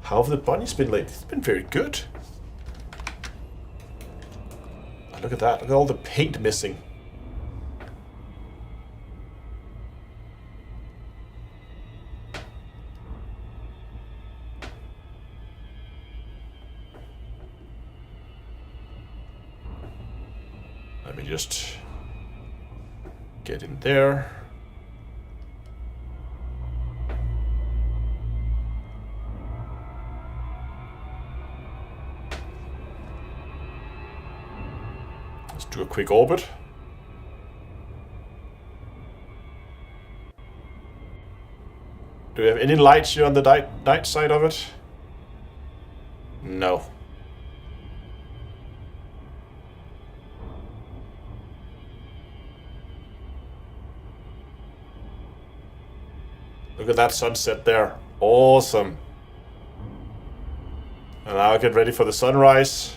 How have the bunnies been lately? It's been very good. Oh, look at that. Look at all the paint missing. Let me just get in there. Do a quick orbit. Do we have any lights here on the night side of it? No. Look at that sunset there. Awesome. And now I get ready for the sunrise.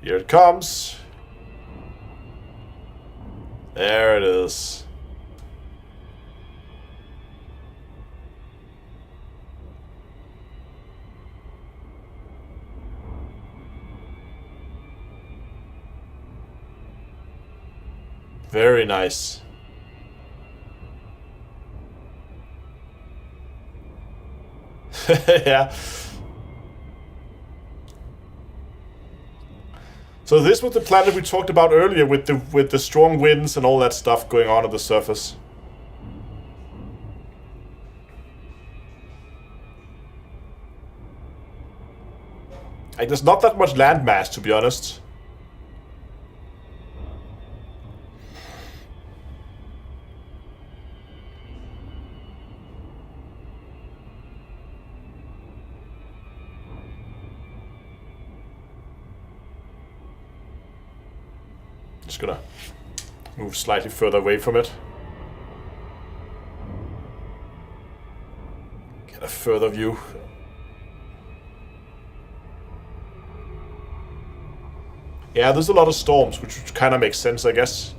Here it comes. There it is. Very nice. Yeah. So this was the planet we talked about earlier with the strong winds and all that stuff going on at the surface. Like, there's not that much land mass, to be honest. Just gonna move slightly further away from it. Get a further view. Yeah, there's a lot of storms, which kind of makes sense, I guess.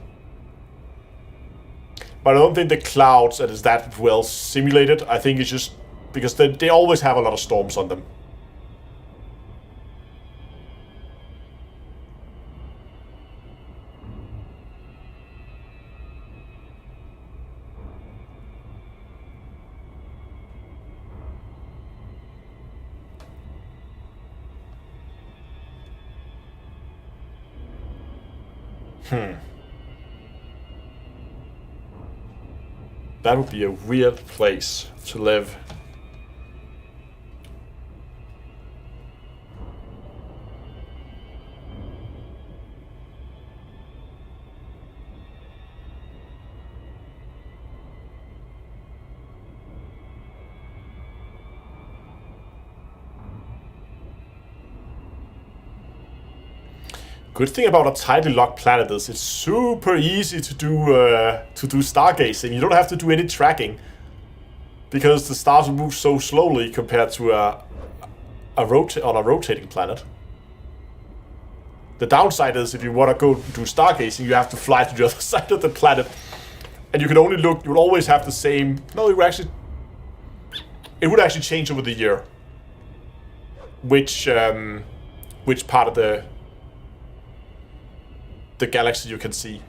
But I don't think the clouds is that well simulated. I think it's just because they always have a lot of storms on them. That would be a weird place to live. Good thing about a tightly locked planet is it's super easy to do stargazing. You don't have to do any tracking because the stars will move so slowly compared to on a rotating planet. The downside is if you want to go do stargazing, you have to fly to the other side of the planet, and you can only look. You'll always have the same. No, it would actually change over the year. Which part of the galaxy you can see.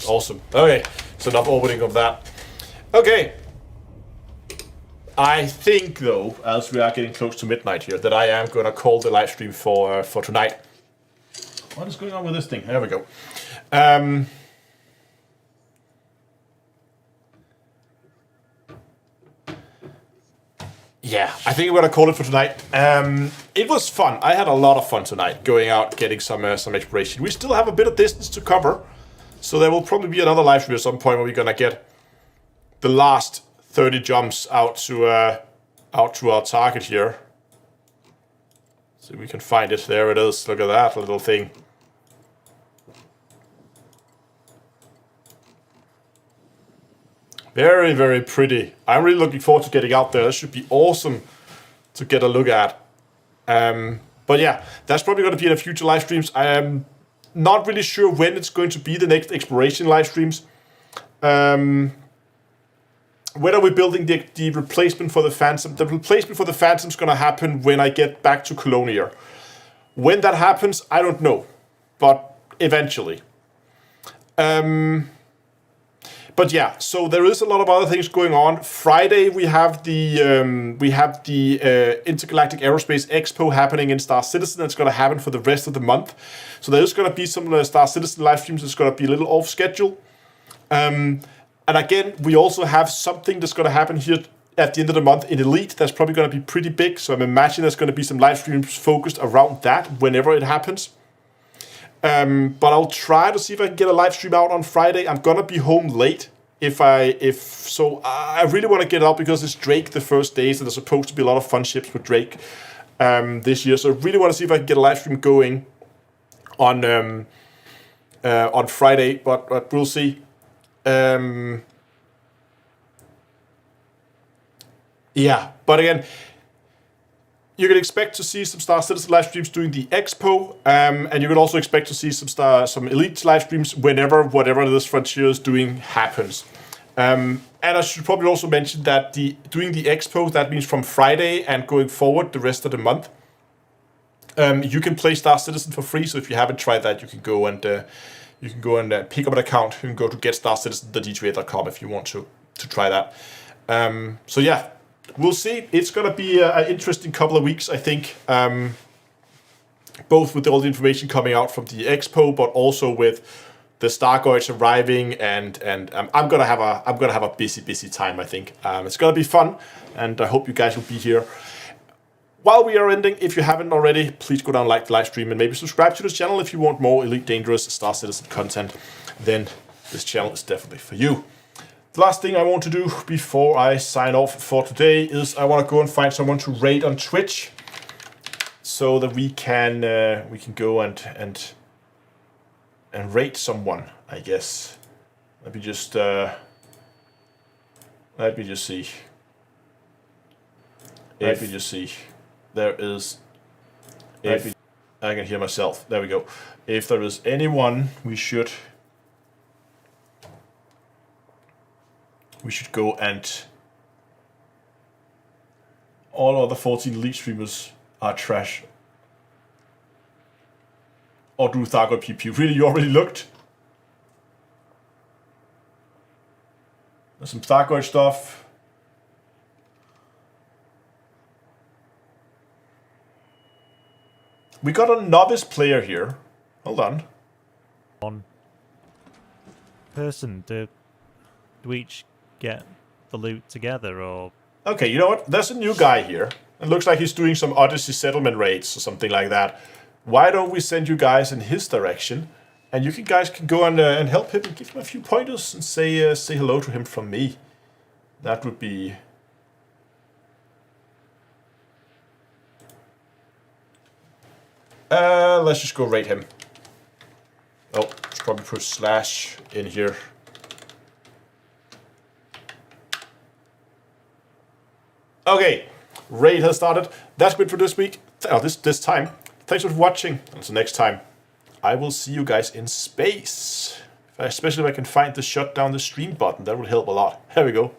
Awesome. Okay, so enough orbiting of that. Okay. I think, though, as we are getting close to midnight here, that I am going to call the live stream for tonight. What is going on with this thing? There we go. Yeah, I think we're gonna call it for tonight. It was fun. I had a lot of fun tonight, going out, getting some exploration. We still have a bit of distance to cover, so there will probably be another live stream at some point where we're gonna get the last 30 jumps out to our target here. So we can find it. There it is. Look at that little thing. Very, very pretty. I'm really looking forward to getting out there. That should be awesome to get a look at. But yeah, that's probably going to be in a future live streams. I am not really sure when it's going to be the next exploration live streams. When are we building the replacement for the Phantom? The replacement for the Phantom is going to happen when I get back to Colonia. When that happens, I don't know. But eventually. But yeah, so there is a lot of other things going on. Friday we have the Intergalactic Aerospace Expo happening in Star Citizen. It's going to happen for the rest of the month. So there is going to be some Star Citizen live streams. It's going to be a little off schedule. And again, we also have something that's going to happen here at the end of the month in Elite. That's probably going to be pretty big. So I'm imagining there's going to be some live streams focused around that whenever it happens. But I'll try to see if I can get a live stream out on Friday. I'm gonna be home late I really want to get out because it's Drake the first day, so there's supposed to be a lot of fun ships with Drake this year. So I really want to see if I can get a live stream going on Friday, but we'll see. Yeah, but again, you can expect to see some Star Citizen live streams during the Expo, and you can also expect to see some Elite live streams whenever whatever this Frontier is doing happens. And I should probably also mention that during the Expo, that means from Friday and going forward the rest of the month, you can play Star Citizen for free. So if you haven't tried that, you can go and pick up an account. You can go to getstarcitizen.d2a.com if you want to try that. So yeah. We'll see. It's going to be an interesting couple of weeks, I think. Both with all the information coming out from the Expo, but also with the Stargoids arriving, and I'm gonna have a busy time. I think it's gonna be fun, and I hope you guys will be here. While we are ending, if you haven't already, please go down and like the live stream and maybe subscribe to this channel if you want more Elite Dangerous Star Citizen content. Then this channel is definitely for you. The last thing I want to do before I sign off for today is I want to go and find someone to raid on Twitch, so that we can go and raid someone. I guess. Let me just see. Let me just see. There is. If I can hear myself. There we go. If there is anyone, we should go and... All other 14 Elite streamers are trash. Or do Thargoid PP. Really, you already looked? There's some Thargoid stuff. We got a novice player here. Hold on. One person, do we each get the loot together, or? Okay, you know what? There's a new guy here. It looks like he's doing some Odyssey settlement raids or something like that. Why don't we send you guys in his direction? And you guys can go and help him and give him a few pointers and say hello to him from me. That would be... let's just go raid him. Oh, let's probably put slash in here. Okay, raid has started. That's it for this week. This time. Thanks for watching. Until next time, I will see you guys in space. Especially if I can find the shut down the stream button. That would help a lot. Here we go.